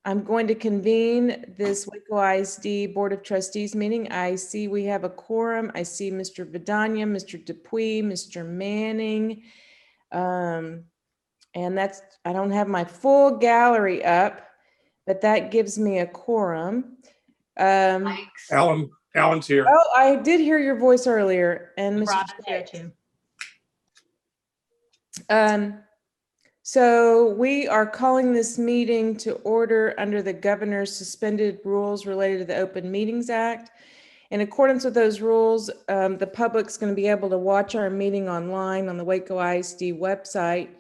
I'm going to convene this Waco ISD Board of Trustees meeting. I see we have a quorum. I see Mr. Vidania, Mr. Dupuy, Mr. Manning. And that's, I don't have my full gallery up, but that gives me a quorum. Alan's here. Oh, I did hear your voice earlier, and Mr. Robin's here too. So we are calling this meeting to order under the governor's suspended rules related to the Open Meetings Act. In accordance with those rules, the public's going to be able to watch our meeting online on the Waco ISD website.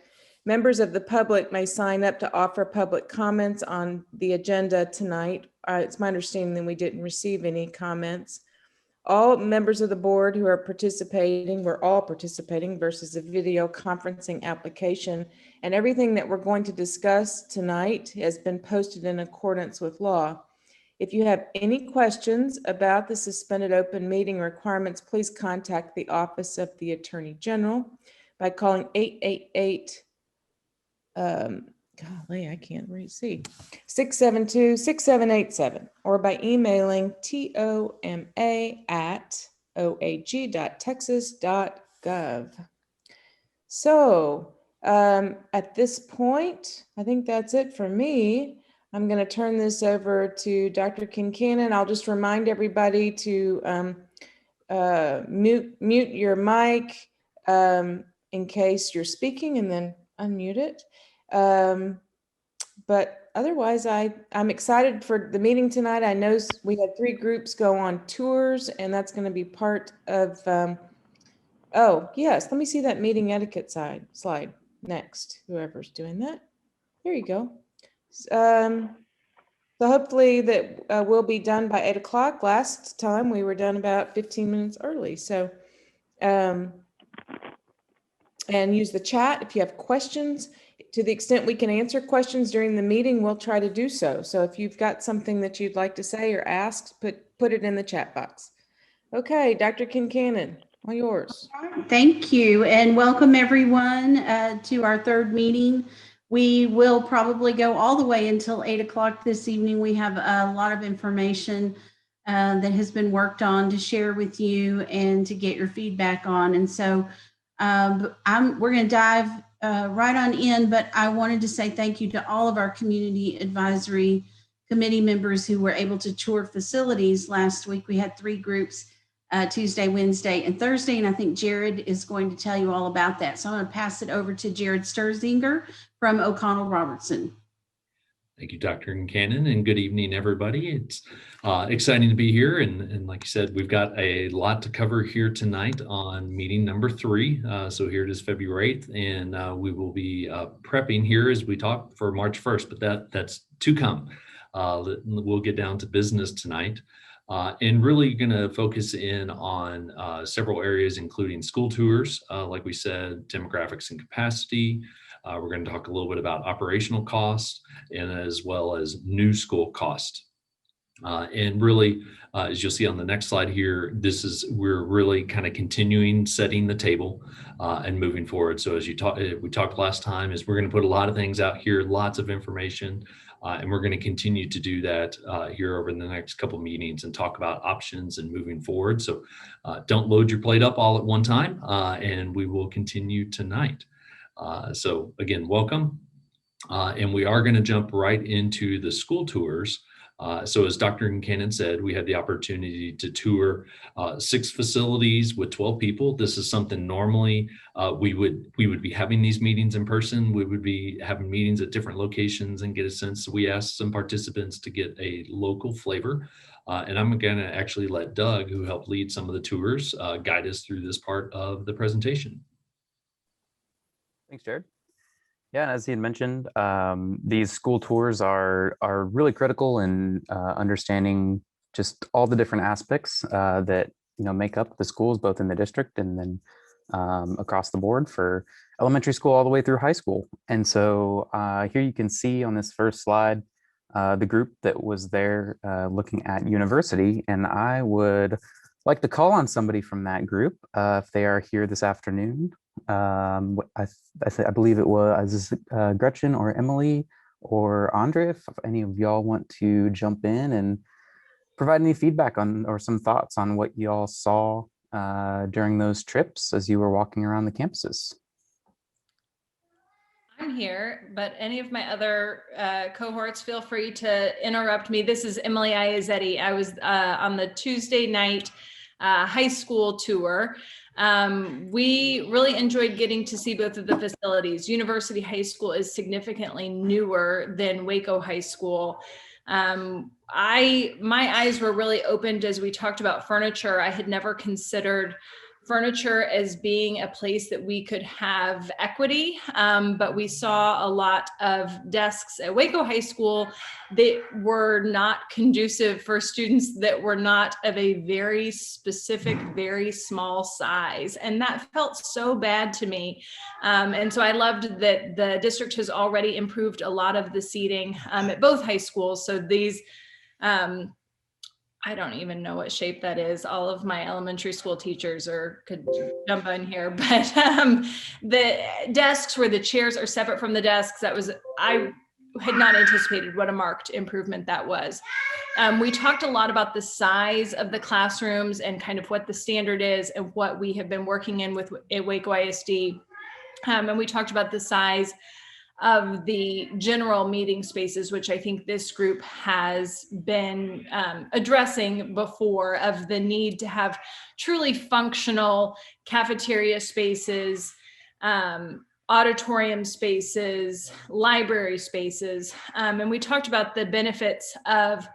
Members of the public may sign up to offer public comments on the agenda tonight. It's my understanding that we didn't receive any comments. All members of the board who are participating, we're all participating versus a video conferencing application. And everything that we're going to discuss tonight has been posted in accordance with law. If you have any questions about the suspended open meeting requirements, please contact the Office of the Attorney General by calling 888, golly, I can't really see, 672-6787, or by emailing toma@oag.texas.gov. So at this point, I think that's it for me. I'm going to turn this over to Dr. Kincannon. I'll just remind everybody to mute your mic in case you're speaking, and then unmute it. But otherwise, I'm excited for the meeting tonight. I know we had 3 groups go on tours, and that's going to be part of, oh, yes, let me see that meeting etiquette slide next, whoever's doing that. There you go. So hopefully that will be done by 8 o'clock. Last time we were done about 15 minutes early. So, and use the chat if you have questions. To the extent we can answer questions during the meeting, we'll try to do so. So if you've got something that you'd like to say or ask, put it in the chat box. Okay, Dr. Kincannon, all yours. Thank you, and welcome everyone to our 3rd meeting. We will probably go all the way until 8 o'clock this evening. We have a lot of information that has been worked on to share with you and to get your feedback on. And so we're going to dive right on in, but I wanted to say thank you to all of our community advisory committee members who were able to tour facilities last week. We had 3 groups, Tuesday, Wednesday, and Thursday, and I think Jared is going to tell you all about that. So I'm going to pass it over to Jared Sturzinger from O'Connell Robertson. Thank you, Dr. Kincannon, and good evening, everybody. It's exciting to be here. And like you said, we've got a lot to cover here tonight on meeting number 3. So here it is, February 8th, and we will be prepping here as we talk for March 1st, but that's to come. We'll get down to business tonight. And really going to focus in on several areas, including school tours, like we said, demographics and capacity. We're going to talk a little bit about operational costs and as well as new school cost. And really, as you'll see on the next slide here, we're really kind of continuing setting the table and moving forward. So as we talked last time, is we're going to put a lot of things out here, lots of information, and we're going to continue to do that here over the next couple meetings and talk about options and moving forward. So don't load your plate up all at one time, and we will continue tonight. So again, welcome. And we are going to jump right into the school tours. So as Dr. Kincannon said, we had the opportunity to tour 6 facilities with 12 people. This is something normally we would be having these meetings in person. We would be having meetings at different locations and get a sense. So we asked some participants to get a local flavor. And I'm going to actually let Doug, who helped lead some of the tours, guide us through this part of the presentation. Thanks, Jared. Yeah, as he had mentioned, these school tours are really critical in understanding just all the different aspects that make up the schools, both in the district and then across the board for elementary school all the way through high school. And so here you can see on this first slide the group that was there looking at university, and I would like to call on somebody from that group if they are here this afternoon. I believe it was Gretchen or Emily or Andre, if any of y'all want to jump in and provide any feedback on or some thoughts on what y'all saw during those trips as you were walking around the campuses. I'm here, but any of my other cohorts, feel free to interrupt me. This is Emily Iazetti. I was on the Tuesday night high school tour. We really enjoyed getting to see both of the facilities. University High School is significantly newer than Waco High School. My eyes were really opened as we talked about furniture. I had never considered furniture as being a place that we could have equity, but we saw a lot of desks at Waco High School that were not conducive for students that were not of a very specific, very small size. And that felt so bad to me. And so I loved that the district has already improved a lot of the seating at both high schools. So these, I don't even know what shape that is. All of my elementary school teachers could jump in here, but the desks where the chairs are separate from the desks, I had not anticipated what a marked improvement that was. We talked a lot about the size of the classrooms and kind of what the standard is and what we have been working in with at Waco ISD. And we talked about the size of the general meeting spaces, which I think this group has been addressing before, of the need to have truly functional cafeteria spaces, auditorium spaces, library spaces. And we talked about the benefits of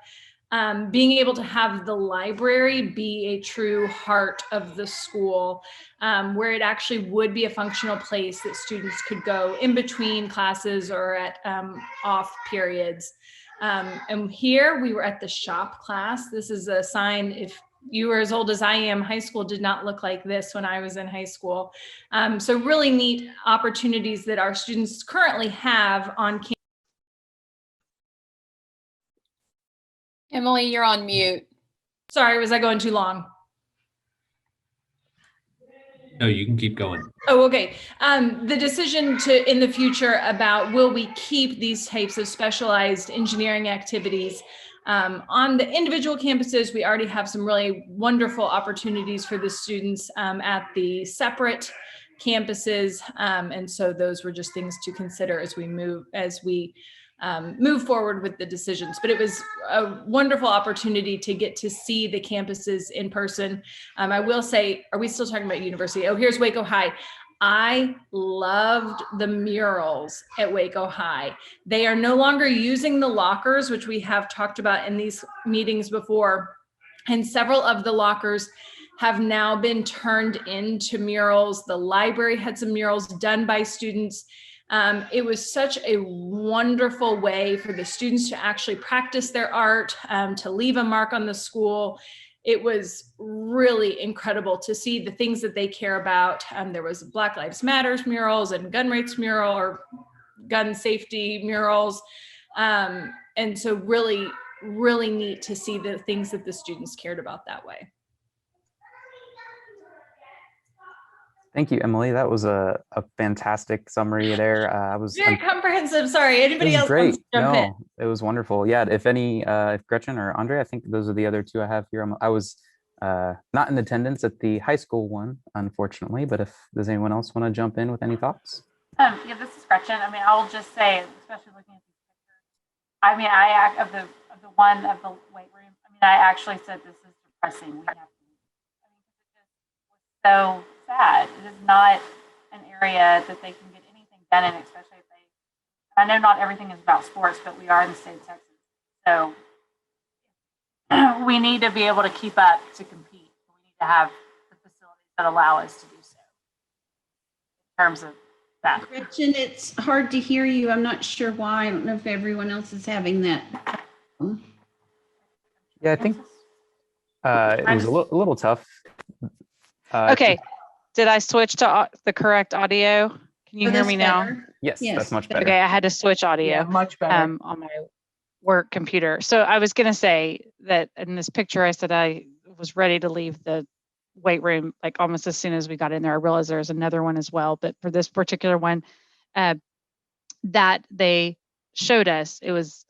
being able to have the library be a true heart of the school, where it actually would be a functional place that students could go in between classes or at off periods. And here we were at the shop class. This is a sign, if you were as old as I am, high school did not look like this when I was in high school. So really neat opportunities that our students currently have on campus. Emily, you're on mute. Sorry, was I going too long? No, you can keep going. Oh, okay. The decision in the future about will we keep these types of specialized engineering activities on the individual campuses. We already have some really wonderful opportunities for the students at the separate campuses. And so those were just things to consider as we move forward with the decisions. But it was a wonderful opportunity to get to see the campuses in person. I will say, are we still talking about university? Oh, here's Waco High. I loved the murals at Waco High. They are no longer using the lockers, which we have talked about in these meetings before. And several of the lockers have now been turned into murals. The library had some murals done by students. It was such a wonderful way for the students to actually practice their art, to leave a mark on the school. It was really incredible to see the things that they care about. There was Black Lives Matters murals and gun rights mural or gun safety murals. And so really, really neat to see the things that the students cared about that way. Thank you, Emily. That was a fantastic summary there. Very comprehensive. Sorry, anybody else wants to jump in? It was wonderful. Yeah, if Gretchen or Andre, I think those are the other two I have here. I was not in attendance at the high school one, unfortunately, but does anyone else want to jump in with any thoughts? Yeah, this is Gretchen. I mean, I'll just say, especially looking at these pictures, I mean, of the weight room, I mean, I actually said this is depressing. We have to leave. I mean, it just was so sad. It is not an area that they can get anything done in, especially if they, I know not everything is about sports, but we are in the state of Texas. So we need to be able to keep up to compete. We need to have the facilities that allow us to do so in terms of that. Gretchen, it's hard to hear you. I'm not sure why. I don't know if everyone else is having that. Yeah, I think it was a little tough. Okay. Did I switch to the correct audio? Can you hear me now? Yes, that's much better. Okay, I had to switch audio. Yeah, much better. On my work computer. So I was going to say that in this picture, I said I was ready to leave the weight room like almost as soon as we got in there. I realized there's another one as well, but for this particular one, that they showed us, it was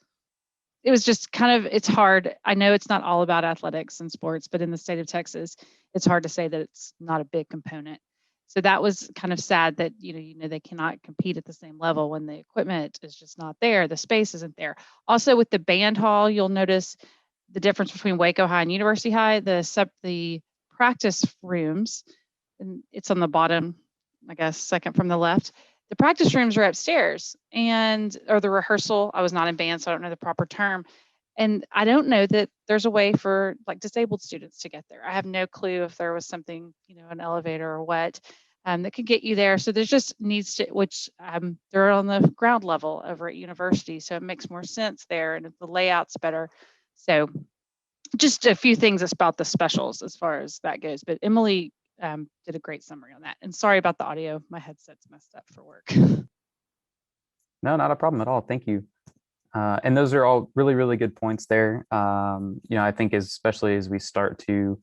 just kind of, it's hard. I know it's not all about athletics and sports, but in the state of Texas, it's hard to say that it's not a big component. So that was kind of sad that, they cannot compete at the same level when the equipment is just not there. The space isn't there. Also with the band hall, you'll notice the difference between Waco High and University High, the practice rooms, and it's on the bottom, I guess, second from the left. The practice rooms are upstairs or the rehearsal. I was not in band, so I don't know the proper term. And I don't know that there's a way for like disabled students to get there. I have no clue if there was something, an elevator or what, that could get you there. So there's just needs to, which they're on the ground level over at university. So it makes more sense there and the layout's better. So just a few things about the specials as far as that goes. But Emily did a great summary on that. And sorry about the audio. My headset's messed up for work. No, not a problem at all. Thank you. And those are all really, really good points there. I think especially as we start to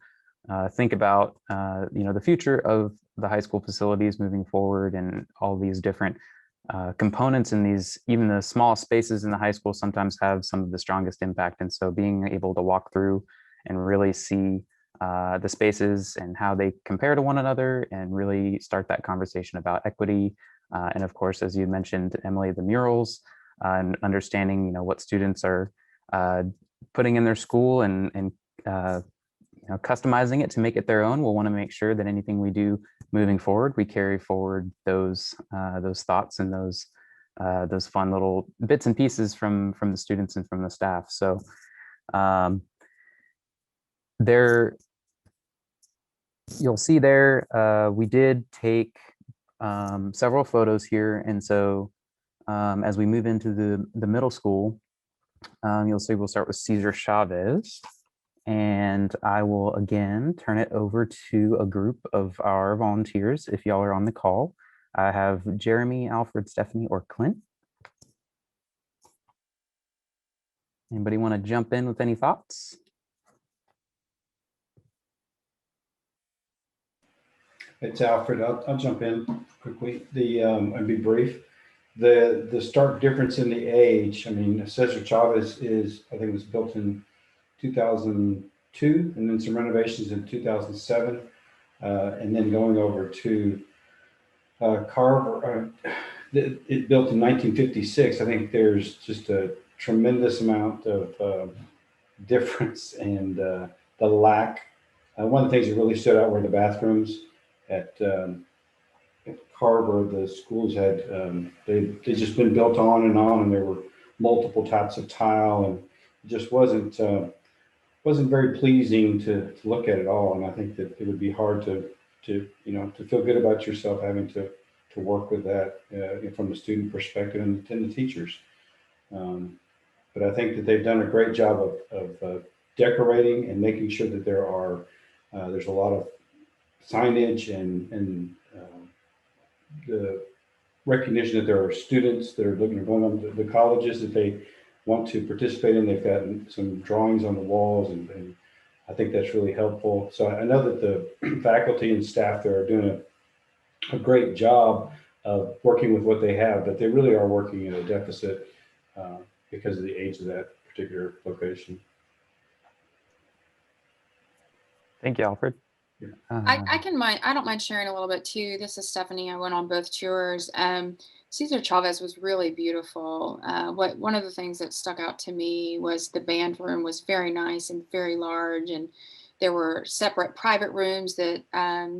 think about, the future of the high school facilities moving forward and all these different components in these, even the small spaces in the high school sometimes have some of the strongest impact. And so being able to walk through and really see the spaces and how they compare to one another and really start that conversation about equity. And of course, as you mentioned, Emily, the murals and understanding, what students are putting in their school and customizing it to make it their own. We'll want to make sure that anything we do moving forward, we carry forward those thoughts and those fun little bits and pieces from the students and from the staff. So there, you'll see there, we did take several photos here. And so as we move into the middle school, you'll see we'll start with Cesar Chavez. And I will again turn it over to a group of our volunteers if y'all are on the call. I have Jeremy, Alfred, Stephanie, or Clint. Anybody want to jump in with any thoughts? It's Alfred. I'll jump in quickly. I'll be brief. The stark difference in the age. I mean, Cesar Chavez I think it was built in 2002, and then some renovations in 2007, and then going over to Carver. It built in 1956. I think there's just a tremendous amount of difference and the lack. One of the things that really stood out were the bathrooms at Carver. The schools had they just been built on, and there were multiple types of tile, and it just wasn't very pleasing to look at all. And I think that it would be hard to feel good about yourself having to work with that from the student perspective and the teachers. But I think that they've done a great job of decorating and making sure that there's a lot of signage and the recognition that there are students that are going on to the colleges that they want to participate in. They've got some drawings on the walls, and I think that's really helpful. So I know that the faculty and staff there are doing a great job of working with what they have, but they really are working at a deficit because of the age of that particular location. Thank you, Alfred. Yeah. I don't mind sharing a little bit too. This is Stephanie. I went on both tours. Cesar Chavez was really beautiful. One of the things that stuck out to me was the band room was very nice and very large, and there were separate private rooms that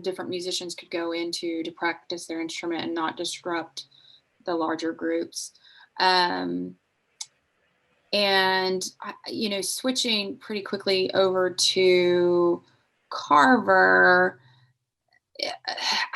different musicians could go into to practice their instrument and not disrupt the larger groups. And switching pretty quickly over to Carver,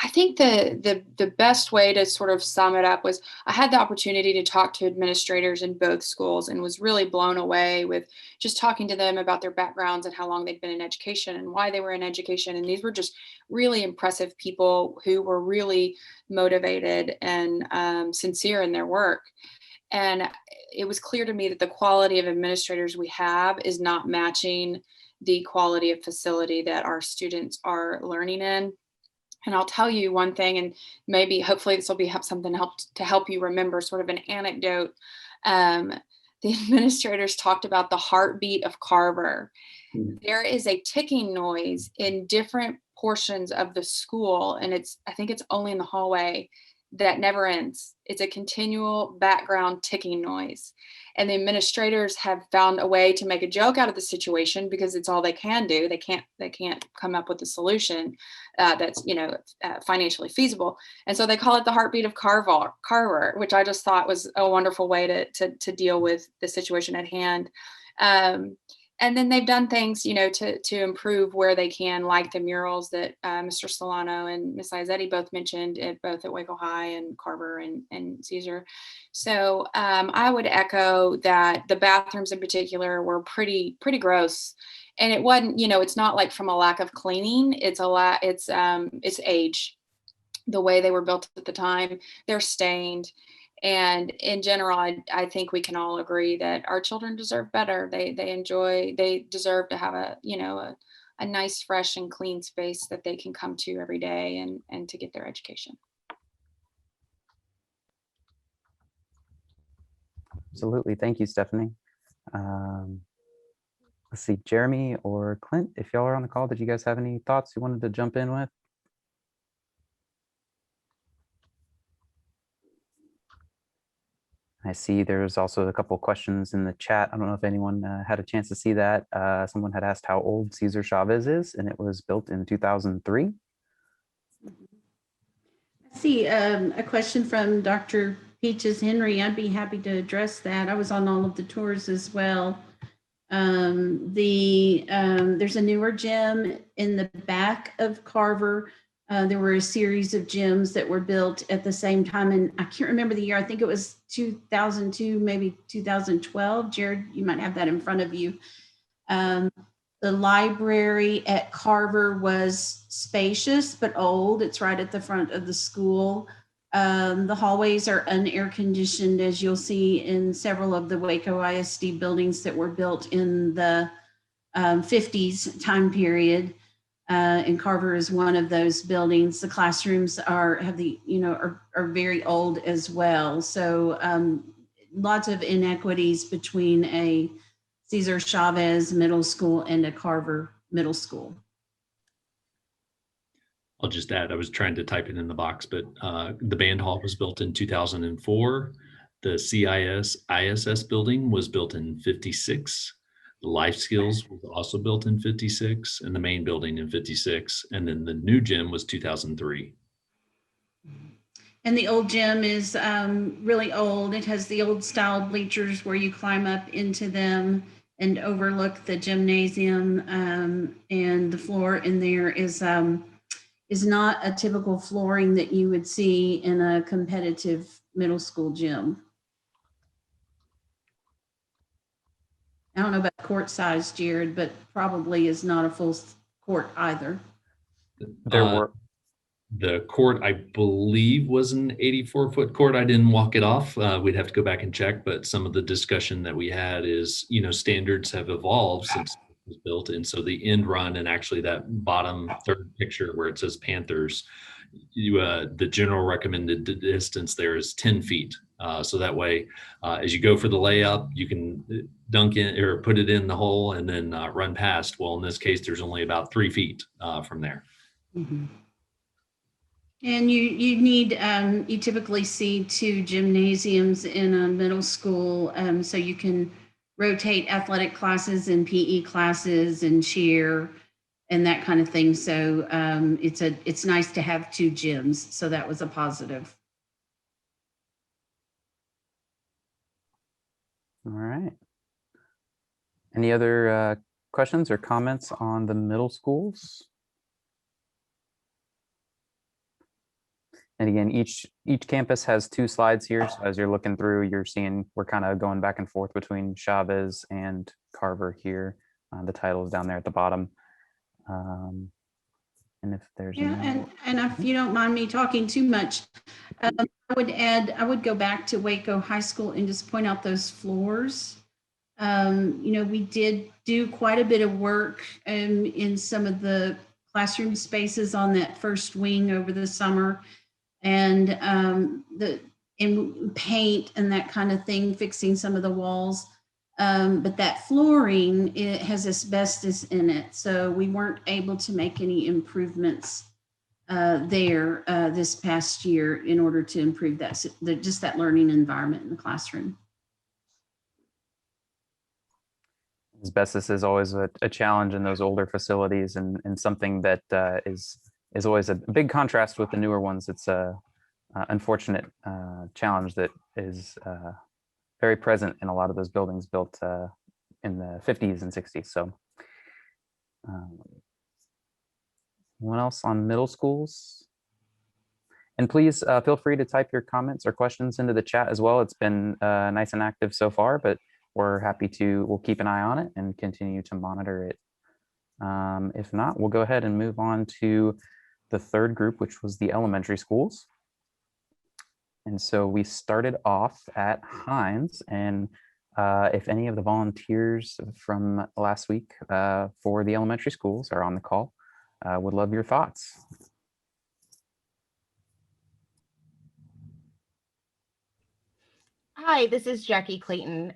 I think the best way to sort of sum it up was I had the opportunity to talk to administrators in both schools and was really blown away with just talking to them about their backgrounds and how long they'd been in education and why they were in education. And these were just really impressive people who were really motivated and sincere in their work. And it was clear to me that the quality of administrators we have is not matching the quality of facility that our students are learning in. And I'll tell you one thing, and maybe hopefully this will be something to help you remember, sort of an anecdote. The administrators talked about the heartbeat of Carver. Hmm. There is a ticking noise in different portions of the school, and I think it's only in the hallway, that never ends. It's a continual background ticking noise. And the administrators have found a way to make a joke out of the situation because it's all they can do. They can't come up with a solution that's financially feasible. And so they call it the heartbeat of Carver, which I just thought was a wonderful way to deal with the situation at hand. And then they've done things, to improve where they can, like the murals that Mr. Solano and Ms. Izzetti both mentioned, both at Waco High and Carver and Caesar. So I would echo that the bathrooms in particular were pretty gross. And it wasn't, it's not like from a lack of cleaning. It's age. The way they were built at the time, they're stained. And in general, I think we can all agree that our children deserve better. They deserve to have a nice, fresh and clean space that they can come to every day and to get their education. Absolutely. Thank you, Stephanie. Let's see, Jeremy or Clint, if y'all are on the call, did you guys have any thoughts you wanted to jump in with? I see there's also a couple of questions in the chat. I don't know if anyone had a chance to see that. Someone had asked how old Cesar Chavez is, and it was built in 2003. I see a question from Dr. Peaches Henry. I'd be happy to address that. I was on all of the tours as well. There's a newer gym in the back of Carver. There were a series of gyms that were built at the same time, and I can't remember the year. I think it was 2002, maybe 2012. Jared, you might have that in front of you. The library at Carver was spacious but old. It's right at the front of the school. The hallways are unair conditioned, as you'll see in several of the Waco ISD buildings that were built in the 50s time period. And Carver is one of those buildings. The classrooms are very old as well. So lots of inequities between a Cesar Chavez middle school and a Carver middle school. I'll just add, I was trying to type it in the box, but the band hall was built in 2004. The CIS ISS building was built in 56. The Life Skills was also built in 56, and the main building in 56. And then the new gym was 2003. And the old gym is really old. It has the old style bleachers where you climb up into them and overlook the gymnasium. And the floor in there is not a typical flooring that you would see in a competitive middle school gym. I don't know about court size, Jared, but probably is not a full court either. The court, I believe, was an 84-foot court. I didn't walk it off. We'd have to go back and check, but some of the discussion that we had is, standards have evolved since it was built. And so the end run, and actually that bottom third picture where it says Panthers, the general recommended distance there is 10 feet. So that way, as you go for the layup, you can dunk in or put it in the hole and then run past. Well, in this case, there's only about 3 feet from there. Mm-hmm. And you typically see 2 gymnasiums in a middle school, so you can rotate athletic classes and PE classes and cheer and that kind of thing. So it's nice to have 2 gyms. So that was a positive. All right. Any other questions or comments on the middle schools? And again, each campus has 2 slides here. So as you're looking through, you're seeing we're kind of going back and forth between Chavez and Carver here. The title is down there at the bottom. And if there's and if you don't mind me talking too much, I would go back to Waco High School and just point out those floors. We did do quite a bit of work in some of the classroom spaces on that first wing over the summer. And and paint and that kind of thing, fixing some of the walls. But that flooring, it has asbestos in it. So we weren't able to make any improvements there this past year in order to improve that, just that learning environment in the classroom. Asbestos is always a challenge in those older facilities, and something that is always a big contrast with the newer ones. It's a unfortunate challenge that is very present in a lot of those buildings built in the 50s and 60s. So anyone else on middle schools? And please feel free to type your comments or questions into the chat as well. It's been nice and active so far, but we're happy to, we'll keep an eye on it and continue to monitor it. If not, we'll go ahead and move on to the third group, which was the elementary schools. And so we started off at Hines, and if any of the volunteers from last week for the elementary schools are on the call, would love your thoughts. Hi, this is Jackie Clayton.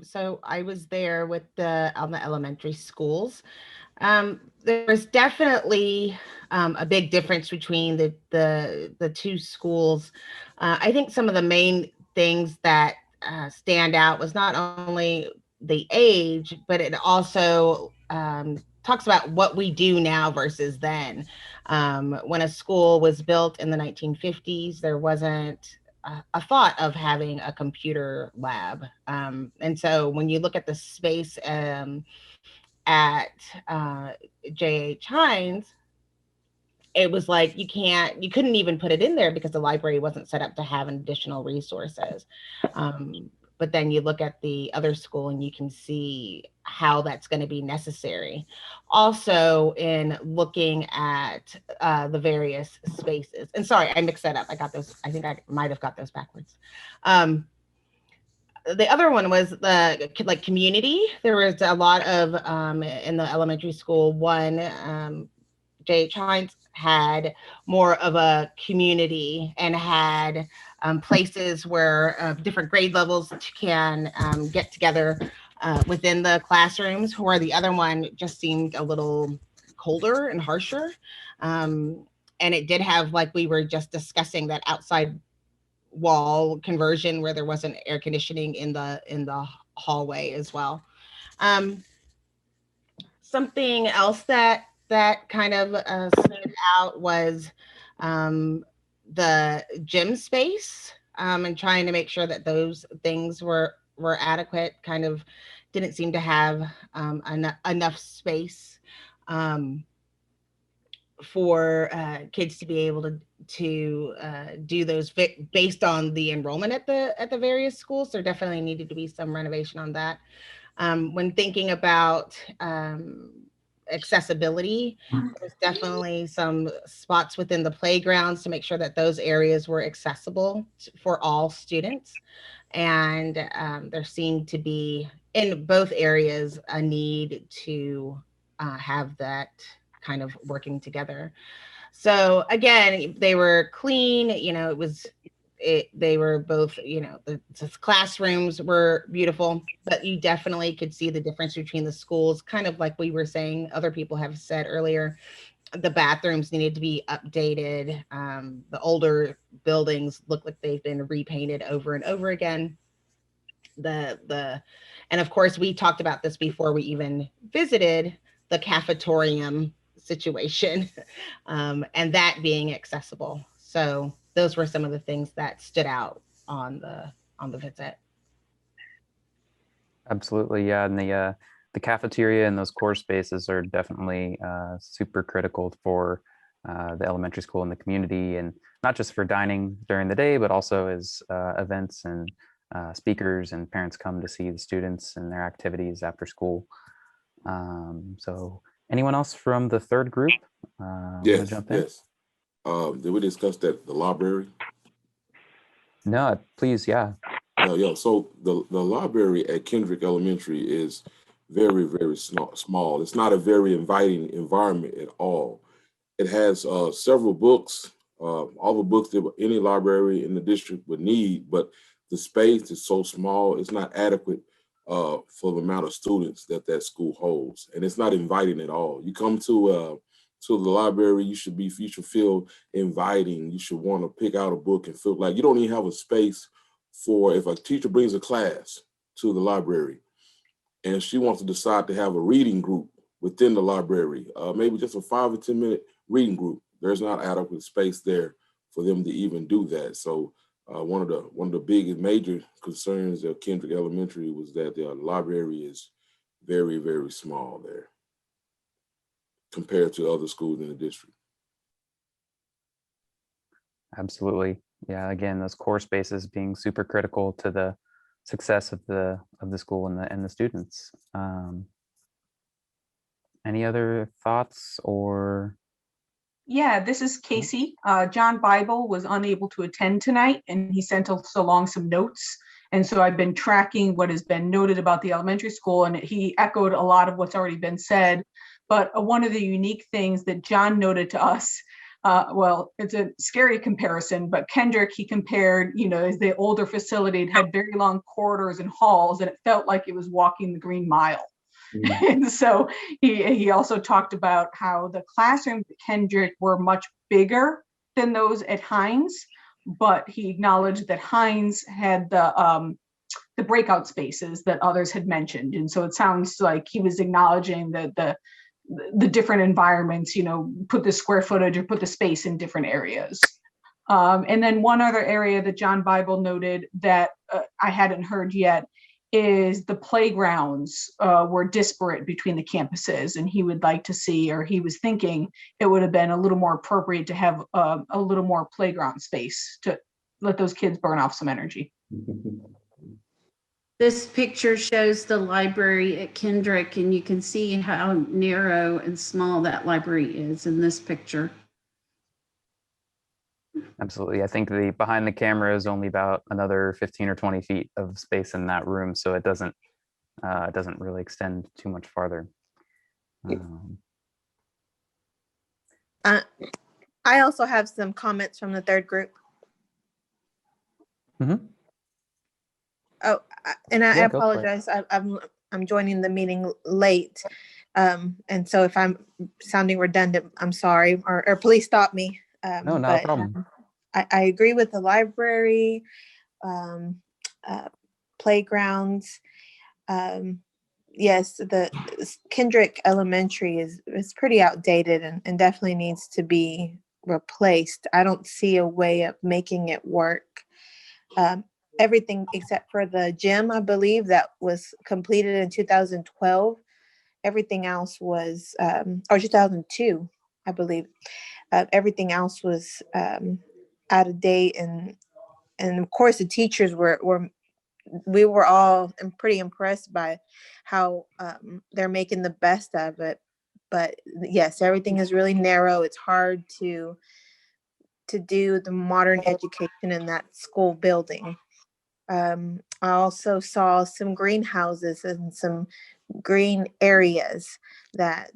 So I was there with on the elementary schools. There was definitely a big difference between the two schools. I think some of the main things that stand out was not only the age, but it also talks about what we do now versus then. When a school was built in the 1950s, there wasn't a thought of having a computer lab. And so when you look at the space at J.H. Hines, it was like you couldn't even put it in there because the library wasn't set up to have additional resources. But then you look at the other school and you can see how that's going to be necessary. Also, in looking at the various spaces. And sorry, I mixed that up. I got those. I think I might have got those backwards. The other one was the community. There was a lot of in the elementary school. One, J.H. Hines had more of a community and had places where different grade levels can get together within the classrooms, where the other one just seemed a little colder and harsher. And it did have, like we were just discussing, that outside wall conversion where there wasn't air conditioning in the hallway as well. Something else that kind of stood out was the gym space, and trying to make sure that those things were adequate. Kind of didn't seem to have enough space for kids to be able to do those based on the enrollment at the various schools. There definitely needed to be some renovation on that. When thinking about accessibility, there's definitely some spots within the playgrounds to make sure that those areas were accessible for all students. And there seemed to be, in both areas, a need to have that kind of working together. So again, they were clean, they were both, the classrooms were beautiful, but you definitely could see the difference between the schools, kind of like we were saying, other people have said earlier. The bathrooms needed to be updated. The older buildings look like they've been repainted over and over again. And of course, we talked about this before we even visited, the cafetorium situation, and that being accessible. So those were some of the things that stood out on the visit. Absolutely, yeah, and the cafeteria and those core spaces are definitely super critical for the elementary school and the community, and not just for dining during the day, but also as events and speakers and parents come to see the students and their activities after school. So anyone else from the third group? Yes, jump in? yes. Did we discuss that, the library? No, please, yeah. Yeah, so the library at Kendrick Elementary is very, very small. It's not a very inviting environment at all. It has several books all the books that any library in the district would need, but the space is so small, it's not adequate for the amount of students that that school holds, and it's not inviting at all. You come to the library, you should feel inviting. You should want to pick out a book and feel like you don't even have a space for, if a teacher brings a class to the library and she wants to decide to have a reading group within the library, maybe just a 5 or 10 minute reading group, there's not adequate space there for them to even do that. So one of the big and major concerns of Kendrick Elementary was that the library is very, very small there compared to other schools in the district. Absolutely. Yeah, again, those core spaces being super critical to the success of the school and the students. Any other thoughts or? Yeah, this is Casey. John Bible was unable to attend tonight, and he sent us along some notes. And so I've been tracking what has been noted about the elementary school, and he echoed a lot of what's already been said. But one of the unique things that John noted to us, well, it's a scary comparison, but Kendrick, he compared, as the older facility, it had very long corridors and halls, and it felt like it was walking the Green Mile. Mm-hmm. And so he also talked about how the classrooms at Kendrick were much bigger than those at Hines, but he acknowledged that Hines had the breakout spaces that others had mentioned. And so it sounds like he was acknowledging that the different environments, put the square footage or put the space in different areas. And then one other area that John Bible noted that I hadn't heard yet is the playgrounds were disparate between the campuses, and he would like to see, or he was thinking it would have been a little more appropriate to have a little more playground space to let those kids burn off some energy. This picture shows the library at Kendrick, and you can see how narrow and small that library is in this picture. Absolutely. I think the behind the camera is only about another 15 or 20 feet of space in that room, so it doesn't really extend too much farther. I also have some comments from the third group. Mm-hmm. Oh, and I apologize. I'm joining the meeting late, and so if I'm sounding redundant, I'm sorry. Or please stop me. No, not a problem. I agree with the library, playgrounds. Yes, the Kendrick Elementary is pretty outdated and definitely needs to be replaced. I don't see a way of making it work. Everything except for the gym, I believe, that was completed in 2012. Everything else was, or 2002, I believe. Everything else was out of date, and of course the teachers we were all pretty impressed by how they're making the best of it. But yes, everything is really narrow. It's hard to do the modern education in that school building. I also saw some greenhouses and some green areas that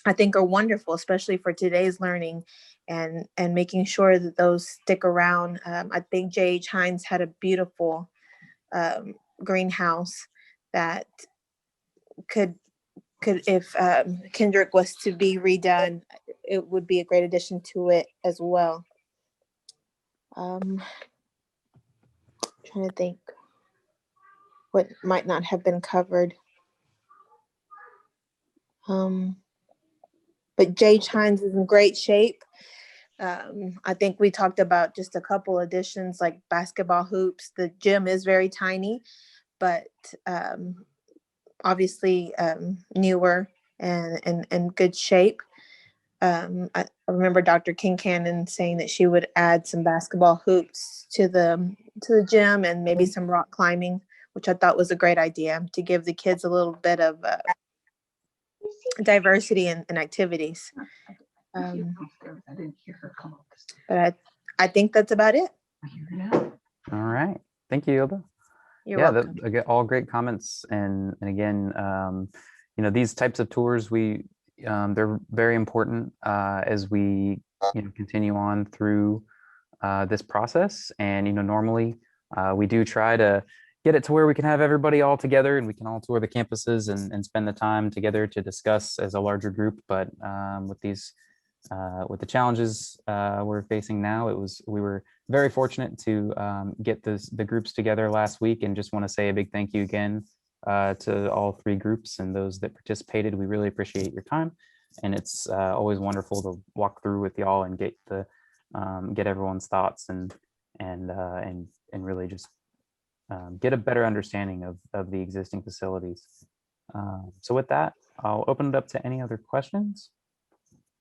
I think are wonderful, especially for today's learning, and making sure that those stick around. I think J.H. Hines had a beautiful greenhouse that could if Kendrick was to be redone, it would be a great addition to it as well. Trying to think what might not have been covered. But J.H. Hines is in great shape. I think we talked about just a couple additions like basketball hoops. The gym is very tiny, but obviously newer and in good shape. I remember Dr. Kincannon saying that she would add some basketball hoops to the gym and maybe some rock climbing, which I thought was a great idea to give the kids a little bit of diversity in activities. But I think that's about it. All right. Thank you, Ilda. You're welcome. Again, all great comments. And again, these types of tours, they're very important as we continue on through this process. And normally we do try to get it to where we can have everybody all together and we can all tour the campuses and spend the time together to discuss as a larger group. But with the challenges we're facing now, we were very fortunate to get the groups together last week, and just want to say a big thank you again to all 3 groups and those that participated. We really appreciate your time, and it's always wonderful to walk through with y'all and get everyone's thoughts and really just get a better understanding of the existing facilities. So with that, I'll open it up to any other questions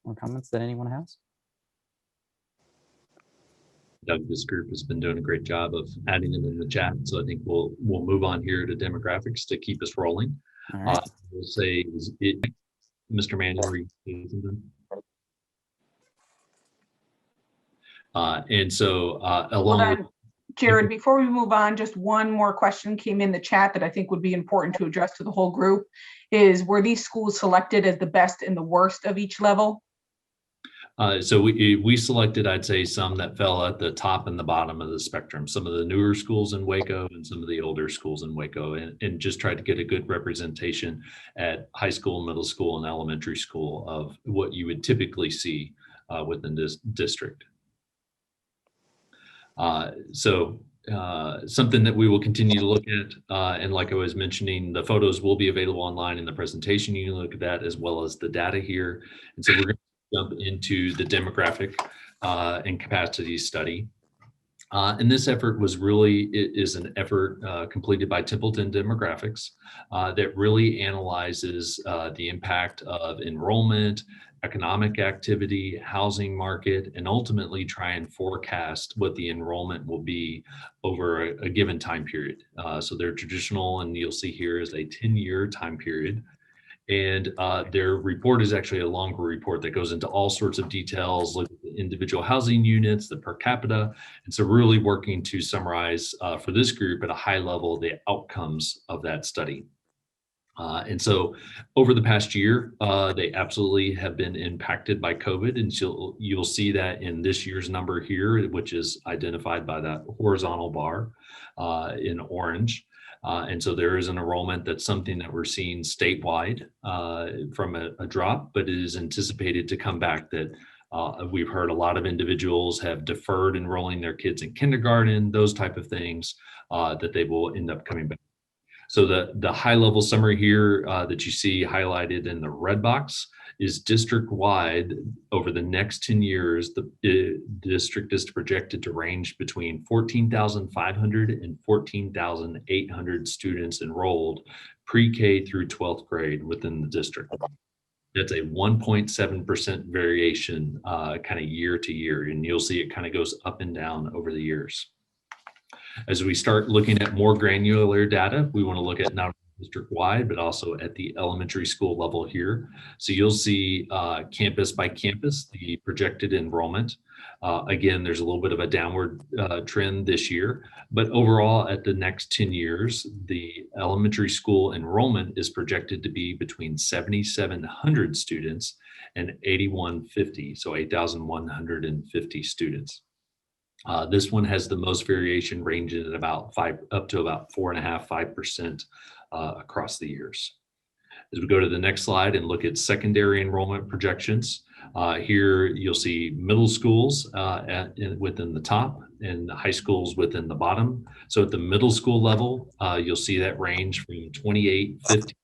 or comments that anyone has. Doug, this group has been doing a great job of adding them in the chat, so I think we'll move on here to demographics to keep us rolling. All right. We'll say, Mr. Manning, were you saying something? And so along with Jared, before we move on, just one more question came in the chat that I think would be important to address to the whole group is, were these schools selected as the best and the worst of each level? So we selected, I'd say, some that fell at the top and the bottom of the spectrum, some of the newer schools in Waco and some of the older schools in Waco, and just tried to get a good representation at high school, middle school, and elementary school of what you would typically see within this district. Something that we will continue to look at, and like I was mentioning, the photos will be available online in the presentation. You can look at that as well as the data here. And so we're going to jump into the demographic and capacity study. And this effort is an effort completed by Templeton Demographics that really analyzes the impact of enrollment, economic activity, housing market, and ultimately try and forecast what the enrollment will be over a given time period. So they're traditional, and you'll see here is a 10-year time period. And their report is actually a longer report that goes into all sorts of details, look at the individual housing units, the per capita. And so really working to summarize for this group at a high level, the outcomes of that study. And so over the past year, they absolutely have been impacted by COVID. And so you'll see that in this year's number here, which is identified by that horizontal bar in orange. And so there is an enrollment that's something that we're seeing statewide from a drop, but it is anticipated to come back. That we've heard a lot of individuals have deferred enrolling their kids in kindergarten, those type of things, that they will end up coming back. So the high level summary here that you see highlighted in the red box is district-wide. Over the next 10 years, the district is projected to range between 14,500 and 14,800 students enrolled pre-K through 12th grade within the district. That's a 1.7% variation kind of year to year, and you'll see it kind of goes up and down over the years. As we start looking at more granular data, we want to look at not only district-wide, but also at the elementary school level here. So you'll see campus by campus, the projected enrollment. Again, there's a little bit of a downward trend this year, but overall at the next 10 years, the elementary school enrollment is projected to be between 7,700 students and 8,150, so 8,150 students. This one has the most variation, ranging at about up to about 4.5%, 5% across the years. As we go to the next slide and look at secondary enrollment projections, here you'll see middle schools within the top and high schools within the bottom. So at the middle school level, you'll see that range from 2,850,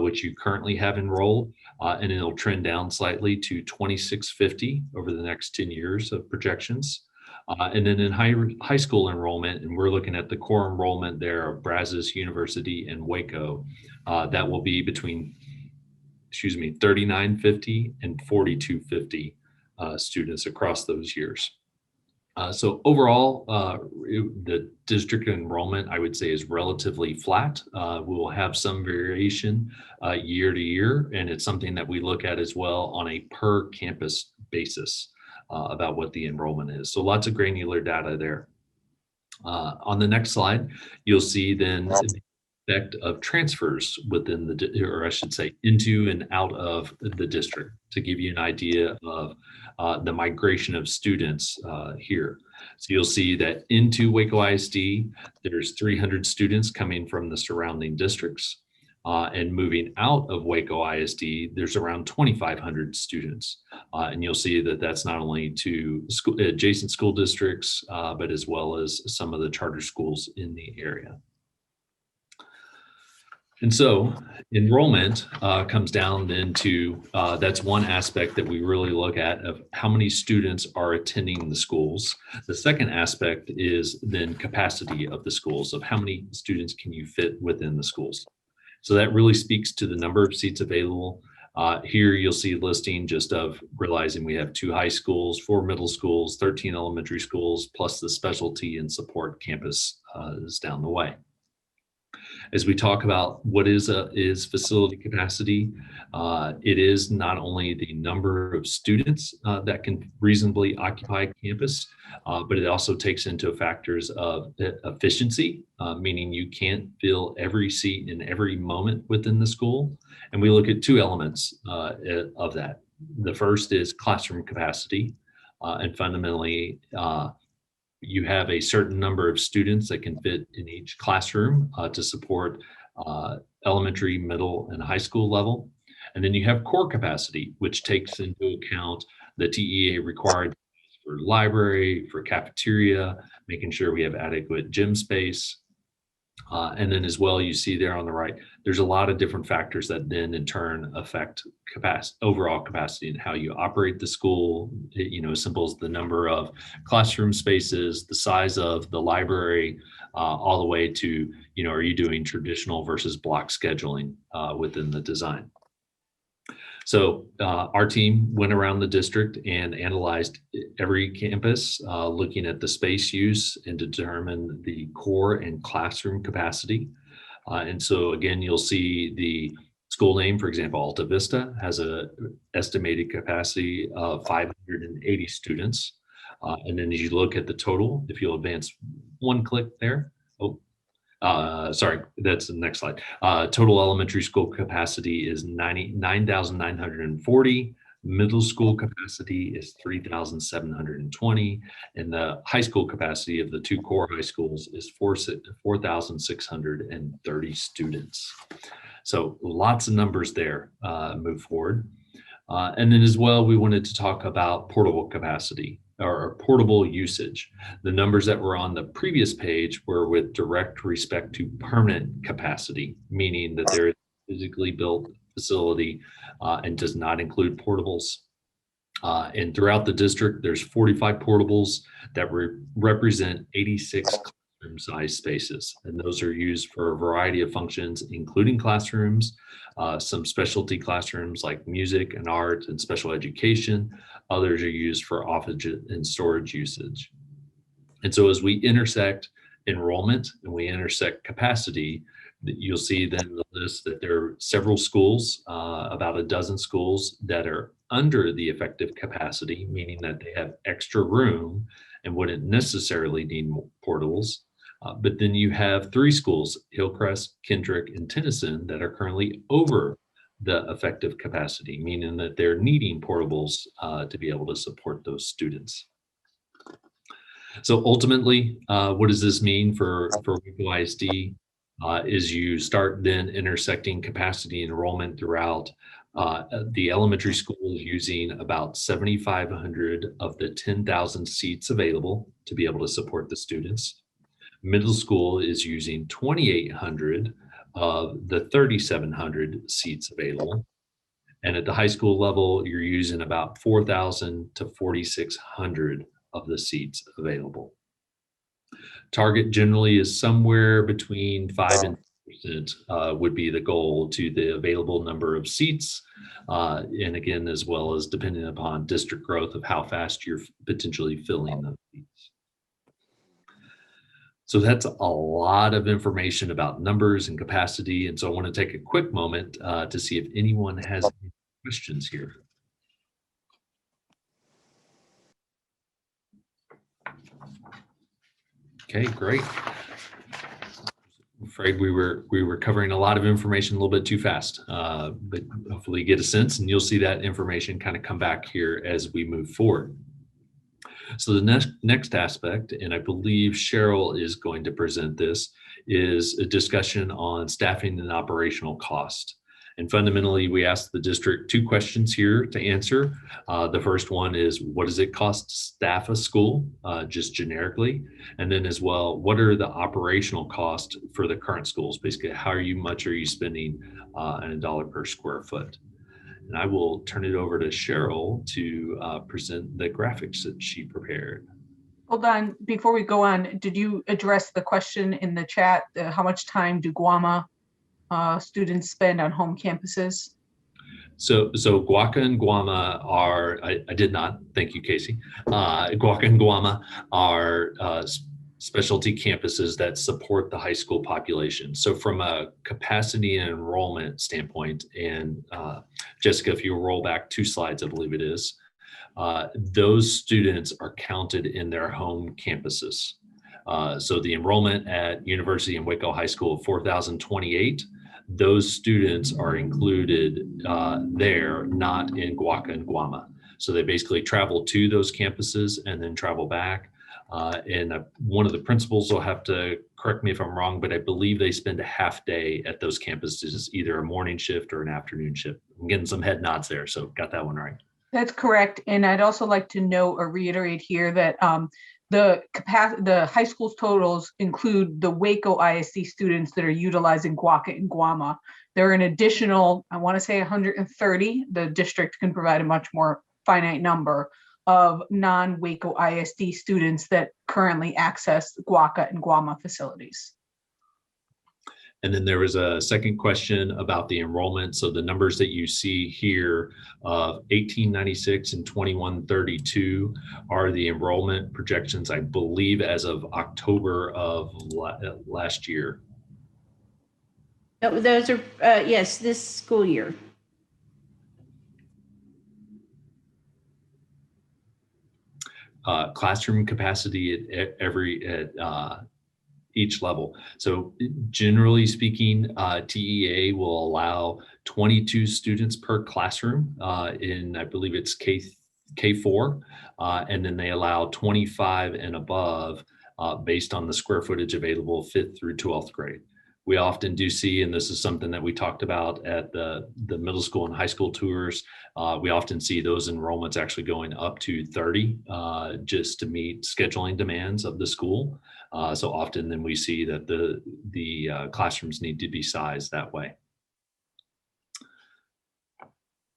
which you currently have enrolled, and it'll trend down slightly to 2,650 over the next 10 years of projections. And then in high school enrollment, and we're looking at the core enrollment there of Brazos University and Waco, that will be between, 3,950 and 4,250 students across those years. So overall, the district enrollment, I would say, is relatively flat. We will have some variation year to year, and it's something that we look at as well on a per campus basis. About what the enrollment is. So lots of granular data there. On the next slide, you'll see then the aspect of transfers within or I should say, into and out of the district, to give you an idea of the migration of students here. So you'll see that into Waco ISD, there's 300 students coming from the surrounding districts. And moving out of Waco ISD, there's around 2,500 students. And you'll see that that's not only to adjacent school districts, but as well as some of the charter schools in the area. And so enrollment comes down then to, that's one aspect that we really look at of how many students are attending the schools. The second aspect is then capacity of the schools, of how many students can you fit within the schools. So that really speaks to the number of seats available. Here you'll see a listing just of realizing we have 2 high schools, 4 middle schools, 13 elementary schools, plus the specialty and support campus is down the way. As we talk about what is facility capacity, it is not only the number of students that can reasonably occupy campus, but it also takes into factors of efficiency, meaning you can't fill every seat in every moment within the school. And we look at 2 elements of that. The first is classroom capacity, and fundamentally, you have a certain number of students that can fit in each classroom to support elementary, middle, and high school level. And then you have core capacity, which takes into account the TEA required for library, for cafeteria, making sure we have adequate gym space. And then as well, you see there on the right, there's a lot of different factors that then in turn affect overall capacity and how you operate the school. As simple as the number of classroom spaces, the size of the library, all the way to, are you doing traditional versus block scheduling within the design? So our team went around the district and analyzed every campus, looking at the space use and determine the core and classroom capacity. And so again, you'll see the school name, for example, Alta Vista has an estimated capacity of 580 students. And then as you look at the total, if you'll advance one click there, sorry, that's the next slide. Total elementary school capacity is 9,940. Middle school capacity is 3,720. And the high school capacity of the 2 core high schools is 4,630 students. So lots of numbers there move forward. And then as well, we wanted to talk about portable capacity or portable usage. The numbers that were on the previous page were with direct respect to permanent capacity, meaning that there is a physically built facility and does not include portables. And throughout the district, there's 45 portables that represent 86 classroom size spaces. And those are used for a variety of functions, including classrooms, some specialty classrooms like music and art and special education. Others are used for office and storage usage. And so as we intersect enrollment and we intersect capacity, you'll see then the list that there are several schools, about a dozen schools that are under the effective capacity, meaning that they have extra room and wouldn't necessarily need portables. But then you have 3 schools, Hillcrest, Kendrick, and Tennyson, that are currently over the effective capacity, meaning that they're needing portables to be able to support those students. So ultimately, what does this mean for Waco ISD? Is you start then intersecting capacity enrollment throughout. The elementary school is using about 7,500 of the 10,000 seats available to be able to support the students. Middle school is using 2,800 of the 3,700 seats available. And at the high school level, you're using about 4,000 to 4,600 of the seats available. Target generally is somewhere between 5 and 10% would be the goal to the available number of seats. And again, as well as depending upon district growth of how fast you're potentially filling those seats. So that's a lot of information about numbers and capacity. And so I want to take a quick moment to see if anyone has any questions here. Okay, great. afraid we were covering a lot of information a little bit too fast, but hopefully you get a sense, and you'll see that information kind of come back here as we move forward. So the next aspect, and I believe Cheryl is going to present this, is a discussion on staffing and operational cost. And fundamentally, we asked the district 2 questions here to answer. The first one is, what does it cost to staff a school, just generically? And then as well, what are the operational costs for the current schools? Basically, how much are you spending on $1 per square foot? And I will turn it over to Cheryl to present the graphics that she prepared. Hold on, before we go on, did you address the question in the chat? How much time do Guama students spend on home campuses? So Waco and Guama are, I did not, thank you, Casey. Waco and Guama are specialty campuses that support the high school population. So from a capacity and enrollment standpoint, and Jessica, if you roll back 2 slides, I believe it is, those students are counted in their home campuses. So the enrollment at University and Waco High School of 4,028, those students are included there, not in Waco and Guama. So they basically travel to those campuses and then travel back. And one of the principals will have to correct me if I'm wrong, but I believe they spend a half day at those campuses, either a morning shift or an afternoon shift. I'm getting some head nods there, so got that one right. That's correct. And I'd also like to note or reiterate here that the high school's totals include the Waco ISD students that are utilizing Waco and Guama. There are an additional, I want to say 130. The district can provide a much more finite number of non-Waco ISD students that currently access Waco and Guama facilities. And then there was a second question about the enrollment. So the numbers that you see here of 1896 and 2132 are the enrollment projections, I believe, as of October of last year. Those are, yes, this school year. Classroom capacity at each level. So generally speaking, TEA will allow 22 students per classroom in, I believe it's K4, and then they allow 25 and above based on the square footage available 5th through 12th grade. We often do see, and this is something that we talked about at the middle school and high school tours, we often see those enrollments actually going up to 30 just to meet scheduling demands of the school. So often then we see that the classrooms need to be sized that way.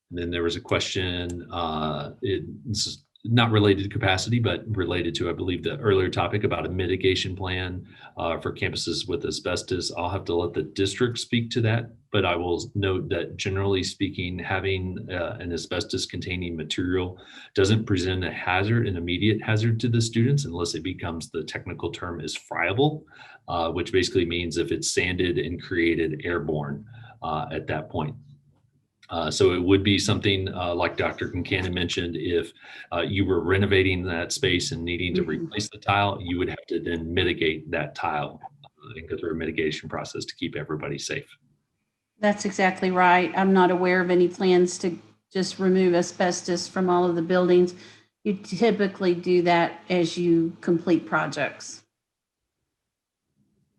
And then there was a question, this is not related to capacity, but related to, I believe, the earlier topic about a mitigation plan for campuses with asbestos. I'll have to let the district speak to that, but I will note that generally speaking, having an asbestos containing material doesn't present a hazard, an immediate hazard to the students, unless it becomes, the technical term is friable, which basically means if it's sanded and created airborne at that point. So it would be something like Dr. Concannon mentioned, if you were renovating that space and needing to replace the tile, you would have to then mitigate that tile and go through a mitigation process to keep everybody safe. That's exactly right. I'm not aware of any plans to just remove asbestos from all of the buildings. You typically do that as you complete projects.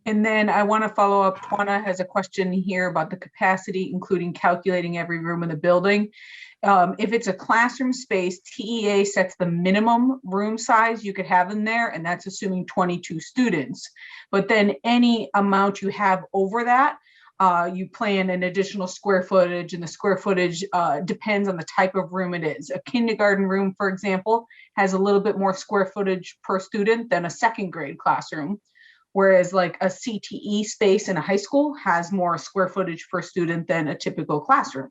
And then I want to follow up. Twana has a question here about the capacity, including calculating every room in the building. If it's a classroom space, TEA sets the minimum room size you could have in there, and that's assuming 22 students. But then any amount you have over that, you plan an additional square footage, and the square footage depends on the type of room it is. A kindergarten room, for example, has a little bit more square footage per student than a second grade classroom. Whereas like a CTE space in a high school has more square footage per student than a typical classroom.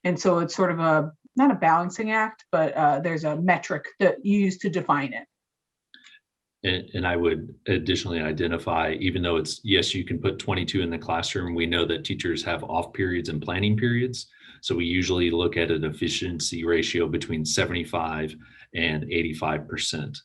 And so it's sort of not a balancing act, but there's a metric that you use to define it. And I would additionally identify, even though it's, yes, you can put 22 in the classroom, we know that teachers have off periods and planning periods. So we usually look at an efficiency ratio between 75 and 85%.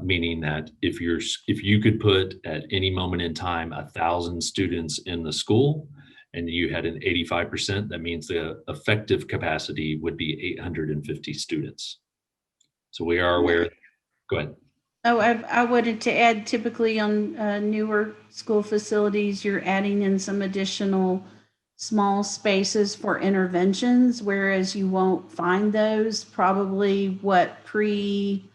meaning that if you could put at any moment in time 1,000 students in the school and you had an 85%, that means the effective capacity would be 850 students. So we are aware. Go ahead. Oh, I wanted to add, typically on newer school facilities, you're adding in some additional small spaces for interventions, whereas you won't find those probably pre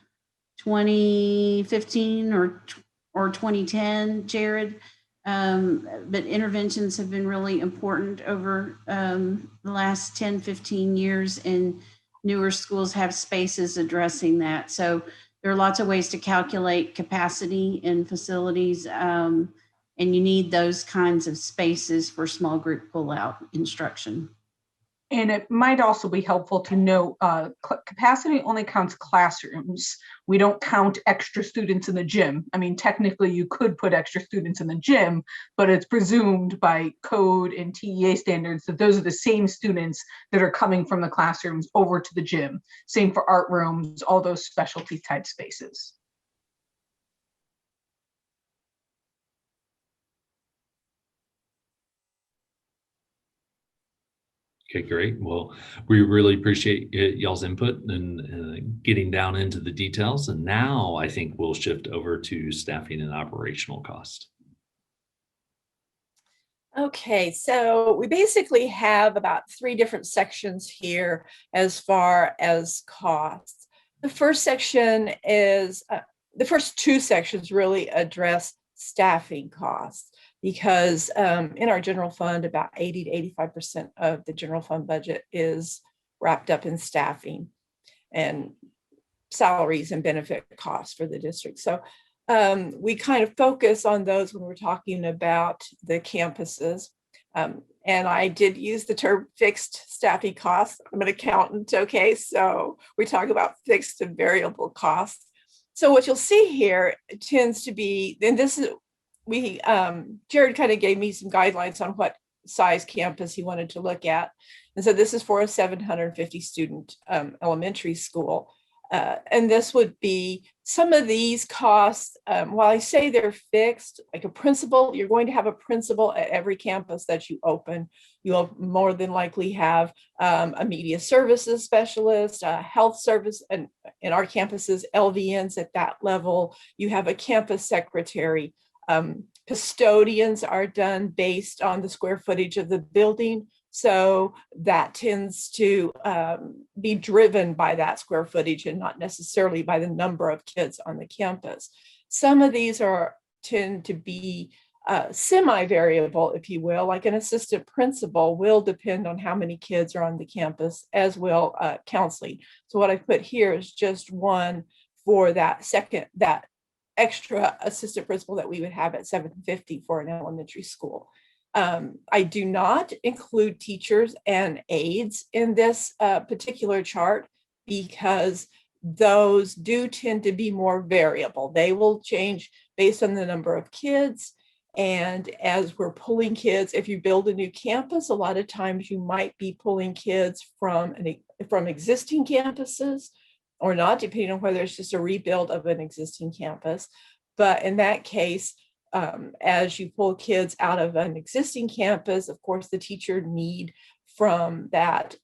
2015 or 2010, Jared. But interventions have been really important over the last 10, 15 years, and newer schools have spaces addressing that. So there are lots of ways to calculate capacity in facilities, and you need those kinds of spaces for small group pullout instruction. And it might also be helpful to know capacity only counts classrooms. We don't count extra students in the gym. I mean, technically you could put extra students in the gym, but it's presumed by code and TEA standards that those are the same students that are coming from the classrooms over to the gym. Same for art rooms, all those specialty type spaces. Okay, great. Well, we really appreciate y'all's input and getting down into the details. And now I think we'll shift over to staffing and operational cost. Okay, so we basically have about 3 different sections here as far as costs. The first section is, the first 2 sections really address staffing costs, because in our general fund, about 80 to 85% of the general fund budget is wrapped up in staffing and salaries and benefit costs for the district. So we kind of focus on those when we're talking about the campuses. And I did use the term fixed staffing costs. I'm an accountant, okay? So we talk about fixed and variable costs. So what you'll see here tends to be, and this is, Jared kind of gave me some guidelines on what size campus he wanted to look at. And so this is for a 750 student elementary school. And this would be some of these costs, while I say they're fixed, like a principal, you're going to have a principal at every campus that you open. You'll more than likely have a media services specialist, a health service, and in our campuses, LVNs at that level. You have a campus secretary. Custodians are done based on the square footage of the building. So that tends to be driven by that square footage and not necessarily by the number of kids on the campus. Some of these tend to be semi-variable, if you will, like an assistant principal will depend on how many kids are on the campus, as will counseling. So what I put here is just one for that extra assistant principal that we would have at 750 for an elementary school. I do not include teachers and aides in this particular chart because those do tend to be more variable. They will change based on the number of kids. And as we're pulling kids, if you build a new campus, a lot of times you might be pulling kids from existing campuses or not, depending on whether it's just a rebuild of an existing campus. But in that case, as you pull kids out of an existing campus, of course, the teacher need from that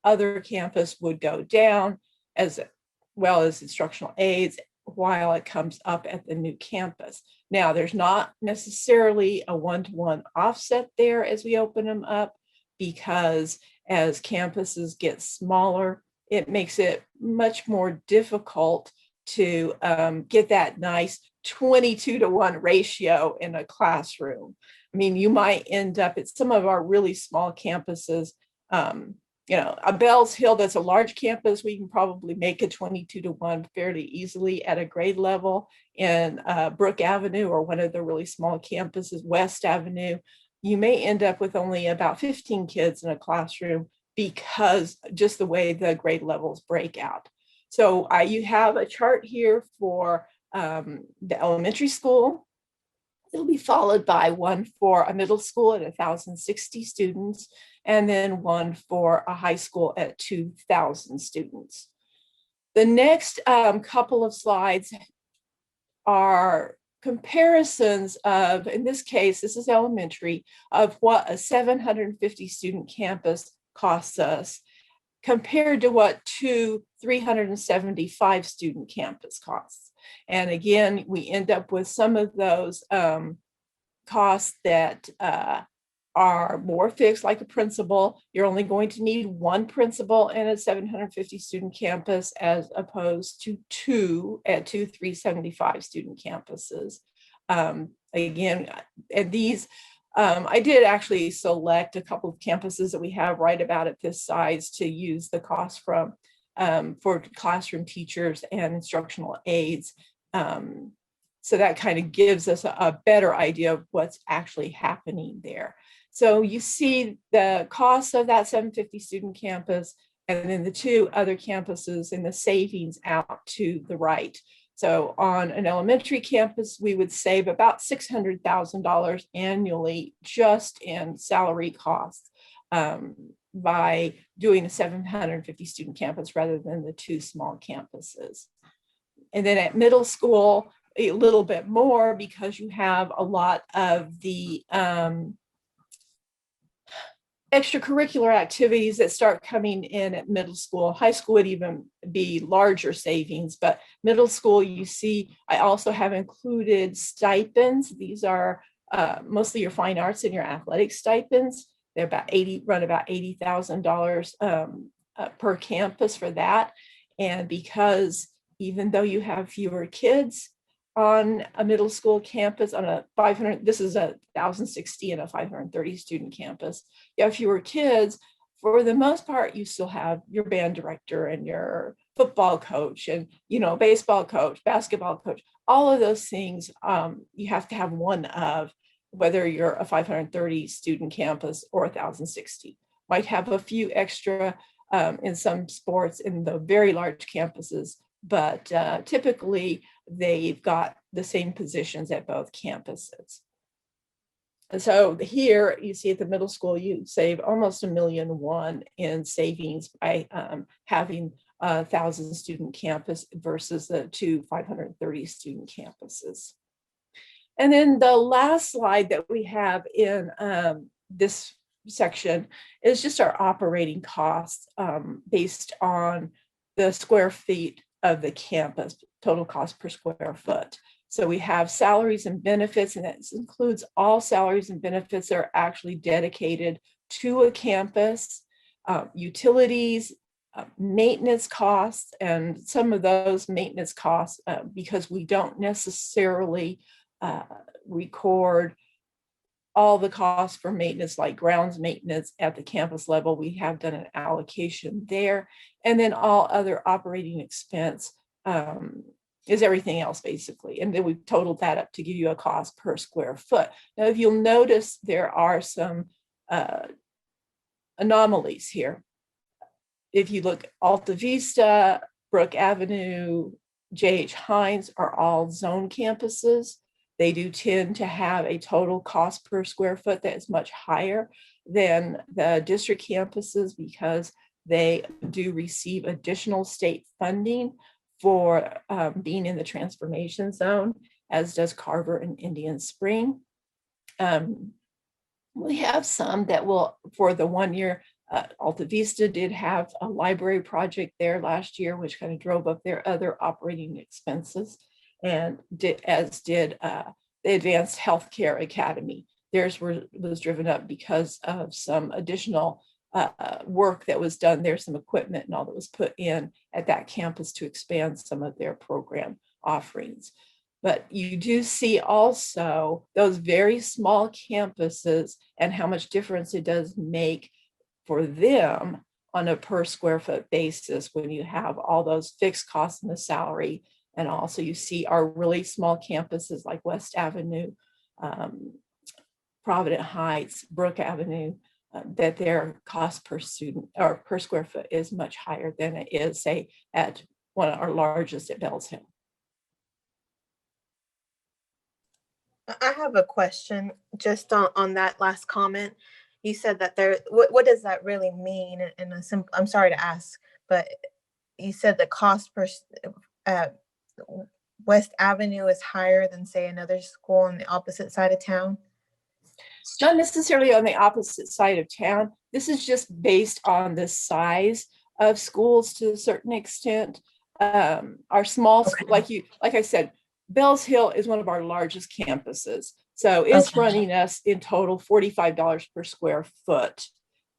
other campus would go down, as well as instructional aides, while it comes up at the new campus. Now, there's not necessarily a one-to-one offset there as we open them up, because as campuses get smaller, it makes it much more difficult to get that nice 22-to-1 ratio in a classroom. I mean, you might end up at some of our really small campuses, a Bells Hill, that's a large campus, we can probably make a 22-to-1 fairly easily at a grade level. In Brook Avenue, or one of the really small campuses, West Avenue, you may end up with only about 15 kids in a classroom because just the way the grade levels break out. So you have a chart here for the elementary school. It'll be followed by one for a middle school at 1,060 students, and then one for a high school at 2,000 students. The next couple of slides are comparisons of, in this case, this is elementary, of what a 750 student campus costs us compared to what two 375 student campus costs. And again, we end up with some of those costs that are more fixed, like a principal. You're only going to need one principal in a 750 student campus as opposed to two at two 375 student campuses. Again, and these, I did actually select a couple of campuses that we have right about at this size to use the cost from for classroom teachers and instructional aides. So that kind of gives us a better idea of what's actually happening there. So you see the cost of that 750 student campus and then the two other campuses and the savings out to the right. So on an elementary campus, we would save about $600,000 annually just in salary costs by doing a 750 student campus rather than the two small campuses. And then at middle school, a little bit more because you have a lot of the extracurricular activities that start coming in at middle school. High school would even be larger savings, but middle school, you see, I also have included stipends. These are mostly your fine arts and your athletic stipends. They're about run about $80,000 per campus for that. And because even though you have fewer kids on a middle school campus on a 500, this is a 1,060 and a 530 student campus, you have fewer kids. For the most part, you still have your band director and your football coach and, you know, baseball coach, basketball coach, all of those things you have to have one of, whether you're a 530 student campus or 1,060. Might have a few extra in some sports in the very large campuses, but typically they've got the same positions at both campuses. And so here you see at the middle school, you save almost $1.1 million in savings by having a 1,000 student campus versus the two 530 student campuses. And then the last slide that we have in this section is just our operating costs based on the square feet of the campus, total cost per square foot. So we have salaries and benefits, and that includes all salaries and benefits that are actually dedicated to a campus, utilities, maintenance costs, and some of those maintenance costs, because we don't necessarily record all the costs for maintenance, like grounds maintenance at the campus level. We have done an allocation there. And then all other operating expense is everything else basically. And then we've totaled that up to give you a cost per square foot. Now, if you'll notice, there are some anomalies here. If you look, Alta Vista, Brook Avenue, J.H. Hines are all zone campuses. They do tend to have a total cost per square foot that is much higher than the district campuses because they do receive additional state funding for being in the transformation zone, as does Carver and Indian Spring. We have some that will, for the 1 year, Alta Vista did have a library project there last year, which kind of drove up their other operating expenses, and as did the Advanced Healthcare Academy. Theirs was driven up because of some additional work that was done there, some equipment and all that was put in at that campus to expand some of their program offerings. But you do see also those very small campuses and how much difference it does make for them on a per square foot basis when you have all those fixed costs in the salary. And also you see our really small campuses like West Avenue, Provident Heights, Brook Avenue, that their cost per student or per square foot is much higher than it is, say, at one of our largest at Bells Hill. I have a question just on that last comment. You said that what does that really mean? And I'm sorry to ask, but you said the cost per, West Avenue is higher than, say, another school on the opposite side of town? It's not necessarily on the opposite side of town. This is just based on the size of schools to a certain extent. Our small, like I said, Bells Hill is one of our largest campuses. So it's running us in total $45 per square foot.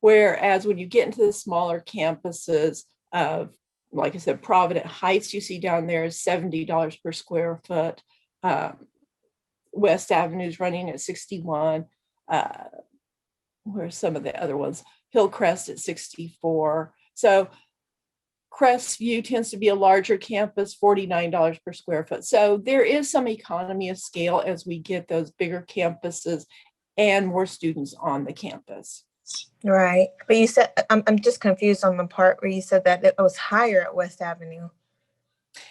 Whereas when you get into the smaller campuses of, like I said, Provident Heights, you see down there is $70 per square foot. West Avenue is running at 61. Where some of the other ones, Hillcrest at 64. So Crestview tends to be a larger campus, $49 per square foot. So there is some economy of scale as we get those bigger campuses and more students on the campus. Right. But you said, I'm just confused on the part where you said that it was higher at West Avenue.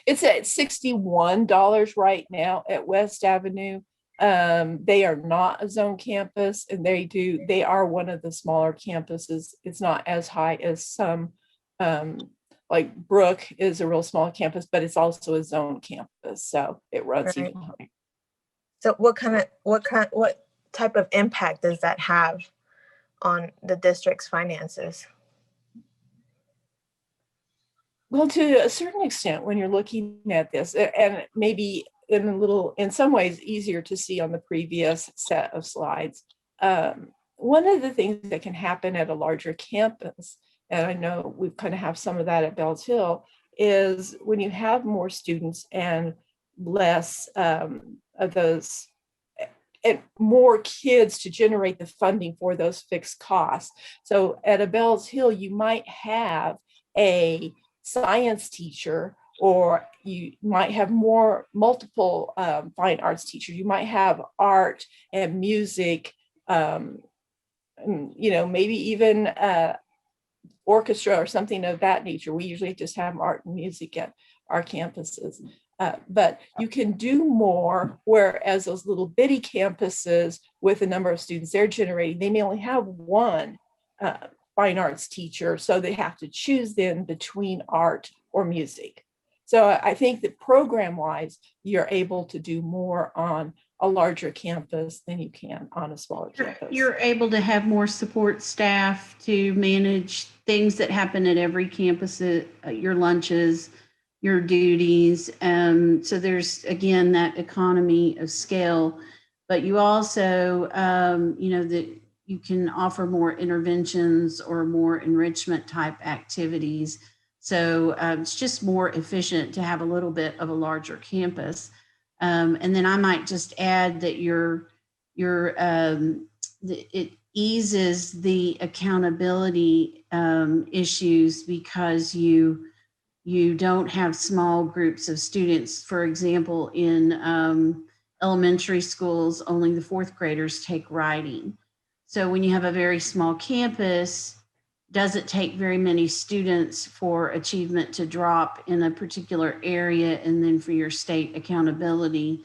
It's at $61 right now at West Avenue. They are not a zone campus, and they are one of the smaller campuses. It's not as high as some, like Brook is a real small campus, but it's also a zone campus, so it runs even higher. So what type of impact does that have on the district's finances? Well, to a certain extent, when you're looking at this, and maybe in some ways easier to see on the previous set of slides, one of the things that can happen at a larger campus, and I know we kind of have some of that at Bells Hill, is when you have more students and less of those, and more kids to generate the funding for those fixed costs. So at a Bells Hill, you might have a science teacher, or you might have multiple fine arts teachers. You might have art and music, maybe even orchestra or something of that nature. We usually just have art and music at our campuses. But you can do more, whereas those little bitty campuses with the number of students they're generating, they may only have one fine arts teacher, so they have to choose then between art or music. So I think that program-wise, you're able to do more on a larger campus than you can on a smaller campus. You're able to have more support staff to manage things that happen at every campus, your lunches, your duties. So there's, again, that economy of scale, but you also, that you can offer more interventions or more enrichment type activities. So it's just more efficient to have a little bit of a larger campus. And then I might just add that it eases the accountability issues because you don't have small groups of students. For example, in elementary schools, only the fourth graders take writing. So when you have a very small campus, doesn't take very many students for achievement to drop in a particular area, and then for your state accountability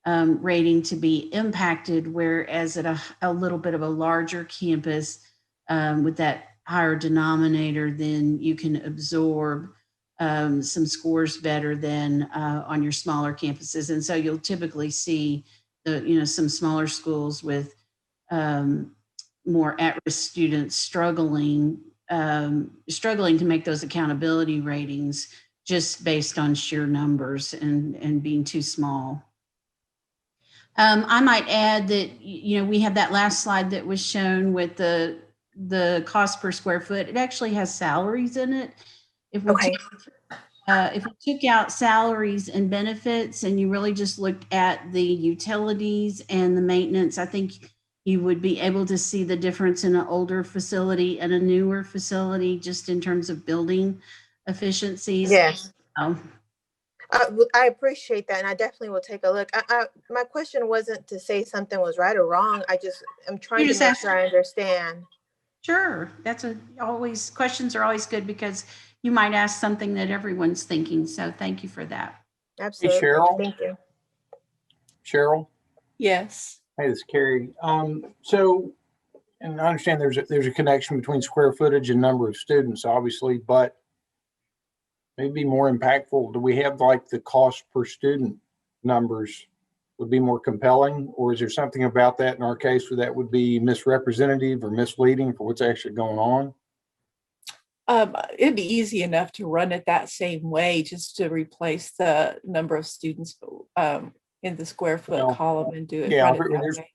rating to be impacted. Whereas at a little bit of a larger campus with that higher denominator, then you can absorb some scores better than on your smaller campuses. And so you'll typically see some smaller schools with more at-risk students struggling to make those accountability ratings just based on sheer numbers and being too small. I might add that, we have that last slide that was shown with the cost per square foot. It actually has salaries in it. If we took out salaries and benefits and you really just looked at the utilities and the maintenance, I think you would be able to see the difference in an older facility and a newer facility just in terms of building efficiencies. Yes. I appreciate that, and I definitely will take a look. My question wasn't to say something was right or wrong. I'm trying to make sure I understand. Sure. Questions are always good because you might ask something that everyone's thinking. So thank you for that. Absolutely. Hey, Cheryl. Thank you. Cheryl? Yes. Hey, this is Carrie. So, and I understand there's a connection between square footage and number of students, obviously, but maybe more impactful? Do we have like the cost per student numbers would be more compelling, or is there something about that in our case where that would be misrepresentative or misleading for what's actually going on? It'd be easy enough to run it that same way, just to replace the number of students in the square foot Well, column and do it. Yeah, Run it that way.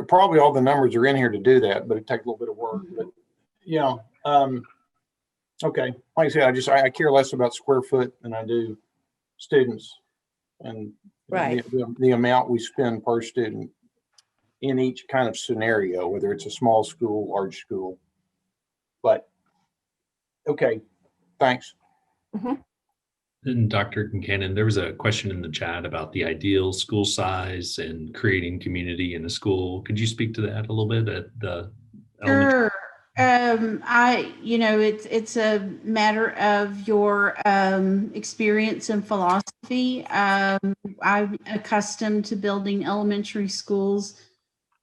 probably all the numbers are in here to do that, but it takes a little bit of work. But yeah, okay. Like I said, I care less about square foot than I do students and Right. the amount we spend per student in each kind of scenario, whether it's a small school, large school. But okay, thanks. And Dr. Kincannon, there was a question in the chat about the ideal school size and creating community in a school. Could you speak to that a little bit at the elementary? Sure. It's a matter of your experience and philosophy. I'm accustomed to building elementary schools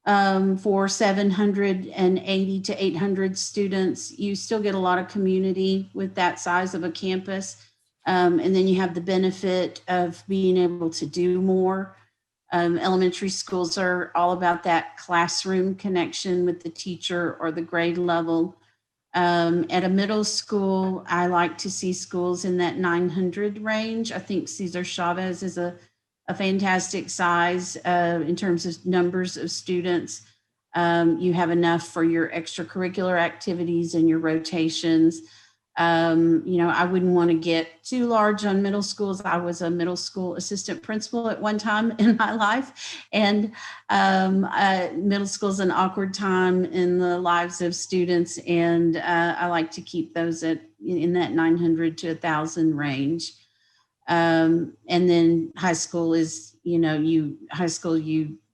for 780 to 800 students. You still get a lot of community with that size of a campus. And then you have the benefit of being able to do more. Elementary schools are all about that classroom connection with the teacher or the grade level. At a middle school, I like to see schools in that 900 range. I think Cesar Chavez is a fantastic size in terms of numbers of students. You have enough for your extracurricular activities and your rotations. I wouldn't want to get too large on middle schools. I was a middle school assistant principal at one time in my life, and middle school is an awkward time in the lives of students, and I like to keep those in that 900 to 1,000 range. And then high school is, you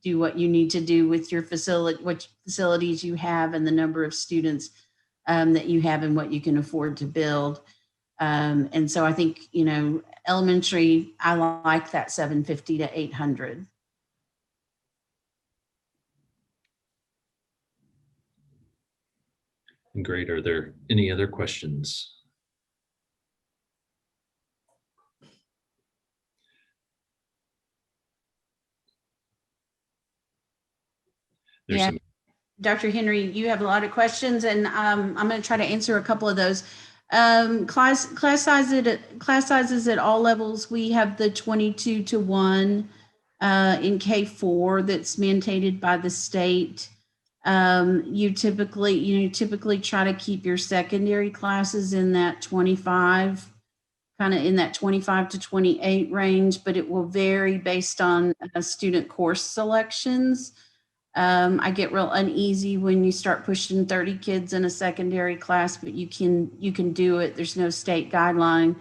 do what you need to do with your facility, what facilities you have, and the number of students that you have and what you can afford to build. And so I think, elementary, I like that 750 to 800. Great. Are there any other questions? Yeah. Dr. Henry, you have a lot of questions, and I'm going to try to answer a couple of those. Class sizes at all levels. We have the 22-to-1 in K4 that's mandated by the state. You typically try to keep your secondary classes in that 25 to 28 range, but it will vary based on student course selections. I get real uneasy when you start pushing 30 kids in a secondary class, but you can do it. There's no state guideline.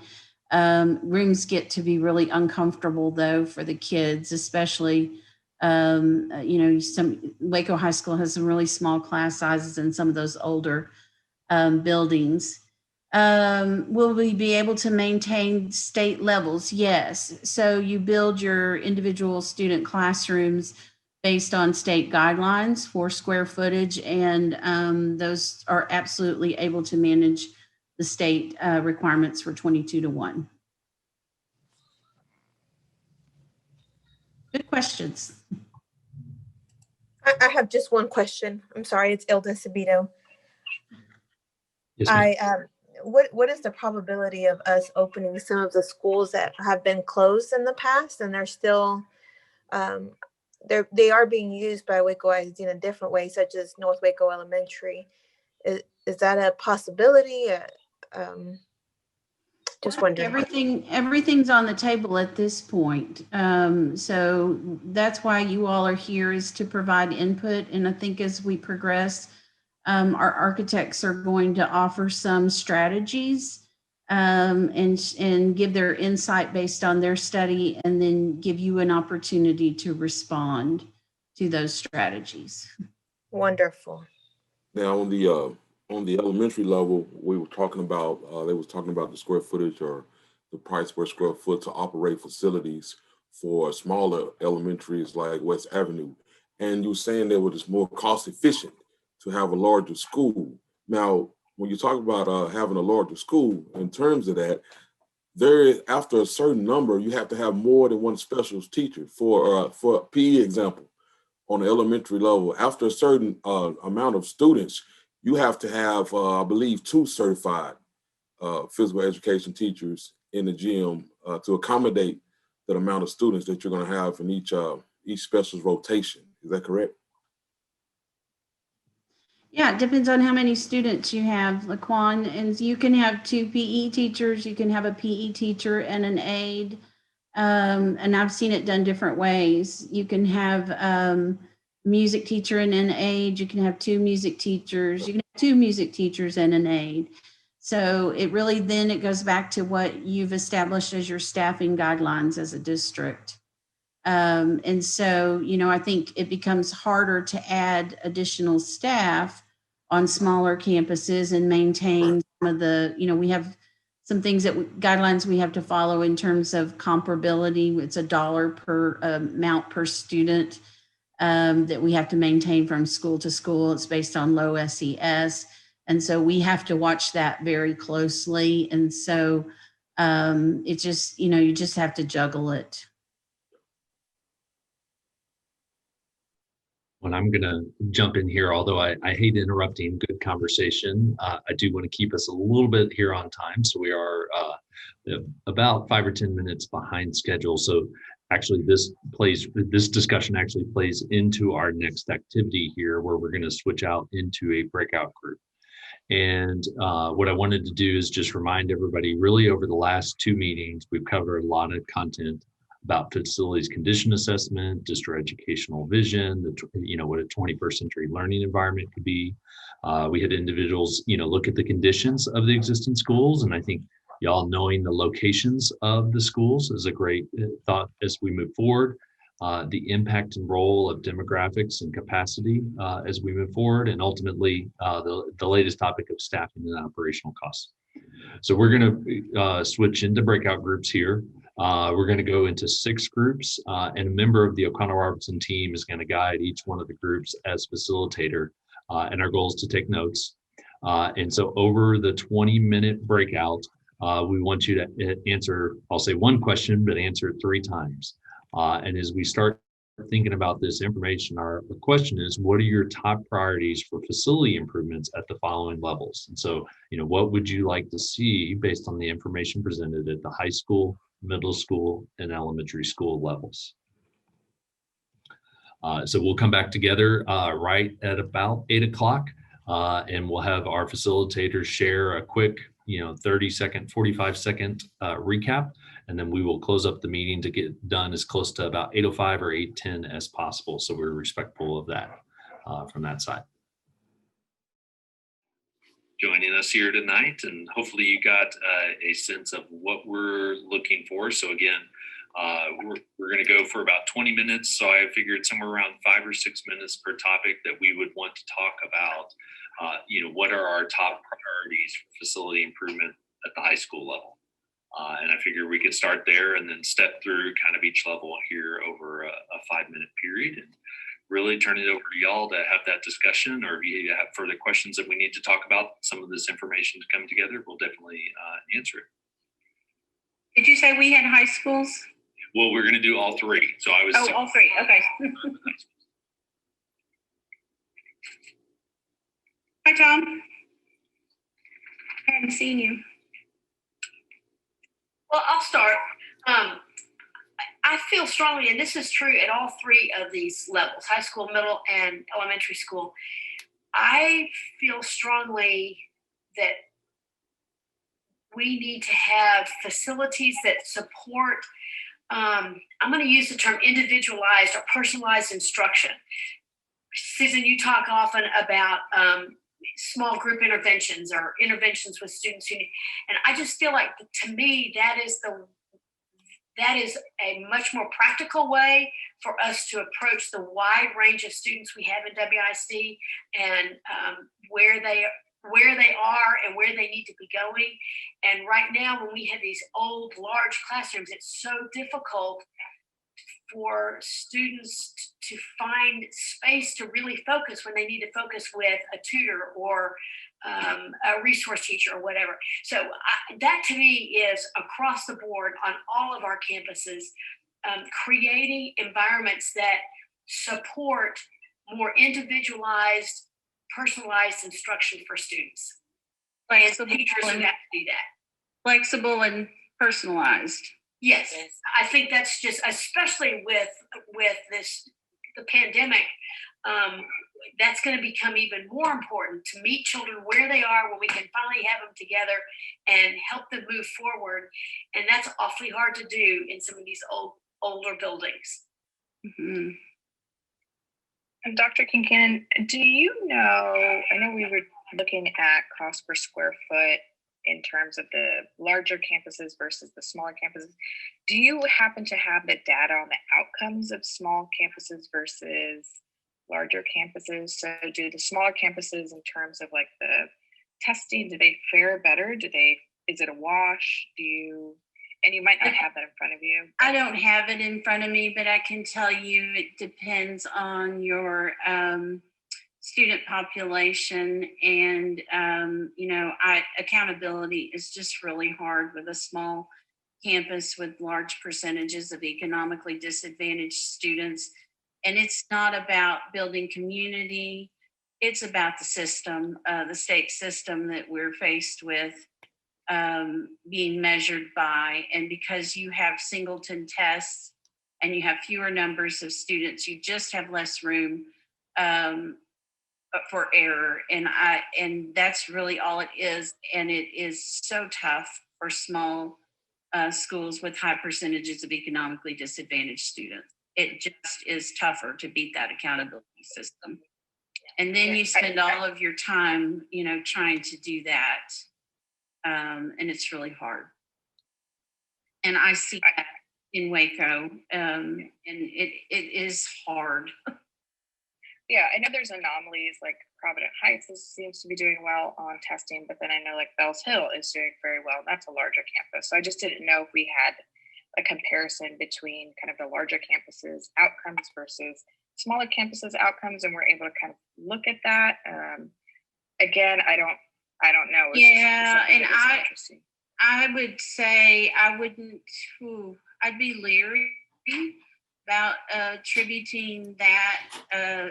Rooms get to be really uncomfortable though for the kids, especially, Waco High School has some really small class sizes in some of those older buildings. Will we be able to maintain state levels? Yes. So you build your individual student classrooms based on state guidelines for square footage, and those are absolutely able to manage the state requirements for 22-to-1. Good questions. I have just one question. I'm sorry, it's Ilda Sabito. Yes, what is the probability of us opening some of the schools that have been closed in the past and they're still they are being used by Wacoites in a different way, such as North Waco Elementary? Is that a possibility? Just wondering. Everything's on the table at this point. So that's why you all are here, is to provide input. And I think as we progress, our architects are going to offer some strategies and give their insight based on their study, and then give you an opportunity to respond to those strategies. Wonderful. Now on the elementary level, we were talking about they was talking about the square footage or the price per square foot to operate facilities for smaller elementaries like West Avenue, and you were saying that it was more cost efficient to have a larger school. Now, when you talk about having a larger school, in terms of that, after a certain number, you have to have more than one special teacher. For a PE example, on the elementary level, after a certain amount of students, you have to have, I believe, 2 certified physical education teachers in the gym to accommodate the amount of students that you're going to have in each specialist rotation. Is that correct? Yeah, it depends on how many students you have, Laquan. And you can have 2 PE teachers, you can have a PE teacher and an aide. And I've seen it done different ways. You can have music teacher and an aide, you can have 2 music teachers, you can have 2 music teachers and an aide. So it really then it goes back to what you've established as your staffing guidelines as a district. And so, you know, I think it becomes harder to add additional staff on smaller campuses and maintain some of the, you know, we have some things guidelines we have to follow in terms of comparability. It's $1 per amount per student that we have to maintain from school to school. It's based on low SES. And so we have to watch that very closely. And so it just, you know, you just have to juggle it. When I'm going to jump in here, although I hate interrupting good conversation, I do want to keep us a little bit here on time. So we are about 5 or 10 minutes behind schedule. So actually this discussion actually plays into our next activity here, where we're going to switch out into a breakout group. And what I wanted to do is just remind everybody, really over the last 2 meetings, we've covered a lot of content about facilities condition assessment, district educational vision, what a 21st century learning environment could be. We had individuals, look at the conditions of the existing schools. And I think y'all knowing the locations of the schools is a great thought as we move forward. The impact and role of demographics and capacity as we move forward, and ultimately the latest topic of staffing and operational costs. So we're going to switch into breakout groups here. We're going to go into 6 groups, and a member of the O'Connell-Robertson team is going to guide each one of the groups as facilitator, and our goal is to take notes. And so over the 20-minute breakout, we want you to answer, I'll say 1 question, but answer it 3 times. And as we start thinking about this information, our question is, what are your top priorities for facility improvements at the following levels? And so, what would you like to see based on the information presented at the high school, middle school, and elementary school levels? So we'll come back together right at about 8 o'clock, and we'll have our facilitators share a quick 30-second, 45-second recap, and then we will close up the meeting to get done as close to about 8:05 or 8:10 as possible. So we're respectful of that from that side. Joining us here tonight, and hopefully you got a sense of what we're looking for. So again, we're going to go for about 20 minutes. So I figured somewhere around 5 or 6 minutes per topic that we would want to talk about, what are our top priorities for facility improvement at the high school level. And I figured we could start there and then step through kind of each level here over a 5-minute period, and really turn it over to y'all to have that discussion, or if you have further questions that we need to talk about some of this information to come together, we'll definitely answer it. Did you say we had high schools? Well, we're going to do all 3. So I was. Oh, all 3. Okay. Hi, Tom. I hadn't seen you. Well, I'll start. I feel strongly, and this is true at all 3 of these levels, high school, middle, and elementary school. I feel strongly that we need to have facilities that support, I'm going to use the term individualized or personalized instruction. Susan, you talk often about small group interventions or interventions with students who need, and I just feel like, to me, that is a much more practical way for us to approach the wide range of students we have in WIC, and where they are and where they need to be going. And right now, when we have these old, large classrooms, it's so difficult for students to find space to really focus when they need to focus with a tutor or a resource teacher or whatever. So that to me is across the board on all of our campuses, creating environments that support more individualized, personalized instruction for students. And teachers who have to do that. Flexible and personalized. Yes, I think that's just, especially with the pandemic, that's going to become even more important to meet children where they are, when we can finally have them together and help them move forward. And that's awfully hard to do in some of these older buildings. Mm-hmm. And Dr. Kincannon, do you know, I know we were looking at cost per square foot in terms of the larger campuses versus the smaller campuses. Do you happen to have the data on the outcomes of small campuses versus larger campuses? So do the smaller campuses, in terms of like the testing, do they fare better? Is it a wash? And you might not have that in front of you. I don't have it in front of me, but I can tell you it depends on your student population, and accountability is just really hard with a small campus with large percentages of economically disadvantaged students. And it's not about building community, it's about the system, the state system that we're faced with being measured by. And because you have singleton tests and you have fewer numbers of students, you just have less room for error. And that's really all it is. And it is so tough for small schools with high percentages of economically disadvantaged students. It just is tougher to beat that accountability system. And then you spend all of your time, trying to do that. And it's really hard. And I see that in Waco, and it is hard. Yeah, I know there's anomalies, like Provident Heights seems to be doing well on testing, but then I know like Bells Hill is doing very well. That's a larger campus. So I just didn't know if we had a comparison between kind of the larger campuses outcomes versus smaller campuses outcomes, and we're able to kind of look at that. Again, I don't know. I would say I'd be leery about attributing that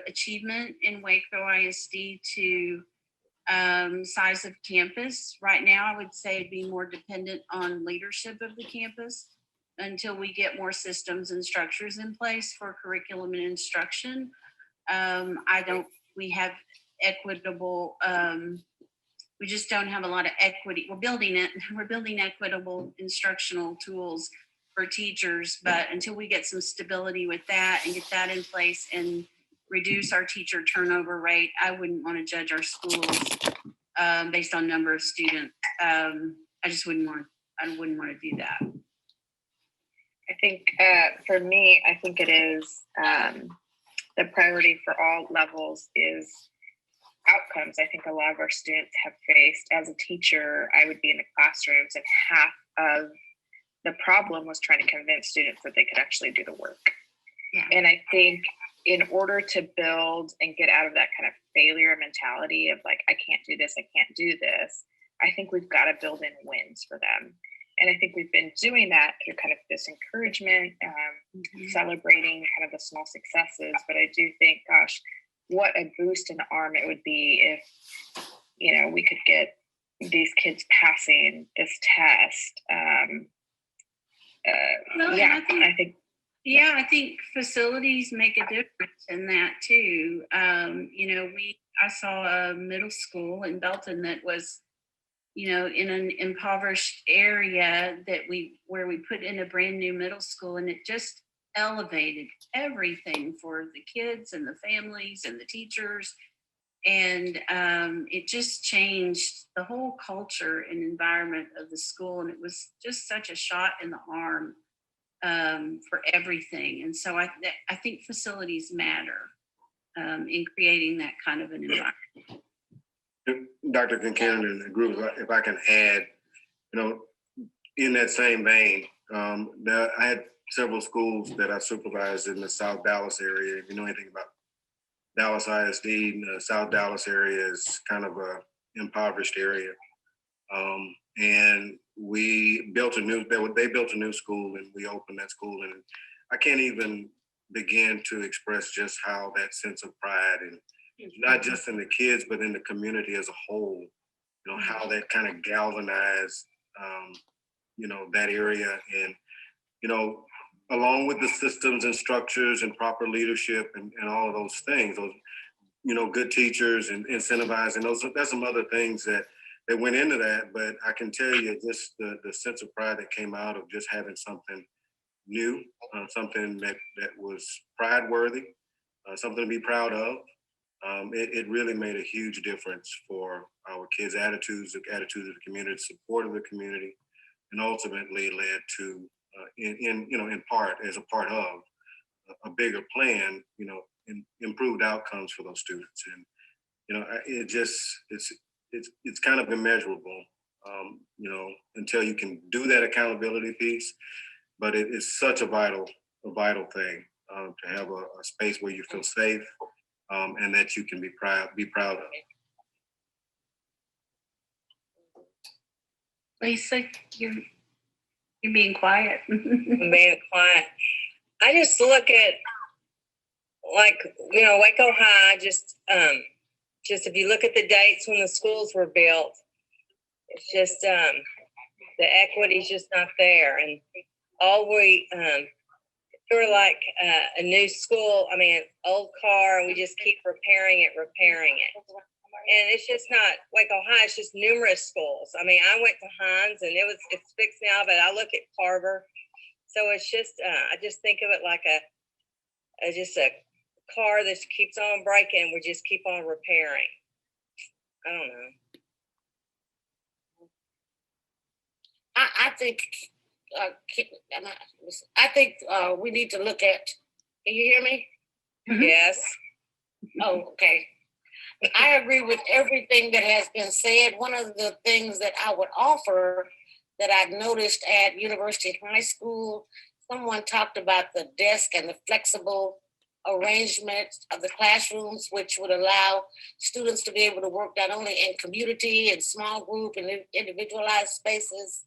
achievement in Waco ISD to size of campus. Right now, I would say it'd be more dependent on leadership of the campus until we get more systems and structures in place for curriculum and instruction. We have equitable, we just don't have a lot of equity. We're building equitable instructional tools for teachers, but until we get some stability with that and get that in place and reduce our teacher turnover rate, I wouldn't want to judge our schools based on number of students. I wouldn't want to do that. I think for me, I think it is the priority for all levels is outcomes. I think a lot of our students have faced, as a teacher, I would be in the classrooms and half of the problem was trying to convince students that they could actually do the work. Yeah. And I think in order to build and get out of that kind of failure mentality of like, I can't do this, I can't do this, I think we've got to build in wins for them. And I think we've been doing that through kind of this encouragement, celebrating kind of the small successes. But I do think, gosh, what a boost in the arm it would be if, we could get these kids passing this test. I think facilities make a difference in that too. I saw a middle school in Belton that was, in an impoverished area where we put in a brand new middle school, and it just elevated everything for the kids and the families and the teachers. And it just changed the whole culture and environment of the school. And it was just such a shot in the arm for everything. And so I think facilities matter in creating that kind of an environment. Dr. Kincannon and the group, if I can add, in that same vein, I had several schools that I supervised in the South Dallas area. If you know anything about Dallas ISD, the South Dallas area is kind of impoverished area. And they built a new school, and we opened that school. And I can't even begin to express just how that sense of pride, and not just in the kids, but in the community as a whole, how that kind of galvanized, that area. And, along with the systems and structures and proper leadership and all of those things, those, good teachers and incentivizing that's some other things that went into that. But I can tell you just the sense of pride that came out of just having something new, something that was pride worthy, something to be proud of. It really made a huge difference for our kids' attitudes, the attitudes of the community, support of the community, and ultimately led to, in part, as a part of a bigger plan, improved outcomes for those students. And it's kind of immeasurable, until you can do that accountability piece. But it is such a vital thing to have a space where you feel safe, and that you can be proud of. Lisa, you're being quiet. I'm being quiet. I just look at, Waco High, just if you look at the dates when the schools were built, it's just the equity's just not there. And all we sort of like a new school, old car, and we just keep repairing it. And it's just not Waco High, it's just numerous schools. I went to Hines and it's fixed now, but I look at Carver. So it's just, I just think of it like just a car that keeps on breaking. We just keep on repairing. I don't know. I think we need to look at, can you hear me? Mm-hmm. Yes. Oh, okay. I agree with everything that has been said. One of the things that I would offer that I've noticed at University High School, someone talked about the desk and the flexible arrangement of the classrooms, which would allow students to be able to work not only in community and small group and individualized spaces.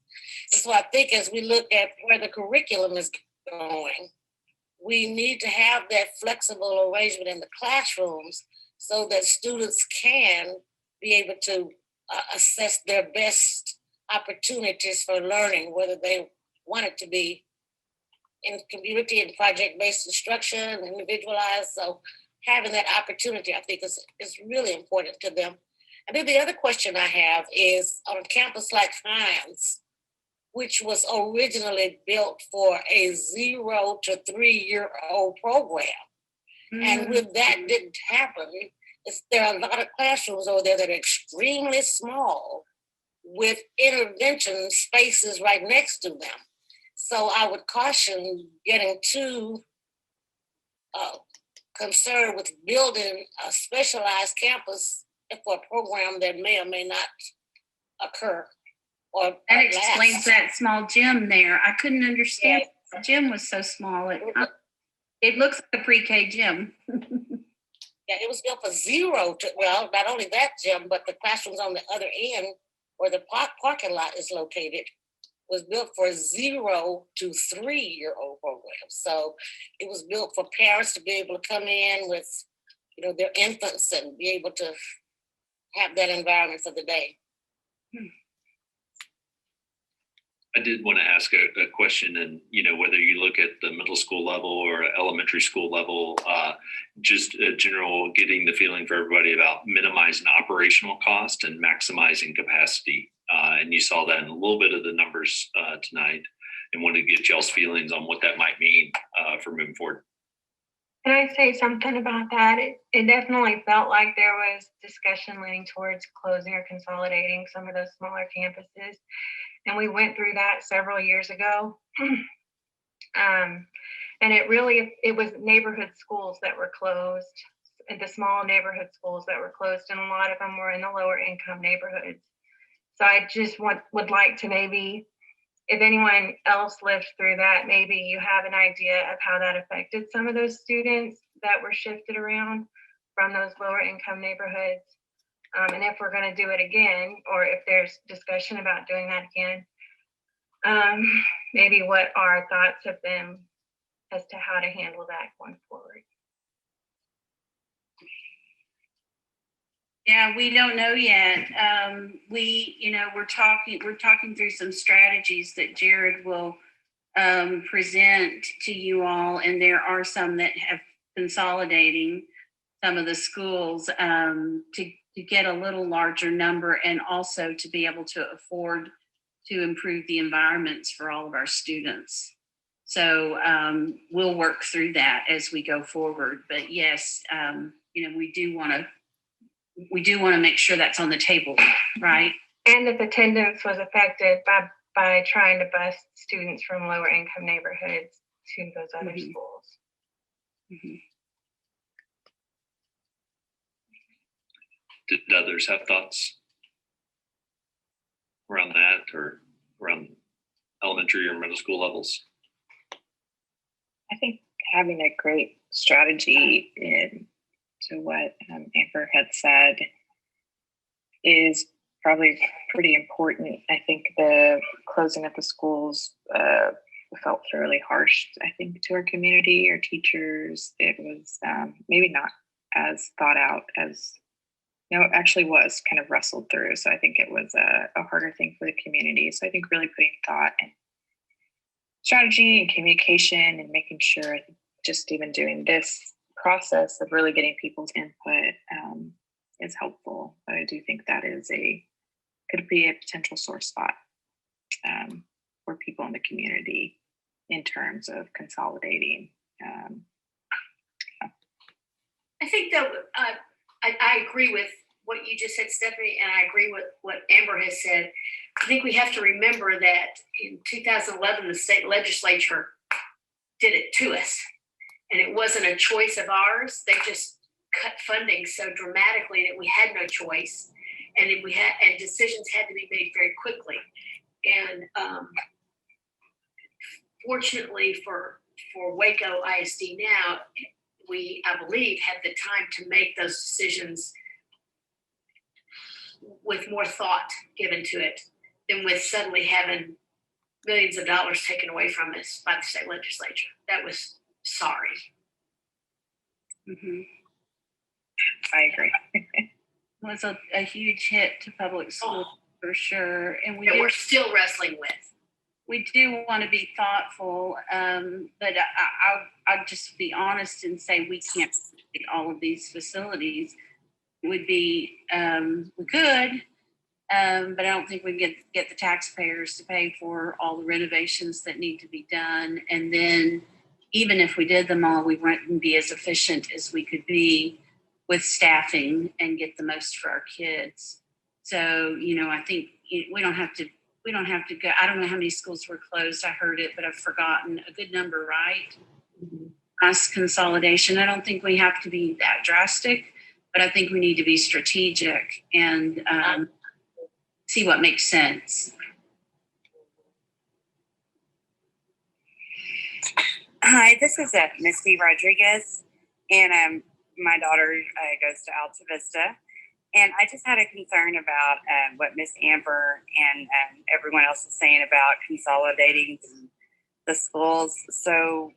And so I think as we look at where the curriculum is going, we need to have that flexible arrangement in the classrooms so that students can be able to assess their best opportunities for learning, whether they want it to be in community and project-based instruction, individualized. So having that opportunity, I think, is really important to them. And then the other question I have is on a campus like Hines, which was originally built for a 0 to 3 year old program. And when that didn't happen, there are a lot of classrooms over there that are extremely small with intervention spaces right next to them. So I would caution getting too concerned with building a specialized campus for a program that may or may not occur. Or that explains that small gym there. I couldn't understand. The gym was so small. It looks like a pre-K gym. Yeah, it was built for 0 to, well, not only that gym, but the classrooms on the other end where the parking lot is located was built for 0 to 3 year old programs. So it was built for parents to be able to come in with, their infants and be able to have that environment for the day. I did want to ask a question, and whether you look at the middle school level or elementary school level, just a general getting the feeling for everybody about minimizing operational cost and maximizing capacity. And you saw that in a little bit of the numbers tonight, and wanted to get y'all's feelings on what that might mean for moving forward. Can I say something about that? It definitely felt like there was discussion leaning towards closing or consolidating some of those smaller campuses. And we went through that several years ago. And it was neighborhood schools that were closed, the small neighborhood schools that were closed, and a lot of them were in the lower income neighborhoods. So I just would like to maybe, if anyone else lived through that, maybe you have an idea of how that affected some of those students that were shifted around from those lower income neighborhoods. And if we're going to do it again, or if there's discussion about doing that again, maybe what our thoughts have been as to how to handle that going forward. Yeah, we don't know yet. We're talking through some strategies that Jared will present to you all, and there are some that have consolidating some of the schools to get a little larger number, and also to be able to afford to improve the environments for all of our students. So we'll work through that as we go forward. But yes, we do want to make sure that's on the table, right? And if attendance was affected by trying to bus students from lower income neighborhoods to those other schools. Did others have thoughts around that, or around elementary or middle school levels? I think having a great strategy to what Amber had said is probably pretty important. I think the closing of the schools felt fairly harsh, I think, to our community, our teachers. It was maybe not as thought out as, it actually was kind of wrestled through. So I think it was a harder thing for the community. So I think really putting thought and strategy and communication and making sure, just even doing this process of really getting people's input is helpful. But I do think that could be a potential sore spot for people in the community in terms of consolidating. I think that I agree with what you just said, Stephanie, and I agree with what Amber has said. I think we have to remember that in 2011, the state legislature did it to us, and it wasn't a choice of ours. They just cut funding so dramatically that we had no choice, and decisions had to be made very quickly. And fortunately for Waco ISD now, we, I believe, had the time to make those decisions with more thought given to it than with suddenly having millions of dollars taken away from us by the state legislature. That was sorry. I agree. It was a huge hit to public schools for sure. And we're still wrestling with. We do want to be thoughtful, but I'll just be honest and say we can't get all of these facilities. It would be, we could, but I don't think we can get the taxpayers to pay for all the renovations that need to be done. And then even if we did them all, we wouldn't be as efficient as we could be with staffing and get the most for our kids. So, I think we don't have to go. I don't know how many schools were closed. I heard it, but I've forgotten a good number, right? Mass consolidation. I don't think we have to be that drastic, but I think we need to be strategic and see what makes sense. Hi, this is Misty Rodriguez, and my daughter goes to Alta Vista. And I just had a concern about what Miss Amber and everyone else is saying about consolidating the schools. So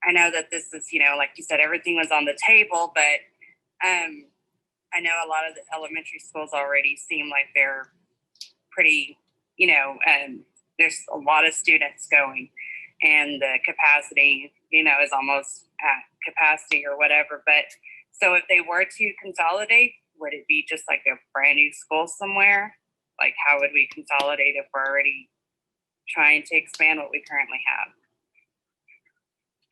I know that this is, like you said, everything was on the table, but I know a lot of the elementary schools already seem like they're pretty, there's a lot of students going, and the capacity, is almost at capacity or whatever. But so if they were to consolidate, would it be just like a brand new school somewhere? Like, how would we consolidate if we're already trying to expand what we currently have?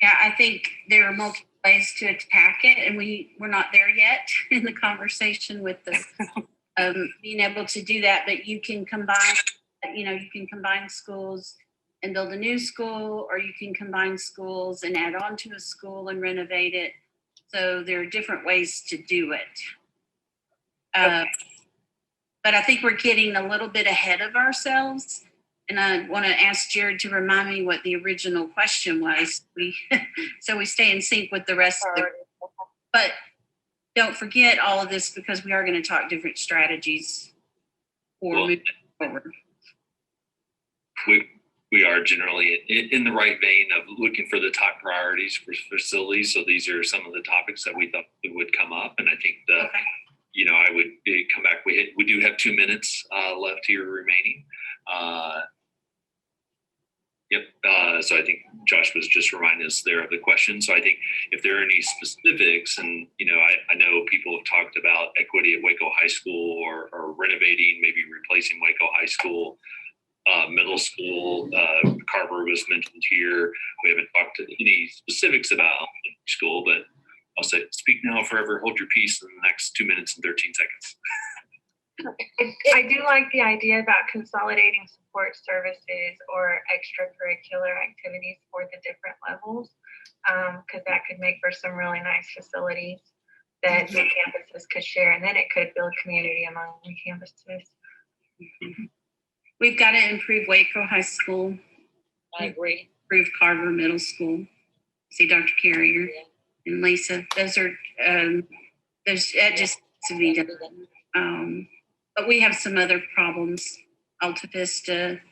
Yeah, I think there are multiple ways to attack it, and we're not there yet in the conversation with the being able to do that. But you can combine, schools and build a new school, or you can combine schools and add on to a school and renovate it. So there are different ways to do it. But I think we're getting a little bit ahead of ourselves. And I want to ask Jared to remind me what the original question was. So we stay in sync with the rest of the, but don't forget all of this because we are going to talk different strategies for moving forward. We are generally in the right vein of looking for the top priorities for facilities. So these are some of the topics that we thought would come up. And I think I would come back. We do have 2 minutes left here remaining. So I think Josh was just reminding us there of the question. So I think if there are any specifics, and I know people have talked about equity at Waco High School or renovating, maybe replacing Waco High School. Middle school, Carver was mentioned here. We haven't talked to any specifics about school, but I'll say, speak now, forever hold your peace in the next 2 minutes and 13 seconds. I do like the idea about consolidating support services or extracurricular activities for the different levels, because that could make for some really nice facilities that the campuses could share, and then it could build community among the campuses. We've got to improve Waco High School. I agree. Improve Carver Middle School. See Dr. Carrier and Lisa. Those are that just to be done. But we have some other problems. Alta Vista.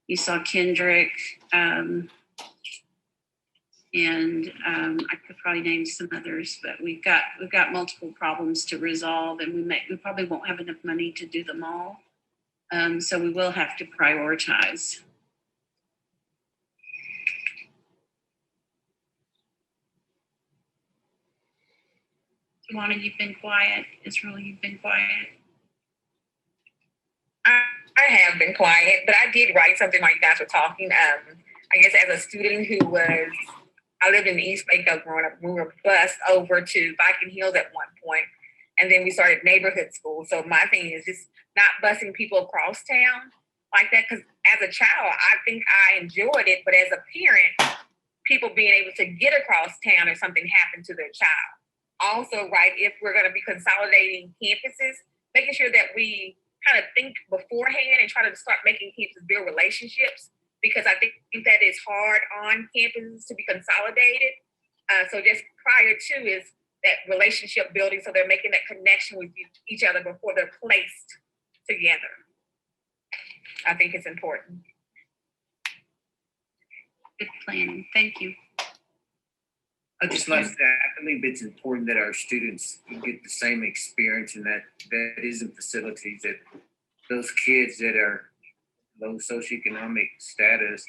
You saw Kendrick. And I could probably name some others, but we've got multiple problems to resolve, and we probably won't have enough money to do them all. So we will have to prioritize. Tawana, you've been quiet. Israel, you've been quiet. I have been quiet, but I did write something while you guys were talking. I guess as a student I lived in East Waco growing up. We were bused over to Viking Hills at one point, and then we started neighborhood school. So my thing is just not busing people across town like that, because as a child, I think I enjoyed it, but as a parent, people being able to get across town if something happened to their child. Also, right, if we're going to be consolidating campuses, making sure that we kind of think beforehand and try to start making campuses build relationships, because I think that is hard on campuses to be consolidated. So just prior to is that relationship building, so they're making that connection with each other before they're placed together. I think it's important. Good planning. Thank you. I just like that. I believe it's important that our students get the same experience, and that isn't facilities, that those kids that are low socioeconomic status,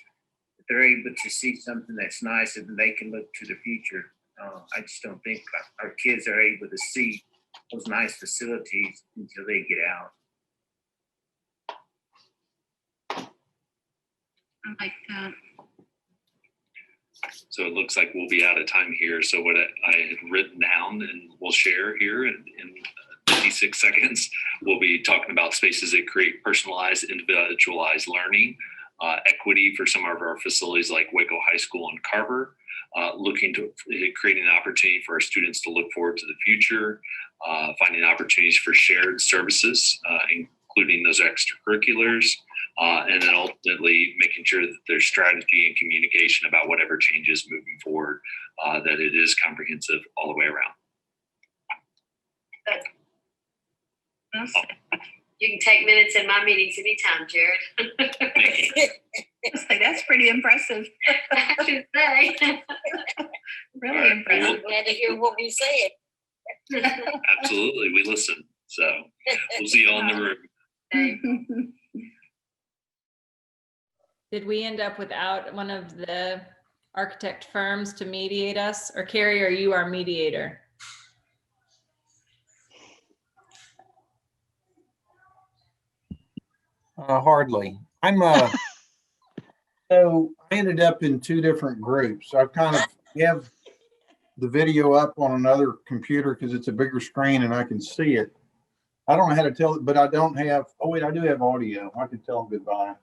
that they're able to see something that's nice and they can look to the future. I just don't think our kids are able to see those nice facilities until they get out. I like that. So it looks like we'll be out of time here. So what I had written down and we'll share here in 56 seconds, we'll be talking about spaces that create personalized, individualized learning, equity for some of our facilities like Waco High School and Carver, looking to creating an opportunity for our students to look forward to the future, finding opportunities for shared services, including those extracurriculars, and then ultimately making sure that there's strategy and communication about whatever changes moving forward, that it is comprehensive all the way around. You can take minutes in my meetings anytime, Jared. That's pretty impressive. I should say. Really impressive. I'm glad to hear what we said. Absolutely, we listen. So we'll see you all in the room. Did we end up without one of the architect firms to mediate us? Or Carrie, are you our mediator? Hardly. So I ended up in two different groups. I kind of have the video up on another computer because it's a bigger screen and I can see it. I don't know how to tell it, but I don't have, oh wait, I do have audio. I can tell them goodbye.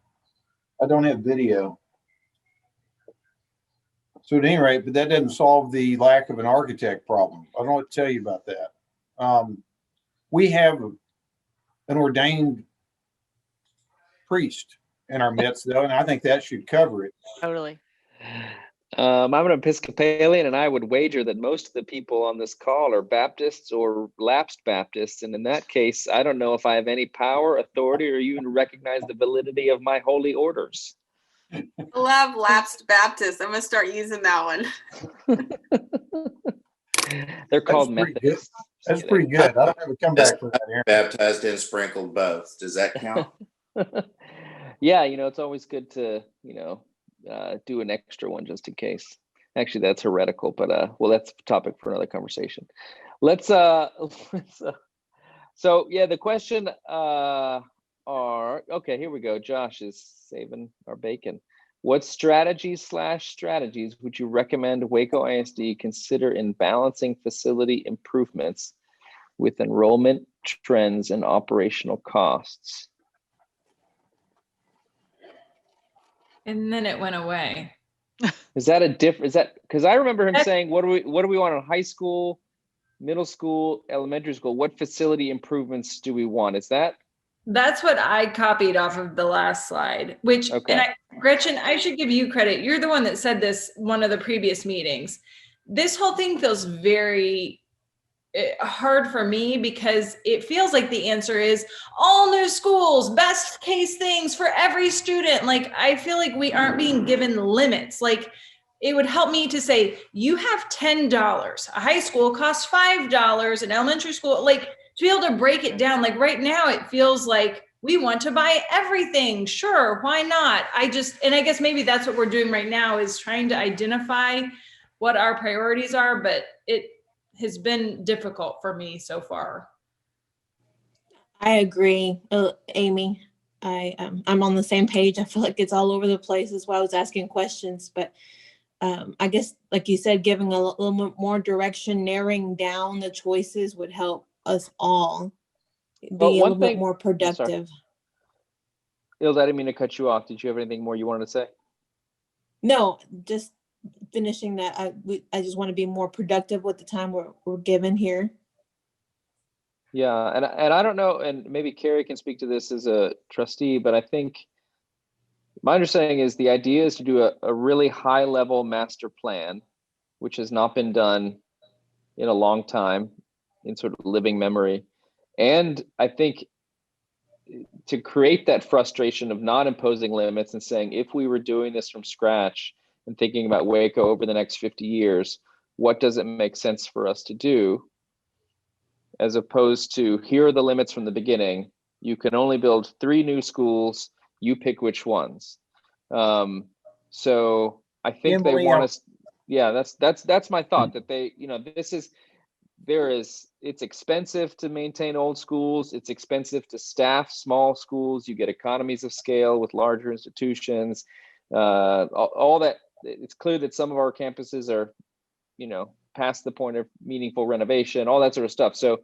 I don't have video. So at any rate, but that doesn't solve the lack of an architect problem. I don't know what to tell you about that. We have an ordained priest in our midst, though, and I think that should cover it. Totally. I'm an Episcopalian, and I would wager that most of the people on this call are Baptists or lapsed Baptists. And in that case, I don't know if I have any power, authority, or even recognize the validity of my holy orders. I love lapsed Baptist. I'm gonna start using that one. They're called Methodists. That's pretty good. I don't have a comeback for that, Aaron. Baptized and sprinkled both. Does that count? Yeah, it's always good to, do an extra one just in case. Actually, that's heretical, but well, that's a topic for another conversation. So yeah, the question okay, here we go. Josh is saving our bacon. What strategies would you recommend Waco ISD consider in balancing facility improvements with enrollment trends and operational costs? And then it went away. Is that because I remember him saying, what do we want in high school, middle school, elementary school? What facility improvements do we want? That's what I copied off of the last slide, which, okay. Gretchen, I should give you credit. You're the one that said this one of the previous meetings. This whole thing feels very hard for me because it feels like the answer is all new schools, best case things for every student. Like, I feel like we aren't being given limits. Like, it would help me to say, you have $10. A high school costs $5, an elementary school, like, to be able to break it down. Like right now, it feels like we want to buy everything. Sure, why not? And I guess maybe that's what we're doing right now, is trying to identify what our priorities are, but it has been difficult for me so far. I agree, Amy. I'm on the same page. I feel like it's all over the place. That's why I was asking questions. But I guess, like you said, giving a little bit more direction, narrowing down the choices would help us all be a little bit more productive. Ilse, I didn't mean to cut you off. Did you have anything more you wanted to say? No, just finishing that. I just want to be more productive with the time we're given here. Yeah, and I don't know, and maybe Carrie can speak to this as a trustee, but I think my understanding is the idea is to do a really high level master plan, which has not been done in a long time in sort of living memory. And I think to create that frustration of not imposing limits and saying, if we were doing this from scratch and thinking about Waco over the next 50 years, what does it make sense for us to do? As opposed to, here are the limits from the beginning. You can only build 3 new schools. You pick which ones. So I think they want us. Yeah, that's my thought, that they, it's expensive to maintain old schools. It's expensive to staff small schools. You get economies of scale with larger institutions. All that. It's clear that some of our campuses are, past the point of meaningful renovation, all that sort of stuff. So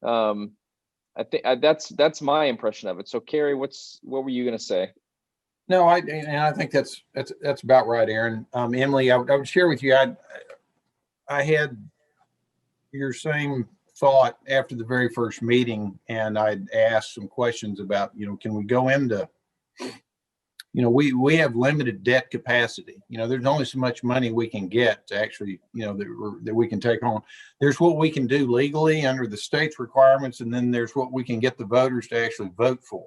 I think that's my impression of it. So Carrie, what were you going to say? No, I think that's about right, Aaron. Emily, I would share with you, I had your same thought after the very first meeting, and I'd asked some questions about, can we go into, we have limited debt capacity. There's only so much money we can get to actually, that we can take on. There's what we can do legally under the state's requirements, and then there's what we can get the voters to actually vote for.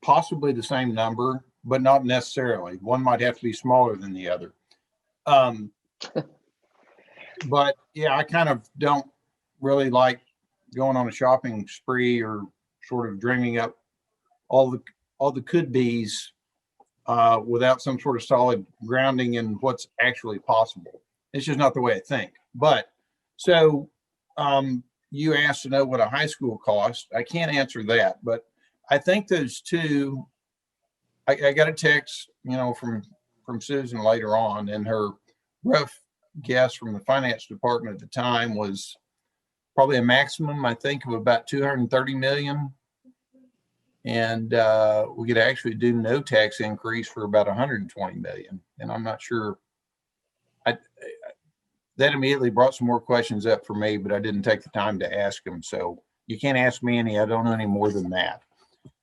Possibly the same number, but not necessarily. One might have to be smaller than the other. But yeah, I kind of don't really like going on a shopping spree or sort of dreaming up all the could be's without some sort of solid grounding in what's actually possible. It's just not the way I think. But so you asked to know what a high school costs. I can't answer that, but I think those two, I got a text, from Susan later on, and her rough guess from the finance department at the time was probably a maximum, I think, of about 230 million. And we could actually do no tax increase for about 120 million. And I'm not sure. That immediately brought some more questions up for me, but I didn't take the time to ask them. So you can't ask me any. I don't know any more than that.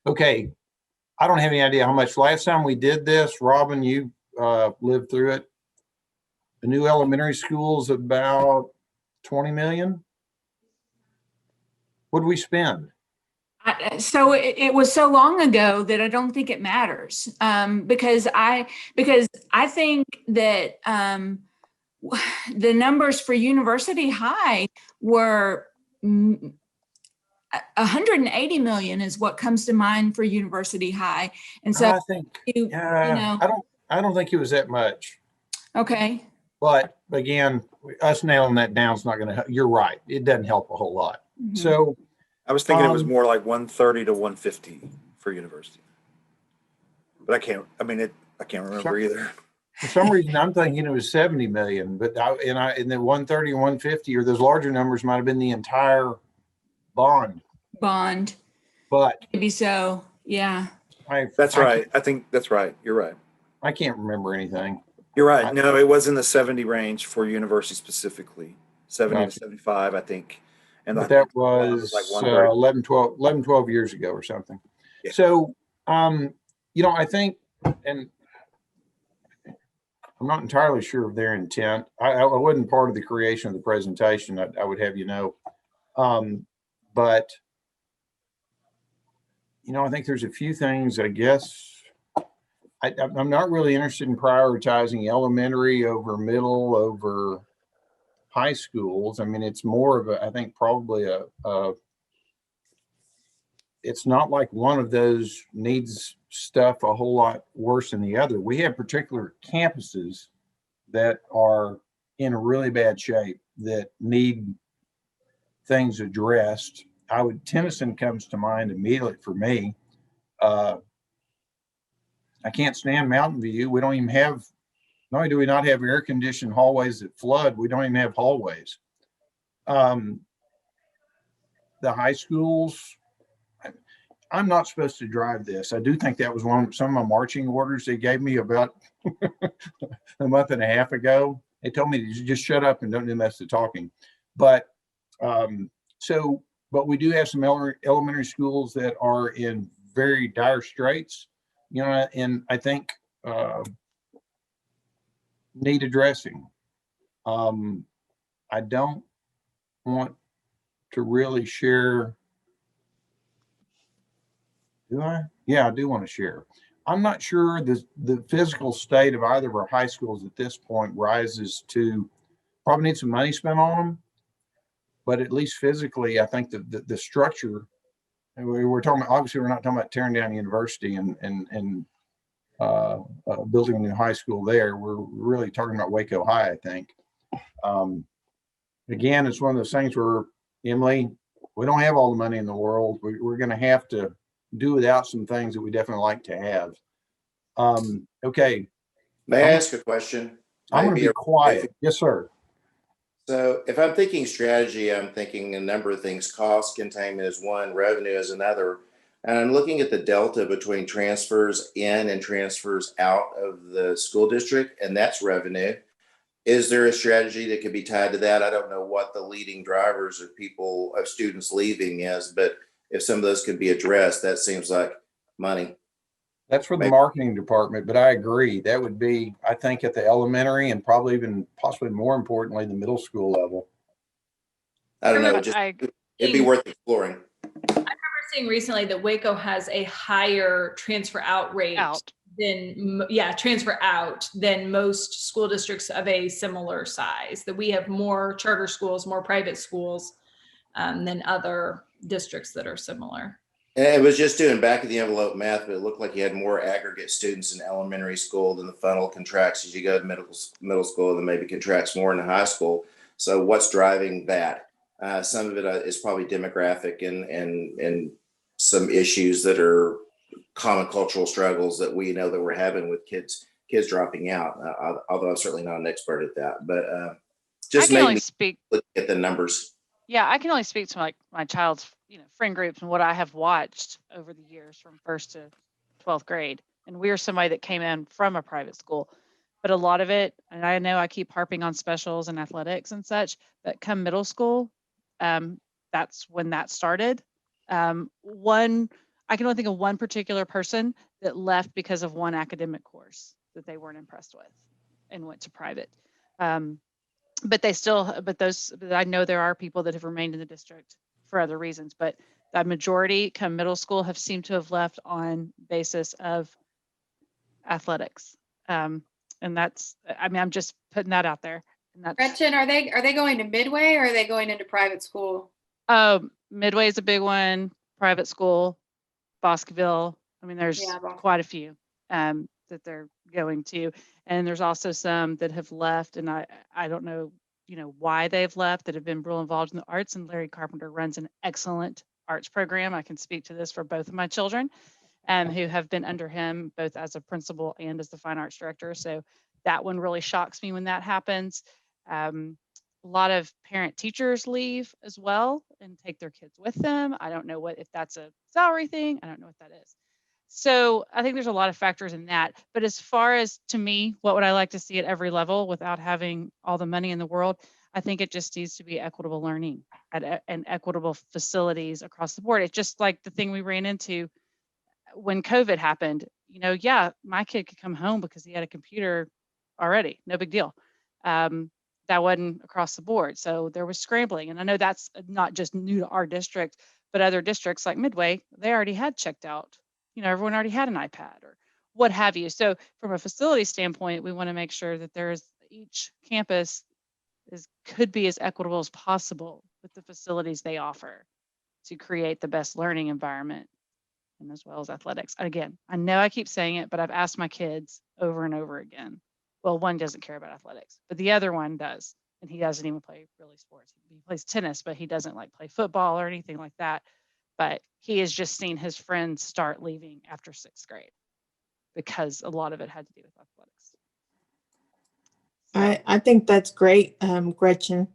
Okay. I don't have any idea how much. Last time we did this, Robin, you lived through it. The new elementary school's about 20 million. What do we spend? So it was so long ago that I don't think it matters, because I think that the numbers for University High were 180 million is what comes to mind for University High, and so I think I don't think it was that much. Okay. But again, us nailing that down is not going to. You're right; it doesn't help a whole lot. Mm-hmm. So I was thinking it was more like 130 to 150 for university, but I can't remember either. For some reason, I'm thinking it was 70 million, but in the 130 and 150 or those larger numbers might have been the entire bond. But maybe so. Yeah. That's right. I think that's right. You're right. I can't remember anything. You're right. No, it was in the 70 range for university specifically, 70 to 75, I think. And but that was like 11, 12 years ago or something. Yeah. So, I think, and I'm not entirely sure of their intent. I wasn't part of the creation of the presentation. I would have you know. But, I think there's a few things, I guess. I'm not really interested in prioritizing elementary over middle over high schools. I mean, it's more of I think probably it's not like one of those needs stuff a whole lot worse than the other. We have particular campuses that are in a really bad shape that need things addressed. Tennyson comes to mind immediately for me. I can't stand Mountain View. We don't even have, not only do we not have air conditioned hallways that flood, we don't even have hallways. The high schools, I'm not supposed to drive this. I do think that was some of my marching orders they gave me about a month and a half ago. They told me to just shut up and don't do much of talking. But but we do have some elementary schools that are in very dire straits, and I think need addressing. I don't want to really share. Do I? Yeah, I do want to share. I'm not sure the physical state of either of our high schools at this point rises to probably need some money spent on them, but at least physically, I think the structure. And we're talking about, obviously, we're not talking about tearing down a university and building a new high school there. We're really talking about Waco High, I think. Again, it's one of those things where, Emily, we don't have all the money in the world. We're going to have to do without some things that we definitely like to have. Okay. May I ask a question? I'm going to be quiet. Yes, sir. So if I'm thinking strategy, I'm thinking a number of things. Cost containment is one, revenue is another. And I'm looking at the delta between transfers in and transfers out of the school district, and that's revenue. Is there a strategy that could be tied to that? I don't know what the leading drivers of students leaving is, but if some of those could be addressed, that seems like money. That's for the marketing department, but I agree. That would be, I think, at the elementary and probably even possibly more importantly, the middle school level. I don't know. It'd be worth exploring. I remember seeing recently that Waco has a higher transfer out rate than most school districts of a similar size. That we have more charter schools, more private schools than other districts that are similar. And it was just doing back of the envelope math, but it looked like you had more aggregate students in elementary school than the funnel contracts as you go to middle school, and then maybe contracts more in the high school. So what's driving that? Some of it is probably demographic and some issues that are common cultural struggles that we know that we're having with kids dropping out. Although I'm certainly not an expert at that, but just maybe look at the numbers. Yeah, I can only speak to my child's friend groups and what I have watched over the years from 1st to 12th grade. And we're somebody that came in from a private school, but a lot of it, and I know I keep harping on specials and athletics and such, but come middle school, that's when that started. I can only think of one particular person that left because of one academic course that they weren't impressed with and went to private. But I know there are people that have remained in the district for other reasons, but the majority come middle school have seemed to have left on basis of athletics. And that's, I mean, I'm just putting that out there. And that's, Gretchen, are they going to Midway or are they going into private school? Midway is a big one, private school, Bosqueville. I mean, there's quite a few that they're going to. And there's also some that have left, and I don't know, why they've left, that have been real involved in the arts. And Larry Carpenter runs an excellent arts program. I can speak to this for both of my children, who have been under him both as a principal and as the fine arts director. So that one really shocks me when that happens. A lot of parent teachers leave as well and take their kids with them. I don't know if that's a salary thing. I don't know what that is. So I think there's a lot of factors in that. But as far as, to me, what would I like to see at every level without having all the money in the world? I think it just needs to be equitable learning and equitable facilities across the board. It's just like the thing we ran into when COVID happened. Yeah, my kid could come home because he had a computer already. No big deal. That wasn't across the board. So there was scrambling. And I know that's not just new to our district, but other districts like Midway, they already had checked out. Everyone already had an iPad or what have you. So from a facility standpoint, we want to make sure that each campus could be as equitable as possible with the facilities they offer to create the best learning environment, and as well as athletics. Again, I know I keep saying it, but I've asked my kids over and over again. Well, one doesn't care about athletics, but the other one does. And he doesn't even play really sports. He plays tennis, but he doesn't play football or anything like that. But he has just seen his friends start leaving after 6th grade because a lot of it had to do with athletics. I think that's great, Gretchen.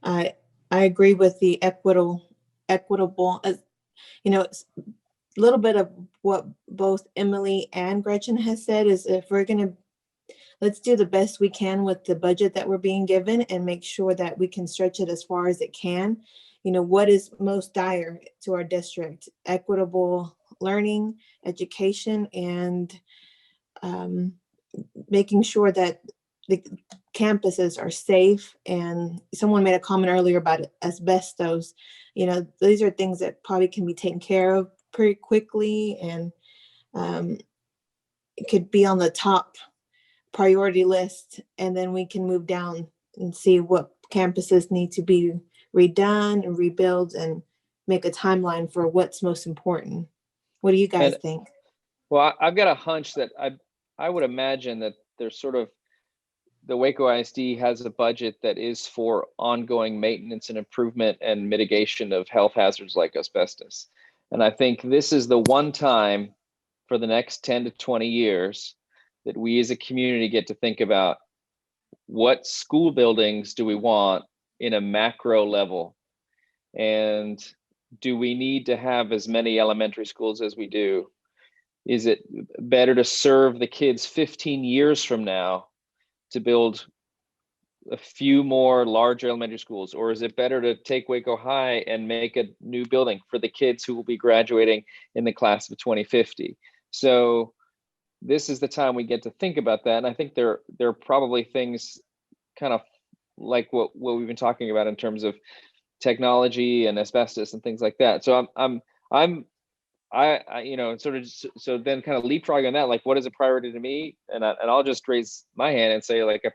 I agree with the equitable, a little bit of what both Emily and Gretchen has said is, if we're let's do the best we can with the budget that we're being given and make sure that we can stretch it as far as it can. What is most dire to our district? Equitable learning, education, and making sure that the campuses are safe. And someone made a comment earlier about asbestos. These are things that probably can be taken care of pretty quickly, and it could be on the top priority list, and then we can move down and see what campuses need to be redone and rebuilt, and make a timeline for what's most important. What do you guys think? Well, I've got a hunch that I would imagine that there's sort of, the Waco ISD has a budget that is for ongoing maintenance and improvement and mitigation of health hazards like asbestos. And I think this is the one time for the next 10 to 20 years that we as a community get to think about what school buildings do we want in a macro level, and do we need to have as many elementary schools as we do? Is it better to serve the kids 15 years from now to build a few more larger elementary schools, or is it better to take Waco High and make a new building for the kids who will be graduating in the class of 2050? So this is the time we get to think about that. And I think there are probably things kind of like what we've been talking about in terms of technology and asbestos and things like that. So I sort of, so then kind of leapfrog on that, like, what is a priority to me? And I'll just raise my hand and say, a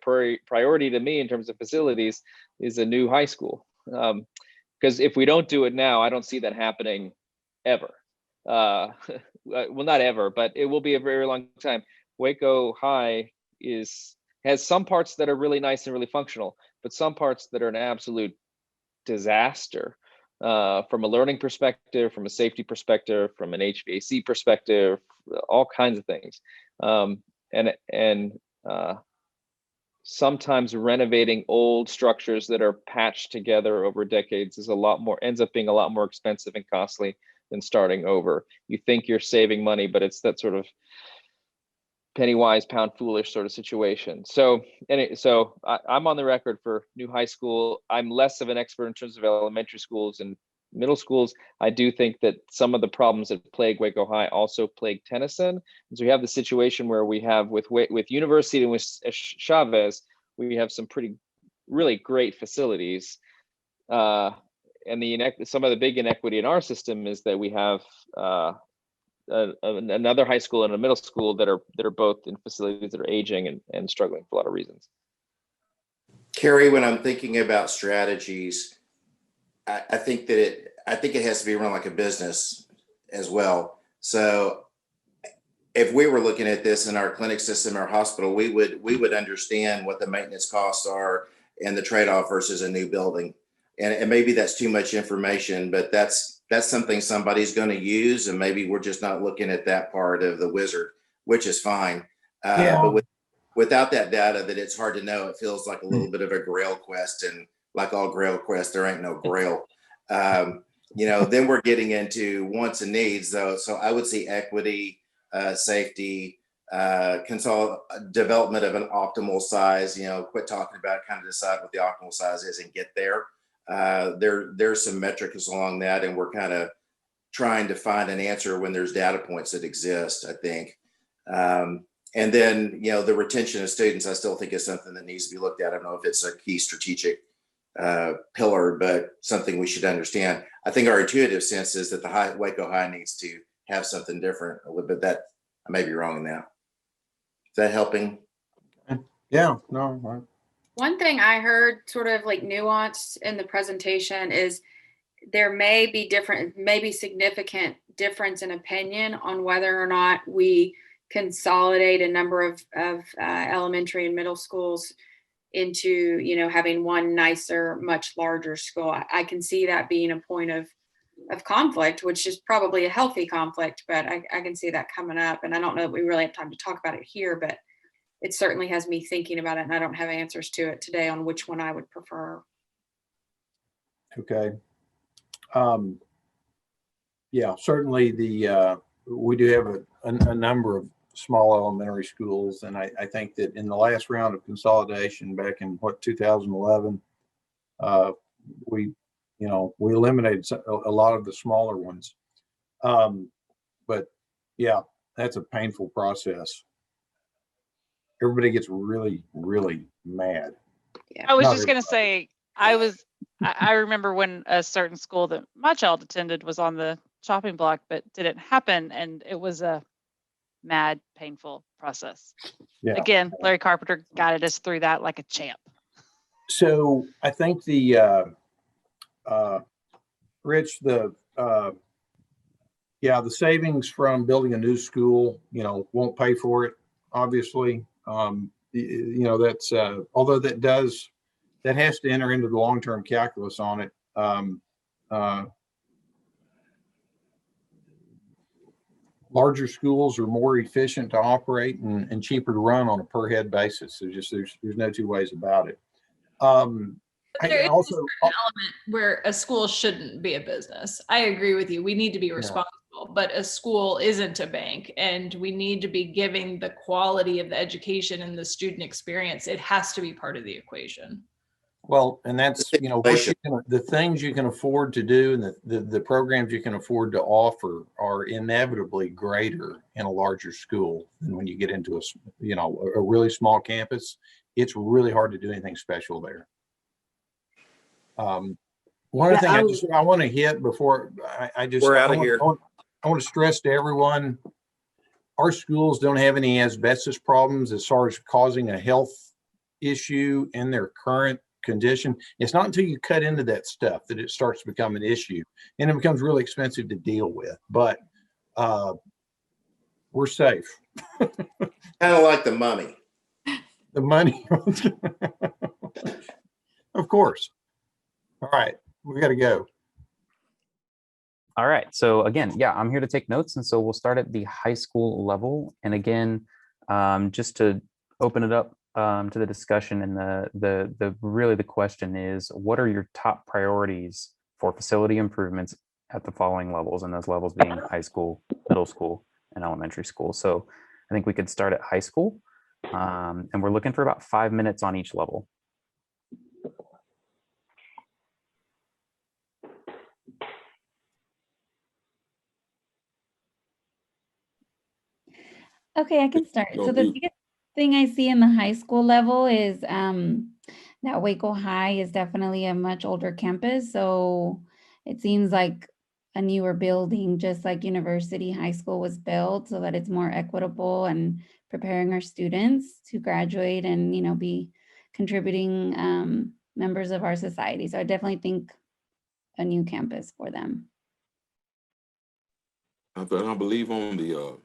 priority to me in terms of facilities is a new high school. Because if we don't do it now, I don't see that happening ever. Well, not ever, but it will be a very long time. Waco High has some parts that are really nice and really functional, but some parts that are an absolute disaster. From a learning perspective, from a safety perspective, from an HVAC perspective, all kinds of things. And sometimes renovating old structures that are patched together over decades ends up being a lot more expensive and costly than starting over. You think you're saving money, but it's that sort of penny wise, pound foolish sort of situation. So I'm on the record for new high school. I'm less of an expert in terms of elementary schools, and middle schools. I do think that some of the problems that plague Waco High also plague Tennyson. And so we have the situation where we have with University and with Chavez, we have some really great facilities. And some of the big inequity in our system is that we have another high school and a middle school that are both in facilities that are aging and struggling for a lot of reasons. Carrie, when I'm thinking about strategies, I think it has to be run like a business as well. So if we were looking at this in our clinic system or hospital, we would understand what the maintenance costs are and the trade-off versus a new building. And maybe that's too much information, but that's something somebody's going to use, and maybe we're just not looking at that part of the wizard, which is fine. But without that data, that it's hard to know. It feels like a little bit of a Grail quest, and like all Grail quests, there ain't no Grail. Then we're getting into wants and needs, though. So I would see equity, safety, development of an optimal size. Quit talking about it, kind of decide what the optimal size is and get there. There's some metrics along that, and we're kind of trying to find an answer when there's data points that exist, I think. And then, the retention of students, I still think is something that needs to be looked at. I don't know if it's a key strategic pillar, but something we should understand. I think our intuitive sense is that the Waco High needs to have something different, but that I may be wrong in that. Is that helping? Yeah, no. One thing I heard sort of like nuanced in the presentation is there may be significant difference in opinion on whether or not we consolidate a number of elementary and middle schools into, having one nicer, much larger school. I can see that being a point of conflict, which is probably a healthy conflict, but I can see that coming up. And I don't know that we really have time to talk about it here, but it certainly has me thinking about it, and I don't have answers to it today on which one I would prefer. Okay. Yeah, certainly we do have a number of small elementary schools, and I think that in the last round of consolidation back in 2011, we eliminated a lot of the smaller ones. But yeah, that's a painful process. Everybody gets really, really mad. I was just going to say, I remember when a certain school that my child attended was on the chopping block, but didn't happen. And it was a mad, painful process. Yeah. Again, Larry Carpenter guided us through that like a champ. So I think the savings from building a new school, won't pay for it, obviously. That's although that has to enter into the long-term calculus on it. Larger schools are more efficient to operate and cheaper to run on a per head basis. There's no two ways about it. There is also an element where a school shouldn't be a business. I agree with you. We need to be responsible, but a school isn't a bank, and we need to be giving the quality of the education and the student experience. It has to be part of the equation. Well, and that's, the things you can afford to do and the programs you can afford to offer are inevitably greater in a larger school than when you get into a really small campus. It's really hard to do anything special there. One of the things I want to hit before we're out of here. I want to stress to everyone, our schools don't have any asbestos problems as far as causing a health issue in their current condition. It's not until you cut into that stuff that it starts to become an issue, and it becomes really expensive to deal with. But we're safe. Kind of like the money. The money. Of course. All right, we got to go. All right, so again, I'm here to take notes, and so we'll start at the high school level. And again, just to open it up to the discussion, and the question is, what are your top priorities for facility improvements at the following levels, and those levels being high school, middle school, and elementary school. So I think we could start at high school, and we're looking for about 5 minutes on each level. Okay, I can start. Go So the mute. biggest thing I see in the high school level is that Waco High is definitely a much older campus. So it seems like a newer building, just like University High School was built, so that it's more equitable and preparing our students to graduate and, you know, be contributing members of our society. So I definitely think a new campus for them. I believe on the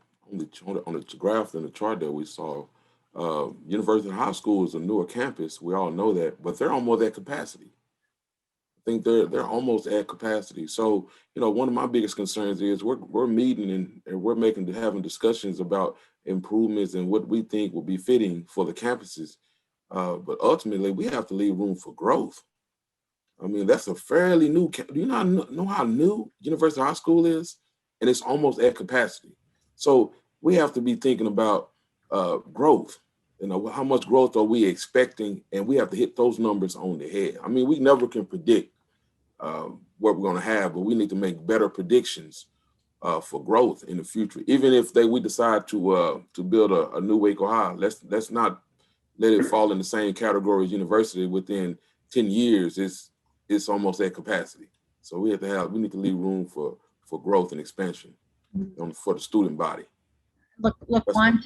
graph and the chart that we saw, University High School is a newer campus. We all know that, but they're almost at capacity. I think they're almost at capacity. So, you know, one of my biggest concerns is we're meeting and we're having discussions about improvements and what we think will be fitting for the campuses. But ultimately, we have to leave room for growth. I mean, that's a fairly new. Do you not know how new University High School is? And it's almost at capacity. So we have to be thinking about growth. You know, how much growth are we expecting? And we have to hit those numbers on the head. I mean, we never can predict what we're going to have, but we need to make better predictions for growth in the future. Even if we decide to build a new Waco High, let's not let it fall in the same category as university. Within 10 years, it's almost at capacity. So we need to leave room for growth and expansion for the student body. Look, Juan,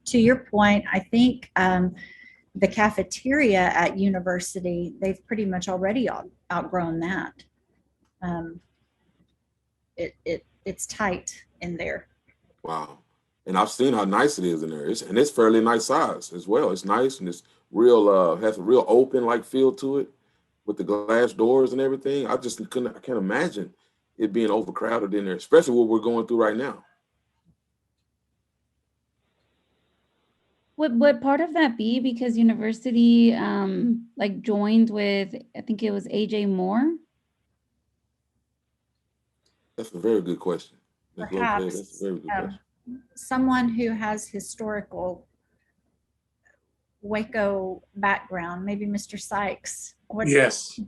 to your point, I think the cafeteria at university, they've pretty much already outgrown that. It's tight in there. Wow. And I've seen how nice it is in there. It's fairly nice size as well. It's nice and it's real, has a real open like feel to it with the glass doors and everything. I can't imagine it being overcrowded in there, especially what we're going through right now. Would part of that be because university like joined with, I think it was AJ Moore? That's a very good question. Perhaps that's a very good question. Someone who has historical Waco background, maybe Mr. Sykes. Yes.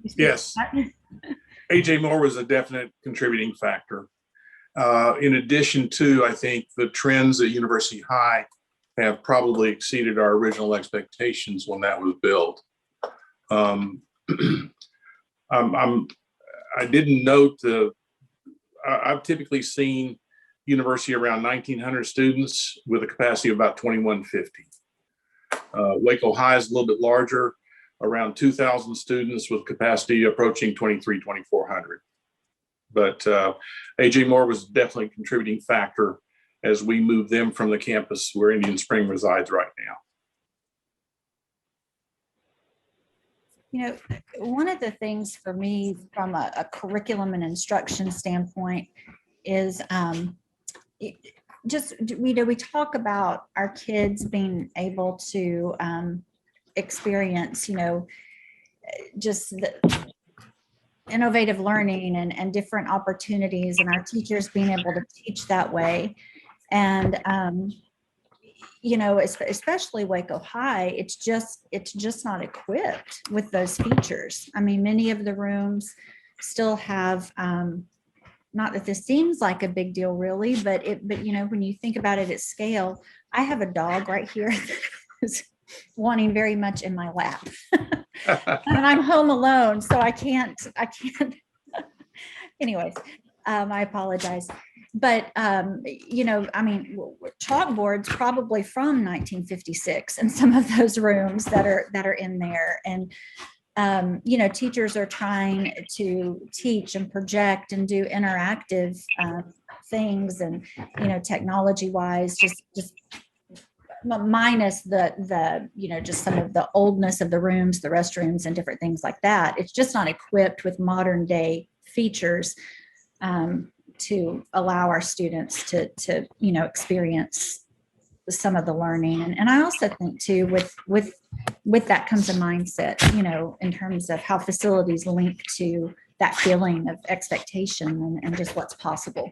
AJ Moore was a definite contributing factor. In addition to, I think the trends at University High have probably exceeded our original expectations when that was built. I didn't note I've typically seen university around 1,900 students with a capacity of about 2,150. Waco High is a little bit larger, around 2,000 students with capacity approaching 2,400. But AJ Moore was definitely a contributing factor as we move them from the campus where Indian Spring resides right now. You know, one of the things for me from a curriculum and instruction standpoint is we talk about our kids being able to experience, just the innovative learning and different opportunities, and our teachers being able to teach that way. And especially Waco High, it's just not equipped with those features. I mean, many of the rooms still have, not that this seems like a big deal really, but when you think about it at scale, I have a dog right here who's wanting very much in my lap. And I'm home alone, so I can't, anyways, I apologize. But, chalkboards probably from 1956 in some of those rooms that are in there. And, teachers are trying to teach and project and do interactive things and, technology wise, just minus the just some of the oldness of the rooms, the restrooms and different things like that. It's just not equipped with modern day features to allow our students to experience some of the learning. And I also think too, with that comes a mindset, in terms of how facilities link to that feeling of expectation and just what's possible.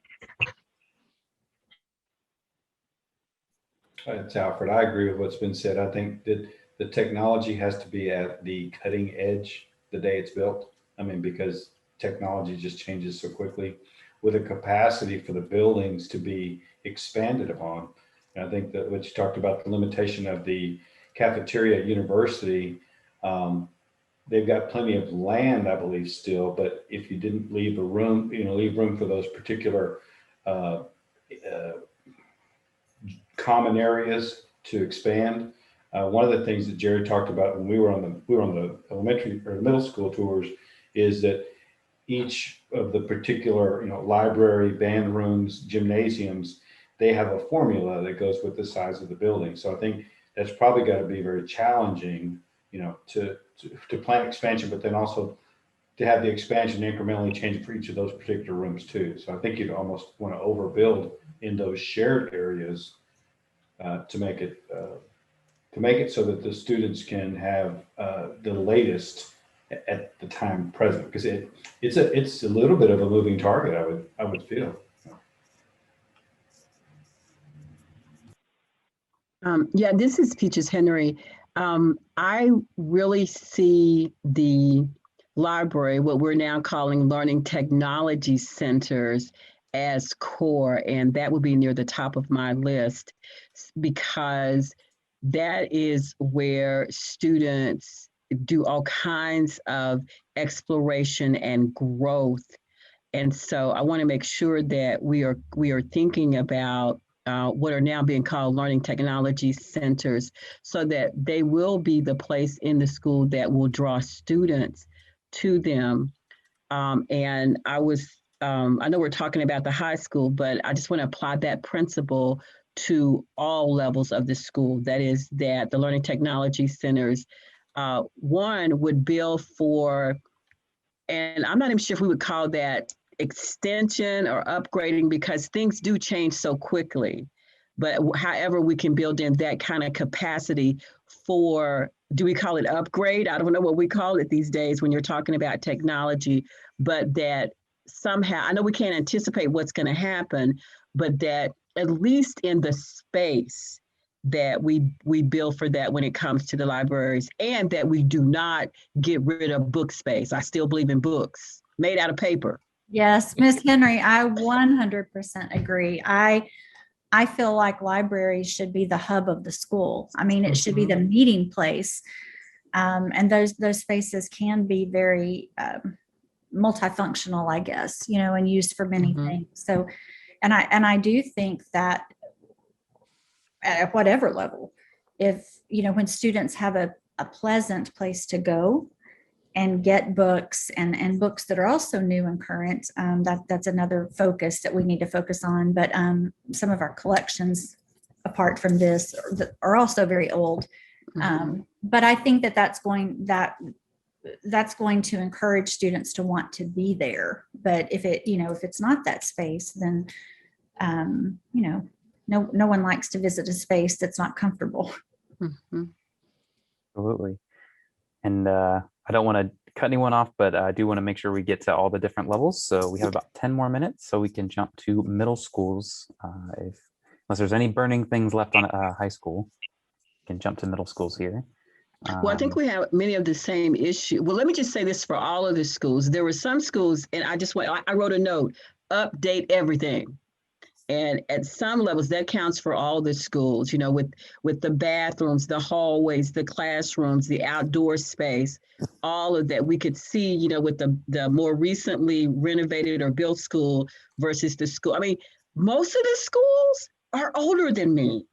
It's Alfred. I agree with what's been said. I think that the technology has to be at the cutting edge the day it's built. I mean, because technology just changes so quickly, with a capacity for the buildings to be expanded upon. And I think that what you talked about, the limitation of the cafeteria at university, they've got plenty of land, I believe, still, but if you didn't leave a room, leave room for those particular common areas to expand. One of the things that Jerry talked about when we were on the elementary or middle school tours is that each of the particular, library, band rooms, gymnasiums, they have a formula that goes with the size of the building. So I think that's probably got to be very challenging, to plan expansion, but then also to have the expansion incrementally change for each of those particular rooms too. So I think you'd almost want to overbuild in those shared areas to make it so that the students can have the latest at the time present, because it's a little bit of a moving target, I would feel. Yeah, this is Peaches Henry. I really see the library, what we're now calling learning technology centers, as core, and that would be near the top of my list, because that is where students do all kinds of exploration and growth. And so I want to make sure that we are thinking about what are now being called learning technology centers, so that they will be the place in the school that will draw students to them. And I know we're talking about the high school, but I just want to apply that principle to all levels of the school. That is, that the learning technology centers, one, would build for, and I'm not even sure if we would call that extension or upgrading, because things do change so quickly. But however, we can build in that kind of capacity for, do we call it upgrade? I don't know what we call it these days when you're talking about technology, but that somehow, I know we can't anticipate what's going to happen, but that at least in the space that we build for that when it comes to the libraries, and that we do not get rid of book space. I still believe in books made out of paper. Yes, Miss Henry, I 100% agree. I feel like libraries should be the hub of the school. I mean, it should be the meeting place. And those spaces can be very multifunctional, I guess, and used for many things. So, and I do think that at whatever level, if, when students have a pleasant place to go and get books and books that are also new and current, that's another focus that we need to focus on. But some of our collections, apart from this, are also very old. But I think that's going to encourage students to want to be there. But if it's not that space, then no one likes to visit a space that's not comfortable. Absolutely. And I don't want to cut anyone off, but I do want to make sure we get to all the different levels. So we have about 10 more minutes, so we can jump to middle schools. Unless there's any burning things left on high school, we can jump to middle schools here. Well, I think we have many of the same issue. Well, let me just say this for all of the schools. There were some schools, and I wrote a note, update everything. And at some levels, that counts for all the schools, with the bathrooms, the hallways, the classrooms, the outdoor space, all of that. We could see, with the more recently renovated or built school versus the school. I mean, most of the schools are older than me.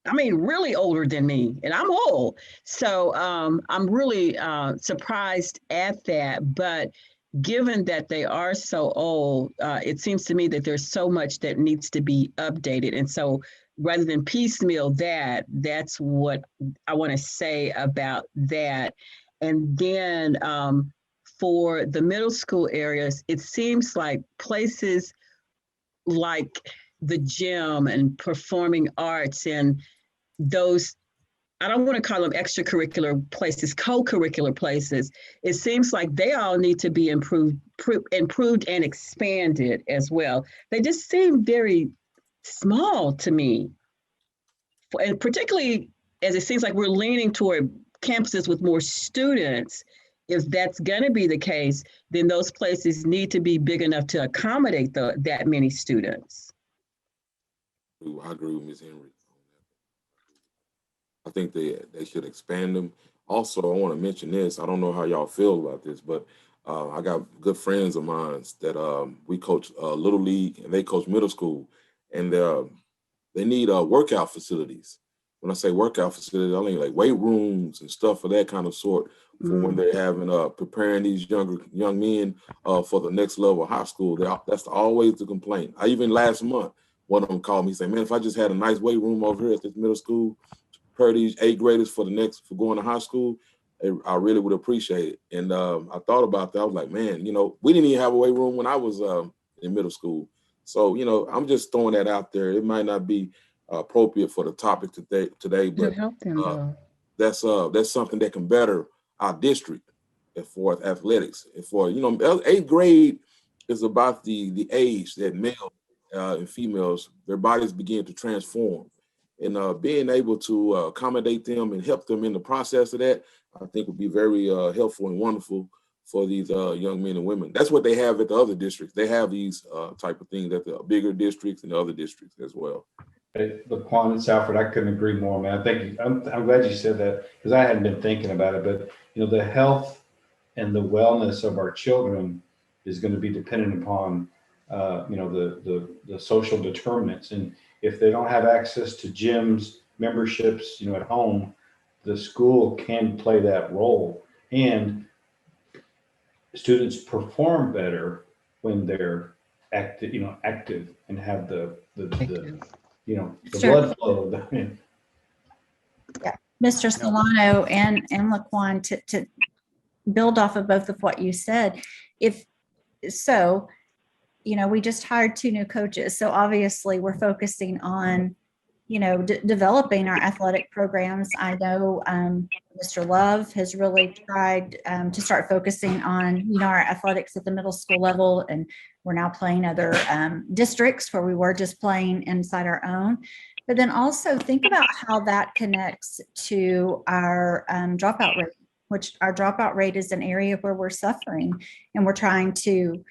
I mean, really older than me, and I'm old. So I'm really surprised at that. But given that they are so old, it seems to me that there's so much that needs to be updated. And so rather than piecemeal that's what I want to say about that. And then for the middle school areas, it seems like places like the gym and performing arts and those, I don't want to call them extracurricular places, co-curricular places. It seems like they all need to be improved and expanded as well. They just seem very small to me. And particularly as it seems like we're leaning toward campuses with more students. If that's going to be the case, then those places need to be big enough to accommodate that many students. I agree with Ms. Henry. I think they should expand them. Also, I want to mention this. I don't know how y'all feel about this, but I got good friends of mine that we coach little league and they coach middle school, and they need workout facilities. When I say workout facilities, I mean like weight rooms and stuff of that kind of sort for when they're having preparing these young men for the next level of high school. That's always the complaint. I even last month, one of them called me saying, "Man, if I just had a nice weight room over here at this middle school, prepare these 8th graders for going to high school, I really would appreciate it." And I thought about that. I was like, man, we didn't even have a weight room when I was in middle school. So, I'm just throwing that out there. It might not be appropriate for the topic today, but help them though. that's something that can better our district as far as athletics. As far 8th grade is about the age that male and females, their bodies begin to transform. And being able to accommodate them and help them in the process of that, I think would be very helpful and wonderful for these young men and women. That's what they have at the other districts. They have these type of things at the bigger districts and the other districts as well. LaQuan and Salford, I couldn't agree more, man. I'm glad you said that because I hadn't been thinking about it. But the health and the wellness of our children is going to be dependent upon the social determinants. And if they don't have access to gyms, memberships, at home, the school can play that role. And students perform better when they're active, and have the Sure. blood flow. Yeah, Mr. Solano and LaQuan, to build off of both of what you said, we just hired 2 new coaches. So obviously we're focusing on, developing our athletic programs. I know Mr. Love has really tried to start focusing on, our athletics at the middle school level. And we're now playing other districts where we were just playing inside our own. But then also think about how that connects to our dropout rate, which our dropout rate is an area where we're suffering, and we're trying to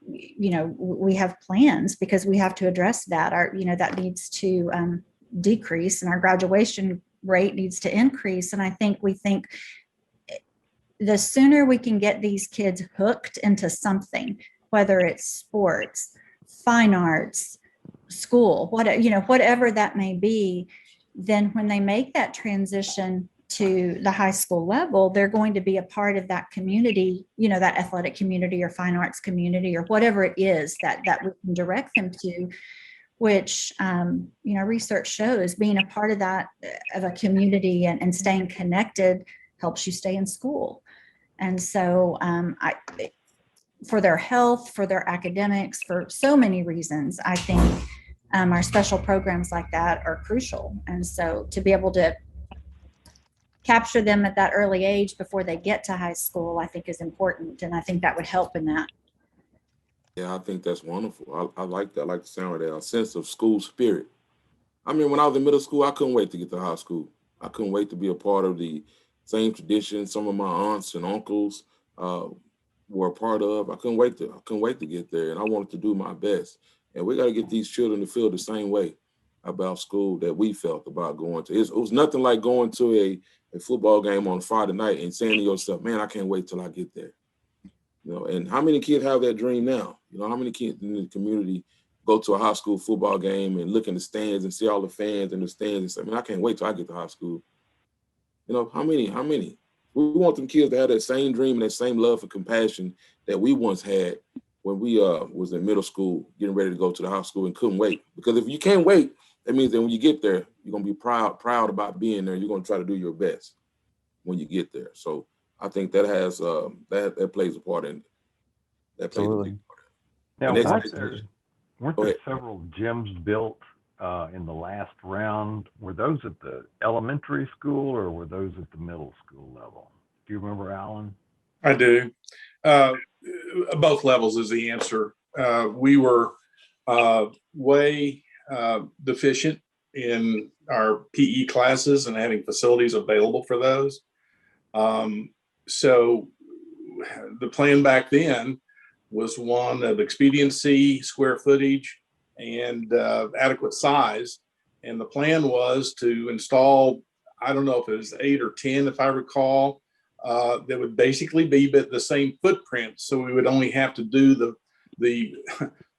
we have plans because we have to address that. That needs to decrease, and our graduation rate needs to increase. And we think the sooner we can get these kids hooked into something, whether it's sports, fine arts, school, whatever that may be, then when they make that transition to the high school level, they're going to be a part of that community, that athletic community or fine arts community or whatever it is that we can direct them to, which, research shows being a part of that, of a community and staying connected helps you stay in school. And so for their health, for their academics, for so many reasons, I think our special programs like that are crucial. And so to be able to capture them at that early age before they get to high school, I think is important. And I think that would help in that. Yeah, I think that's wonderful. I like that. I like the sound of that. A sense of school spirit. I mean, when I was in middle school, I couldn't wait to get to high school. I couldn't wait to be a part of the same tradition some of my aunts and uncles were a part of. I couldn't wait to get there, and I wanted to do my best. And we got to get these children to feel the same way about school that we felt about going to. It was nothing like going to a football game on Friday night and saying to yourself, man, I can't wait till I get there. And how many kids have that dream now? How many kids in the community go to a high school football game and look in the stands and see all the fans in the stands and say, man, I can't wait till I get to high school. How many? We want them kids to have that same dream and that same love and compassion that we once had when we was in middle school, getting ready to go to the high school and couldn't wait. Because if you can't wait, that means that when you get there, you're going to be proud about being there. You're going to try to do your best when you get there. So I think that has that plays a part in it. That plays a big part in it. Now, weren't there several gyms built in the last round? Were those at the elementary school or were those at the middle school level? Do you remember, Alan? I do. Both levels is the answer. We were way deficient in our PE classes and having facilities available for those. So the plan back then was one of expediency, square footage, and adequate size. And the plan was to install, I don't know if it was 8 or 10, if I recall, that would basically be the same footprint. So we would only have to do the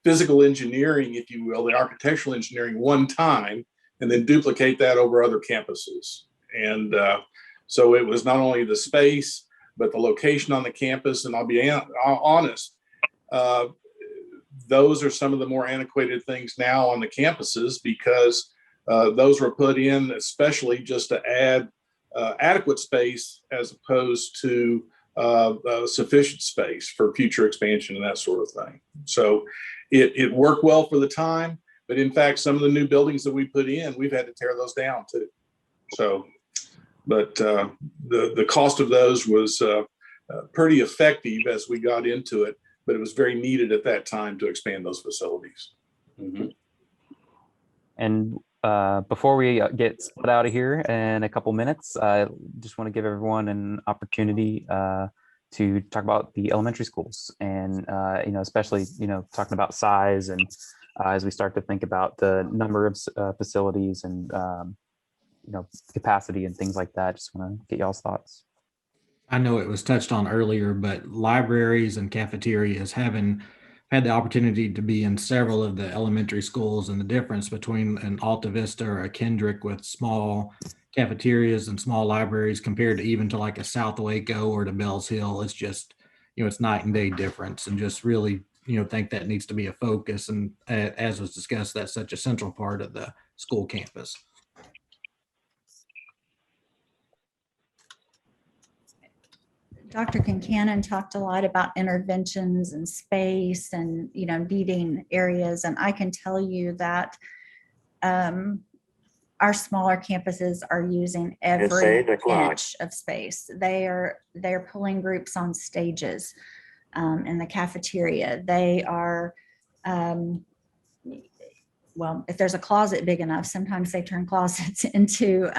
physical engineering, if you will, the architectural engineering one time, and then duplicate that over other campuses. And so it was not only the space, but the location on the campus. And I'll be honest, those are some of the more antiquated things now on the campuses, because those were put in especially just to add adequate space as opposed to sufficient space for future expansion and that sort of thing. So it worked well for the time, but in fact, some of the new buildings that we put in, we've had to tear those down too. So, but the cost of those was pretty effective as we got into it, but it was very needed at that time to expand those facilities. Mm-hmm. And before we get split out of here in a couple minutes, I just want to give everyone an opportunity to talk about the elementary schools, and especially talking about size, and as we start to think about the number of facilities and capacity and things like that. Just want to get y'all's thoughts. I know it was touched on earlier, but libraries and cafeterias, having had the opportunity to be in several of the elementary schools, and the difference between an Alta Vista or a Kendrick with small cafeterias and small libraries compared to even to like a South Waco or to Bells Hill, it's just, it's night and day difference, and just really, think that needs to be a focus. And as was discussed, that's such a central part of the school campus. Dr. Concannon talked a lot about interventions and space and, needing areas. And I can tell you that our smaller campuses are using every inch of space. They're pulling groups on stages in the cafeteria. They are, well, if there's a closet big enough, sometimes they turn closets into,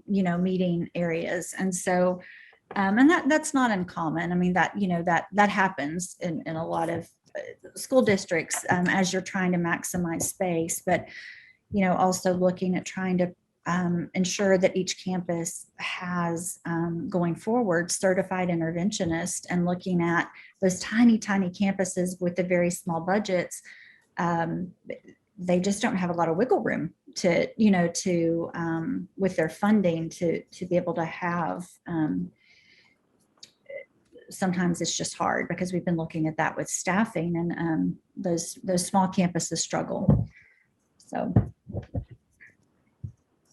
meeting areas. And so, and that's not uncommon. I mean, that happens in a lot of school districts as you're trying to maximize space, but, also looking at trying to ensure that each campus has going forward certified interventionists, and looking at those tiny campuses with the very small budgets. They just don't have a lot of wiggle room to, with their funding to be able to have, sometimes it's just hard, because we've been looking at that with staffing, and those small campuses struggle. So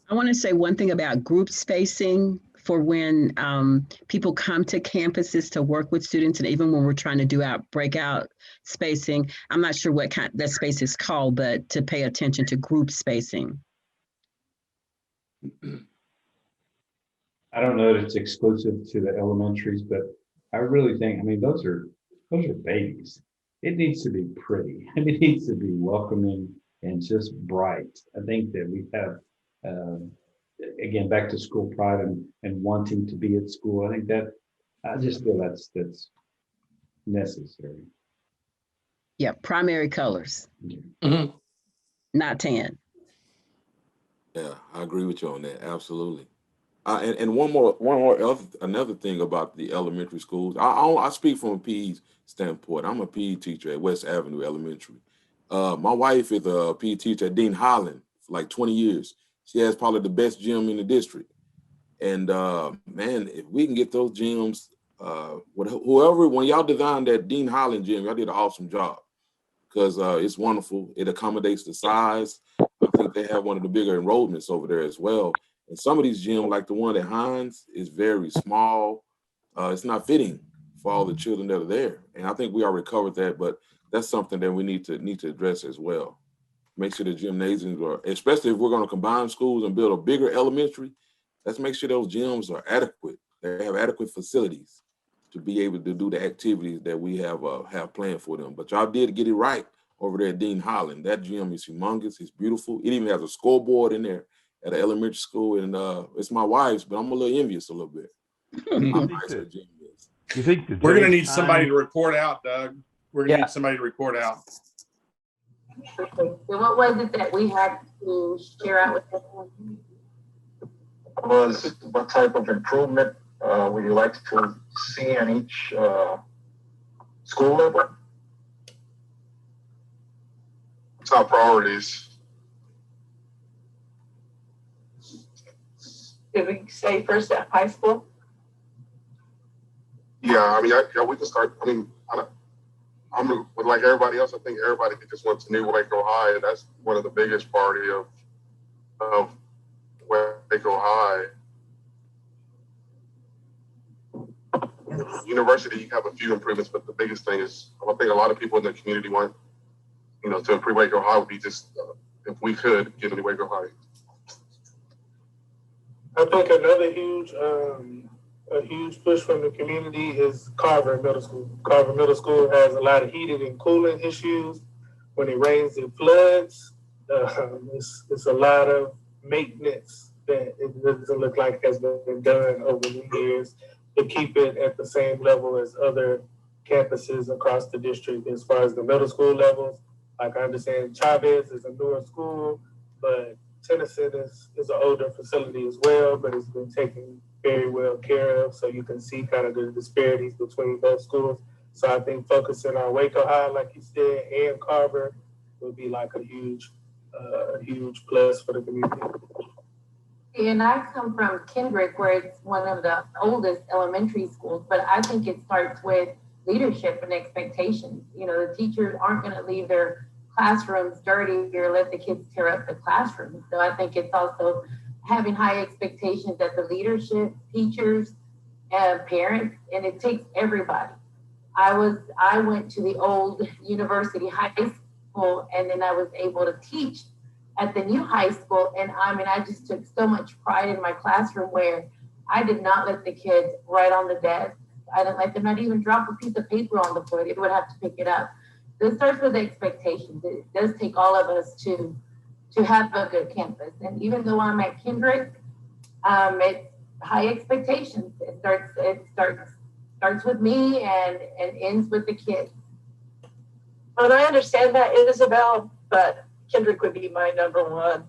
I want to say one thing about group spacing for when people come to campuses to work with students, and even when we're trying to do our breakout spacing. I'm not sure what kind that space is called, but to pay attention to group spacing. I don't know that it's exclusive to the elementaries, but I really think, those are babies. It needs to be pretty, and it needs to be welcoming and just bright. I think that we have, again, back to school pride and wanting to be at school. I think that, I just feel that's necessary. Yeah, primary colors, not tan. Yeah, I agree with you on that. Absolutely. And another thing about the elementary schools. I speak from a PE standpoint. I'm a PE teacher at West Avenue Elementary. My wife is a PE teacher at Dean Holland for like 20 years. She has probably the best gym in the district. And man, if we can get those gyms, whoever, when y'all designed that Dean Holland gym, y'all did an awesome job, because it's wonderful. It accommodates the size. I think they have one of the bigger enrollments over there as well. And some of these gyms, like the one at Hines, is very small. It's not fitting for all the children that are there. And I think we already covered that, but that's something that we need to address as well. Make sure the gymnasiums are, especially if we're going to combine schools and build a bigger elementary, let's make sure those gyms are adequate. They have adequate facilities to be able to do the activities that we have planned for them. But y'all did get it right over there at Dean Holland. That gym is humongous. It's beautiful. It even has a scoreboard in there at an elementary school, and it's my wife's, but I'm a little envious a little bit. How nice the gym is. You think we're going to need somebody to report out, Doug? We're going to need somebody to report out. So what was it that we had to share out with everyone? Was what type of improvement would you like to see in each school level? Top priorities. Did we say first at high school? Yeah, I mean, we can start. I mean, I'm with like everybody else. I think everybody just wants to new Waco High, and that's one of the biggest priority of Waco High. University, you have a few improvements, but the biggest thing is I think a lot of people in the community want, to improve Waco High would be just if we could get into Waco High. I think another huge push from the community is Carver Middle School. Carver Middle School has a lot of heating and cooling issues. When it rains, it floods. It's a lot of maintenance that it doesn't look like has been done over the years to keep it at the same level as other campuses across the district as far as the middle school levels. Like I understand Chavez is a newer school, but Tennyson is an older facility as well, but it's been taken very well care of. So you can see kind of the disparities between both schools. So I think focusing on Waco High, like you said, and Carver would be like a huge plus for the community. And I come from Kendrick, where it's one of the oldest elementary schools, but I think it starts with leadership and expectations. The teachers aren't going to leave their classrooms dirty or let the kids tear up the classroom. So I think it's also having high expectations that the leadership, teachers, parents, and it takes everybody. I went to the old University High School, and then I was able to teach at the new high school. And I just took so much pride in my classroom where I did not let the kids write on the desk. I didn't let them not even drop a piece of paper on the floor. They would have to pick it up. This starts with expectations. It does take all of us to have a good campus. And even though I'm at Kendrick, it's high expectations. It starts with me and ends with the kids. And I understand that, Isabel, but Kendrick would be my number one.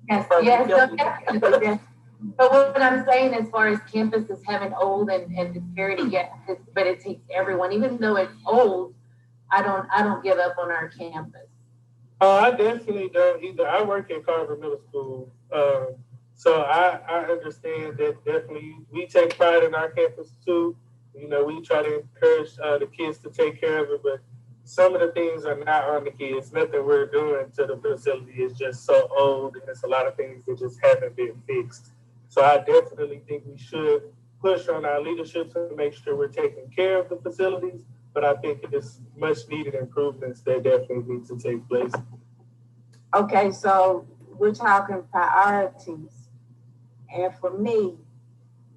Yes. Yes. But what I'm saying as far as campuses having old and disparity, yes, but it takes everyone, even though it's old. I don't give up on our campus. I definitely don't either. I work in Carver Middle School. So I understand that definitely we take pride in our campus too. We try to encourage the kids to take care of it, but some of the things are not on the kids. Nothing we're doing to the facility is just so old, and there's a lot of things that just haven't been fixed. So I definitely think we should push on our leadership to make sure we're taking care of the facilities. But I think it is much needed improvements that definitely need to take place. Okay, so we're talking priorities. And for me,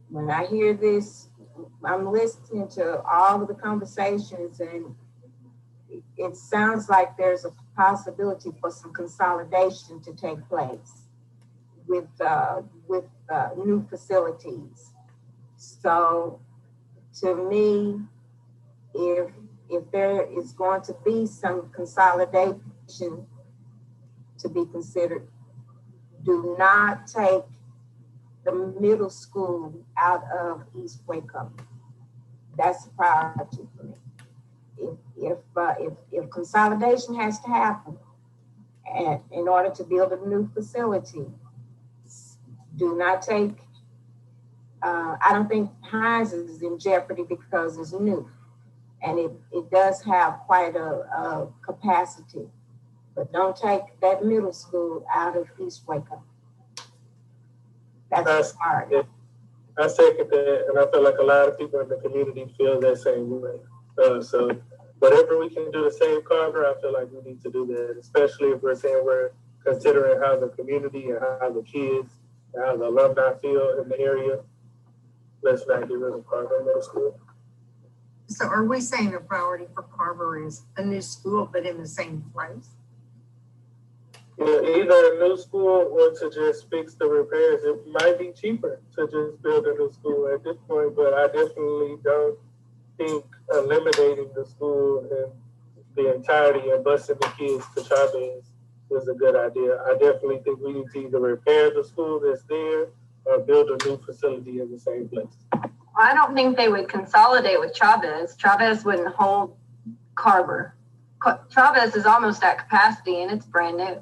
when I hear this, I'm listening to all of the conversations, and it sounds like there's a possibility for some consolidation to take place with new facilities. So to me, if there is going to be some consolidation to be considered, do not take the middle school out of East Waco. That's a priority for me. If consolidation has to happen, and in order to build a new facility, do not take. I don't think Hines is in jeopardy because it's new. And it does have quite a capacity, but don't take that middle school out of East Waco. That's hard. I second that, and I feel like a lot of people in the community feel that same way. So whatever we can do to save Carver, I feel like we need to do that, especially if we're saying we're considering how the community and how the kids and how the alumni feel in the area. Let's not get rid of Carver Middle School. So are we saying a priority for Carver is a new school, but in the same place? Either a new school or to just fix the repairs. It might be cheaper to just build a new school at this point, but I definitely don't think eliminating the school and the entirety and busing the kids to Chavez is a good idea. I definitely think we need to either repair the school that's there or build a new facility in the same place. I don't think they would consolidate with Chavez. Chavez wouldn't hold Carver. Chavez is almost at capacity and it's brand new.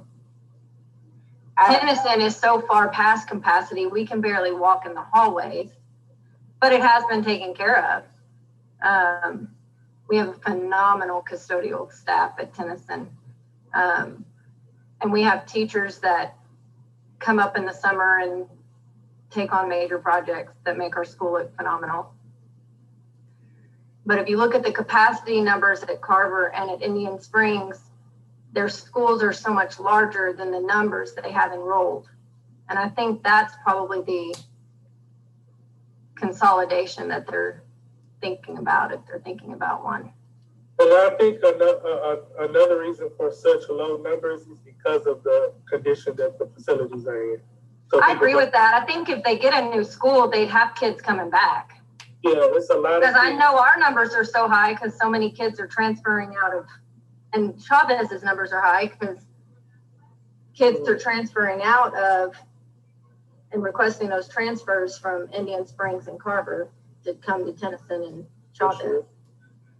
Tennyson is so far past capacity, we can barely walk in the hallways, but it has been taken care of. We have a phenomenal custodial staff at Tennyson. And we have teachers that come up in the summer and take on major projects that make our school look phenomenal. But if you look at the capacity numbers at Carver and at Indian Springs, their schools are so much larger than the numbers they have enrolled. And I think that's probably the consolidation that they're thinking about if they're thinking about one. And I think another reason for such low numbers is because of the condition that the facilities are in. So I agree with that. I think if they get a new school, they'd have kids coming back. Yeah, it's a lot. Because I know our numbers are so high because so many kids are transferring out of, and Chavez's numbers are high because kids are transferring out of and requesting those transfers from Indian Springs and Carver to come to Tennyson and Chavez.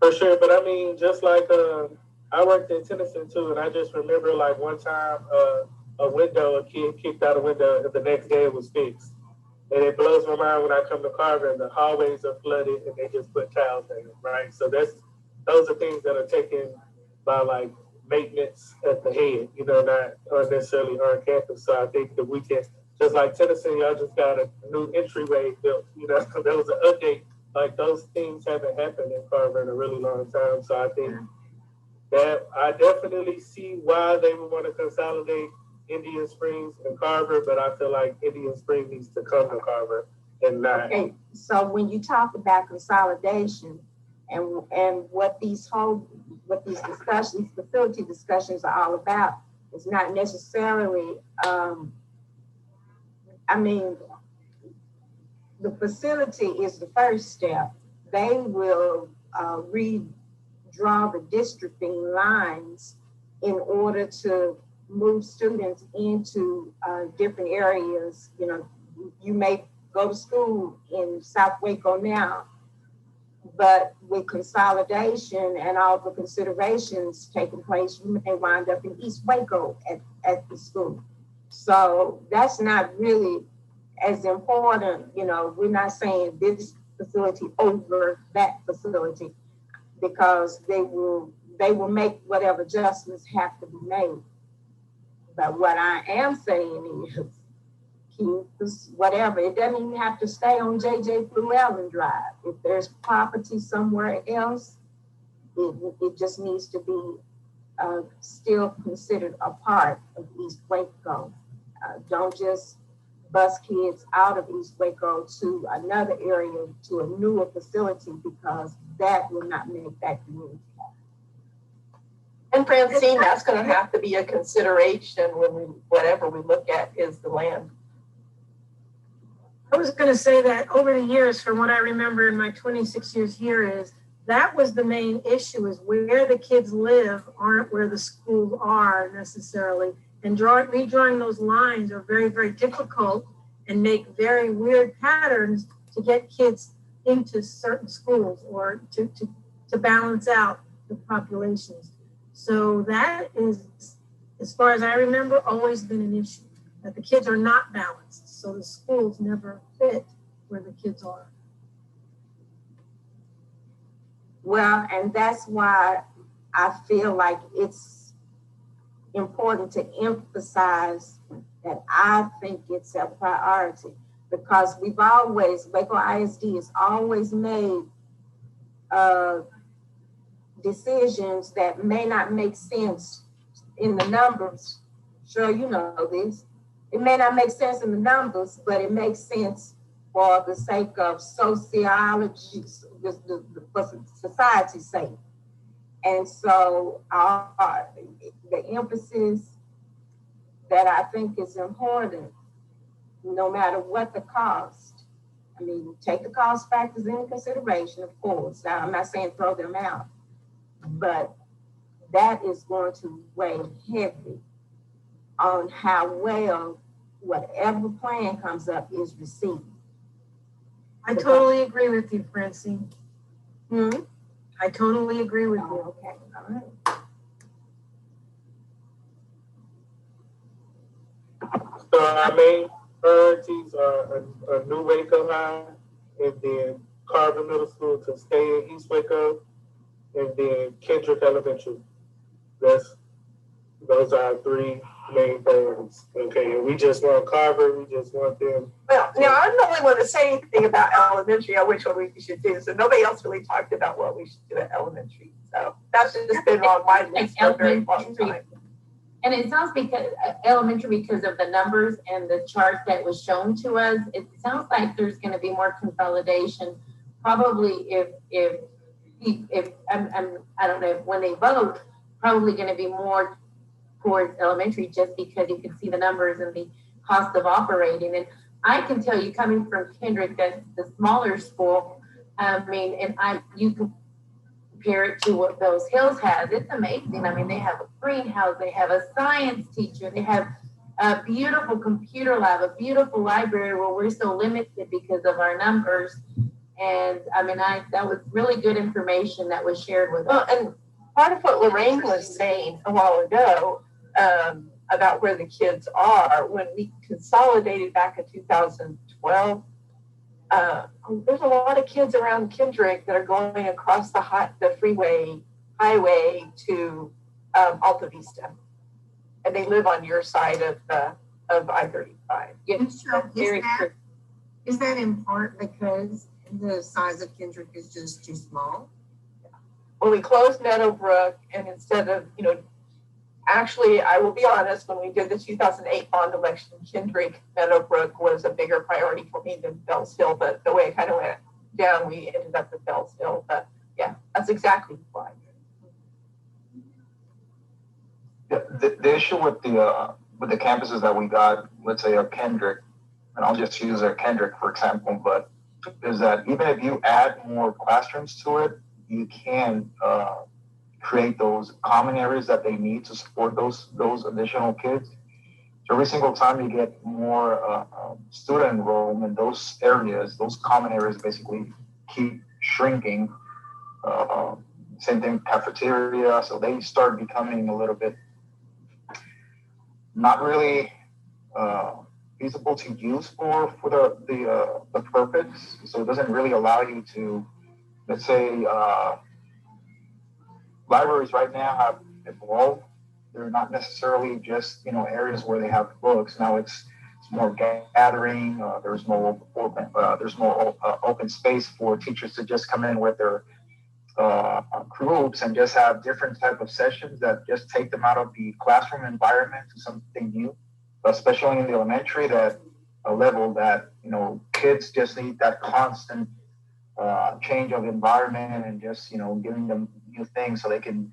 For sure, but I mean, just like I worked in Tennyson too, and I just remember like one time a kid kicked out a window, and the next day it was fixed. And it blows my mind when I come to Carver and the hallways are flooded and they just put tiles in it, right? So those are things that are taken by like maintenance at the head, you know, not necessarily on campus. So I think that we can, just like Tennyson, y'all just got a new entryway built, you know, there was an update. Like those things haven't happened in Carver in a really long time. So I think that I definitely see why they would want to consolidate Indian Springs and Carver, but I feel like Indian Springs needs to come to Carver and not. Okay, so when you talk about consolidation and what these discussions, facility discussions are all about, it's not necessarily, I mean, the facility is the first step. They will redraw the districting lines in order to move students into different areas. You know, you may go to school in South Waco now, but with consolidation and all the considerations taking place, you may wind up in East Waco at the school. So that's not really as important. You know, we're not saying this facility over that facility because they will make whatever adjustments have to be made. But what I am saying is, keep this, whatever, it doesn't even have to stay on J.J. Llewellyn Drive. If there's property somewhere else, it just needs to be still considered a part of East Waco. Don't just bus kids out of East Waco to another area, to a newer facility, because that will not make that community. And Francine, that's going to have to be a consideration when whatever we look at is the land. I was going to say that over the years, from what I remember in my 26 years here, is that was the main issue, is where the kids live aren't where the schools are necessarily. And redrawing those lines are very, very difficult and make very weird patterns to get kids into certain schools or to balance out the populations. So that is, as far as I remember, always been an issue, that the kids are not balanced. So the schools never fit where the kids are. Well, and that's why I feel like it's important to emphasize that I think it's a priority, because we've always, Waco ISD has always made decisions that may not make sense in the numbers. Sure, you know this. It may not make sense in the numbers, but it makes sense for the sake of sociology, for society's sake. And so the emphasis that I think is important, no matter what the cost. I mean, take the cost factors into consideration, of course. Now, I'm not saying throw them out, but that is going to weigh heavy on how well whatever plan comes up is received. I totally agree with you, Francine. I totally agree with you. Okay, all right. So our main priorities are a new Waco High, and then Carver Middle School to stay in East Waco, and then Kendrick Elementary. Those are our three main priorities. Okay, and we just want Carver, we just want them. Well, now I'm the only one to say anything about elementary, or which one we should do. So nobody else really talked about what we should do at elementary. So that's just been on my list for a very long time. And it sounds because elementary, because of the numbers and the chart that was shown to us, it sounds like there's going to be more consolidation. Probably if I don't know, if when they vote, probably going to be more towards elementary, just because you can see the numbers and the cost of operating. And I can tell you, coming from Kendrick, that's the smaller school. I mean, and you can compare it to what Bells Hills has. It's amazing. I mean, they have a greenhouse, they have a science teacher, they have a beautiful computer lab, a beautiful library, where we're so limited because of our numbers. And I mean, that was really good information that was shared with us. And part of what Lorraine was saying a while ago about where the kids are, when we consolidated back in 2012, there's a lot of kids around Kendrick that are going across the highway to Alta Vista, and they live on your side of I-35. Is that in part because the size of Kendrick is just too small? When we closed Meadowbrook, and instead of, actually, I will be honest, when we did the 2008 bond election, Kendrick Meadowbrook was a bigger priority for me than Bells Hill, but the way it kind of went down, we ended up with Bells Hill. But yeah, that's exactly why. The issue with the campuses that we got, let's say a Kendrick, and I'll just use a Kendrick for example, but is that even if you add more classrooms to it, you can create those common areas that they need to support those additional kids. So every single time you get more student enrollment, those areas, those common areas basically keep shrinking. Same thing, cafeteria. So they start becoming a little bit not really feasible to use for the purpose. So it doesn't really allow you to, let's say, libraries right now have evolved. They're not necessarily just areas where they have books. Now it's more gathering. There's more open space for teachers to just come in with their groups and just have different type of sessions that just take them out of the classroom environment to something new. Especially in the elementary level, that kids just need that constant change of environment and just giving them new things so they can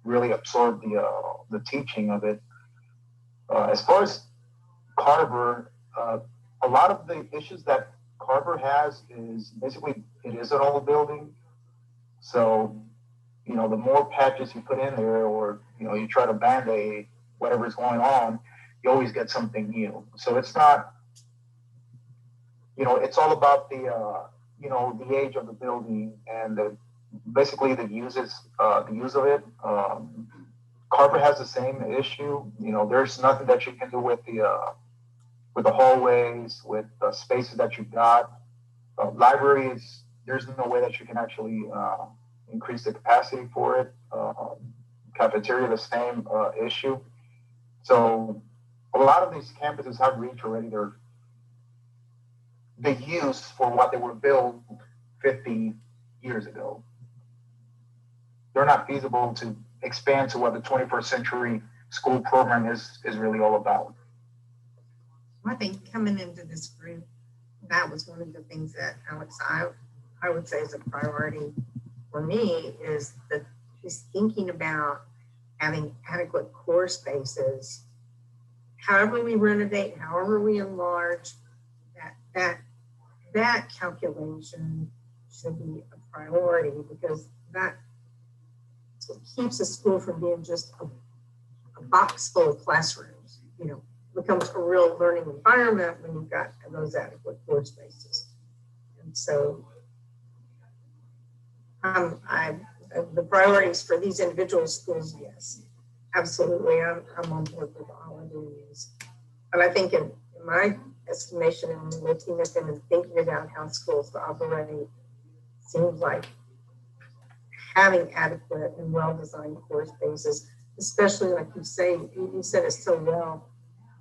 really absorb the teaching of it. As far as Carver, a lot of the issues that Carver has is basically it is an old building, so the more patches you put in there, or you try to band-aid whatever's going on, you always get something new. So it's not, it's all about the age of the building and basically the use of it. Carver has the same issue. There's nothing that you can do with the hallways, with the spaces that you've got. Libraries, there's no way that you can actually increase the capacity for it. Cafeteria, the same issue. So a lot of these campuses have reached already the use for what they were built 50 years ago. They're not feasible to expand to what the 21st century school program is really all about. I think coming into this group, that was one of the things that Alex, I would say is a priority for me, is thinking about having adequate core spaces. However we renovate, however we enlarge, that calculation should be a priority, because that it keeps a school from being just a box full of classrooms, you know, becomes a real learning environment when you've got those adequate floor spaces. And so the priorities for these individual schools, yes, absolutely. I'm on board with all of these. And I think in my estimation and looking at them and thinking about how schools operate, seems like having adequate and well-designed floor spaces, especially like you say, you said it so well,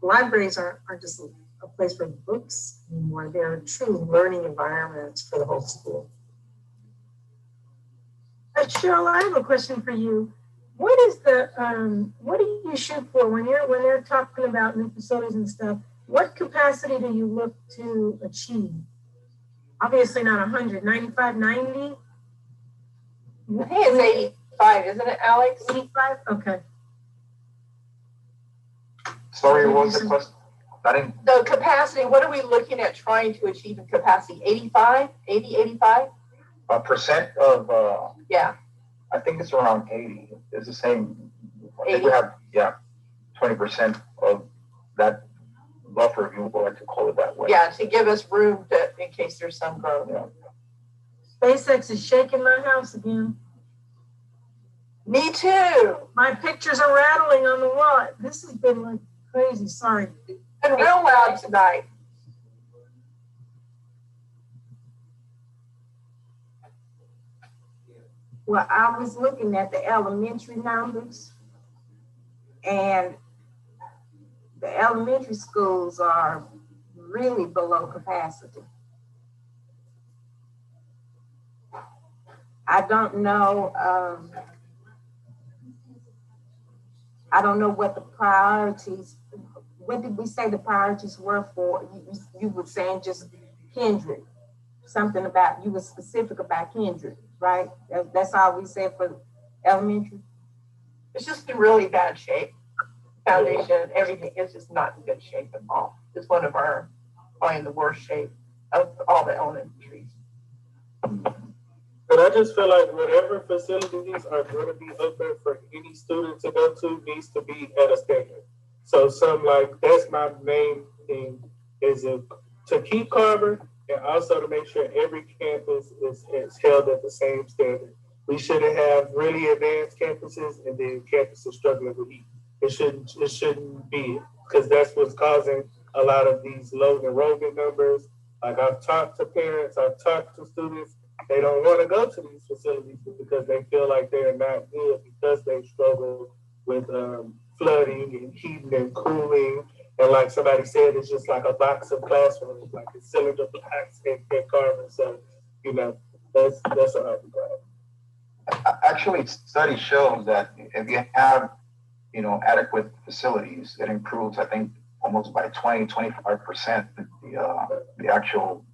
libraries aren't just a place for books anymore. They're true learning environments for the whole school. Cheryl, I have a question for you. What is what do you shoot for when they're talking about new facilities and stuff? What capacity do you look to achieve? Obviously not 100, 95, 90? I think it's 85, isn't it, Alex? 85? Okay. Sorry, what was the question? The capacity, what are we looking at trying to achieve in capacity? 85, 80, 85? Percent of, yeah. I think it's around 80. It's the same. I 80? think we have, 20% of that buffer, if you would like to call it that way. Yeah, to give us room in case there's some growth. Yeah. SpaceX is shaking my house again. Me too. My pictures are rattling on the wall. This has been like crazy. Sorry. It's been real loud tonight. Well, I was looking at the elementary numbers, and the elementary schools are really below capacity. I don't know what the priorities, what did we say the priorities were for? You were saying just Kendrick, something about, you were specific about Kendrick, right? That's all we said for elementary? It's just in really bad shape. Foundation, everything is just not in good shape at all. It's one of our, probably in the worst shape of all the elementaries. But I just feel like whatever facilities are going to be open for any student to go to needs to be at a standard. So that's my main thing, is to keep Carver and also to make sure every campus is held at the same standard. We shouldn't have really advanced campuses and then campuses struggling with heat. It shouldn't be, because that's what's causing a lot of these low enrollment numbers. Like, I've talked to parents, I've talked to students, they don't want to go to these facilities because they feel like they're not good because they struggle with flooding and heating and cooling. And like somebody said, it's just like a box of classrooms, like a cylinder blocks and Carver. So, that's all. Actually, study shows that if you have, adequate facilities, it improves, I think, almost by 20-25% the actual,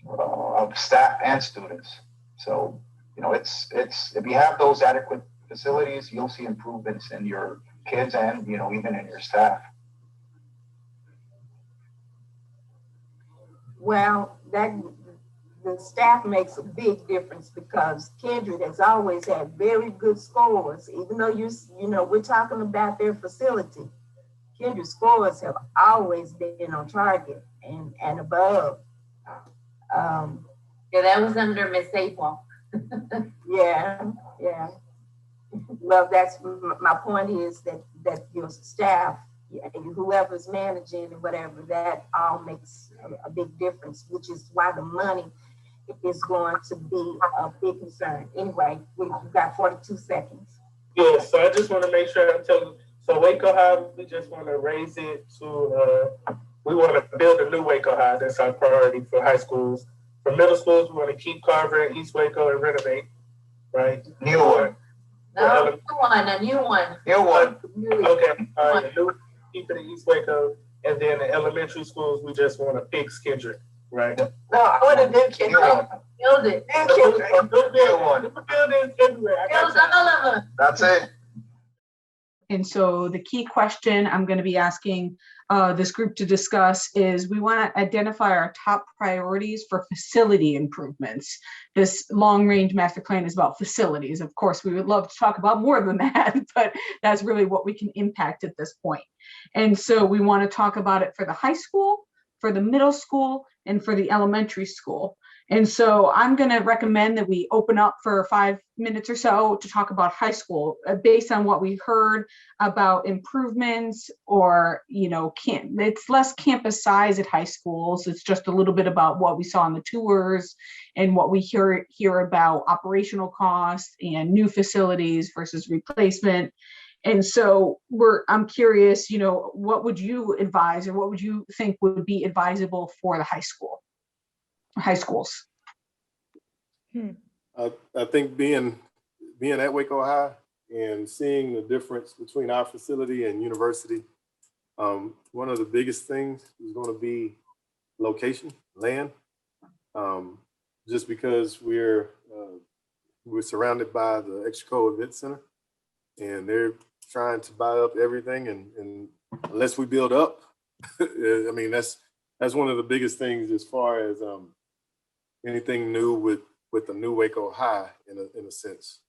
of staff and students. So, it's if you have those adequate facilities, you'll see improvements in your kids and, even in your staff. Well, the staff makes a big difference, because Kendrick has always had very good scores, even though we're talking about their facility. Kendrick's scores have always been on target and above. Yeah, that was under Miss April. Yeah. Well, that's my point, is that your staff, whoever's managing and whatever, that all makes a big difference, which is why the money is going to be a big concern. Anyway, we've got 42 seconds. Yeah, so I just want to make sure I'm telling you. So Waco High, we just want to raise it to, we want to build a new Waco High. That's our priority for high schools. For middle schools, we want to keep Carver and East Waco and renovate, right? New one. No, a new one. New one. Okay, all right. Keep it in East Waco. And then the elementary schools, we just want to fix Kendrick, right? No, I want to do Kendrick. Build it. New one. Build it everywhere. Build all of them. That's it. And so the key question I'm going to be asking this group to discuss is we want to identify our top priorities for facility improvements. This long-range master plan is about facilities. Of course, we would love to talk about more than that, but that's really what we can impact at this point. And so we want to talk about it for the high school, for the middle school, and for the elementary school. And so I'm going to recommend that we open up for 5 minutes or so to talk about high school based on what we heard about improvements, or, it's less campus size at high schools. It's just a little bit about what we saw on the tours and what we hear about operational costs and new facilities versus replacement. And so I'm curious, what would you advise, or what would you think would be advisable for the high schools? I think being at Waco High and seeing the difference between our facility and university, one of the biggest things is going to be location, land. Just because we're surrounded by the Extraco Event Center, and they're trying to buy up everything, and unless we build up, I mean, that's one of the biggest things as far as anything new with the new Waco High in a sense.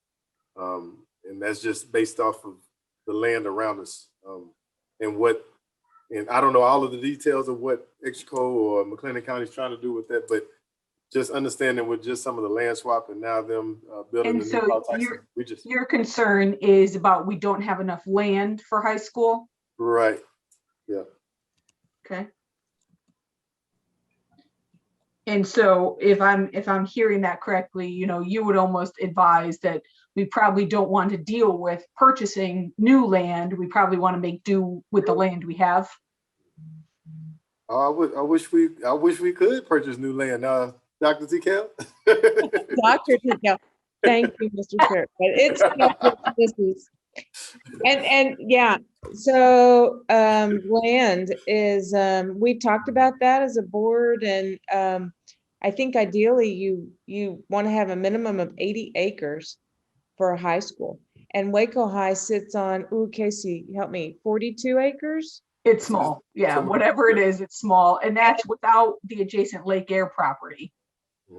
And that's just based off of the land around us. And I don't know all of the details of what Extraco or McLennan County is trying to do with that, but just understanding with just some of the land swap and now them building And the so new your concern is about we don't have enough land for high school? Right, yeah. Okay. And so if I'm hearing that correctly, you would almost advise that we probably don't want to deal with purchasing new land. We probably want to make do with the land we have. I wish we could purchase new land. Dr. Tikal? Dr. Tikal. Thank you, Mr. Chair. But it's and yeah, so land is we've talked about that as a board, and I think ideally you want to have a minimum of 80 acres for a high school, and Waco High sits on, Casey, help me, 42 acres. It's small, yeah, whatever it is, it's small, and that's without the adjacent Lake Air property.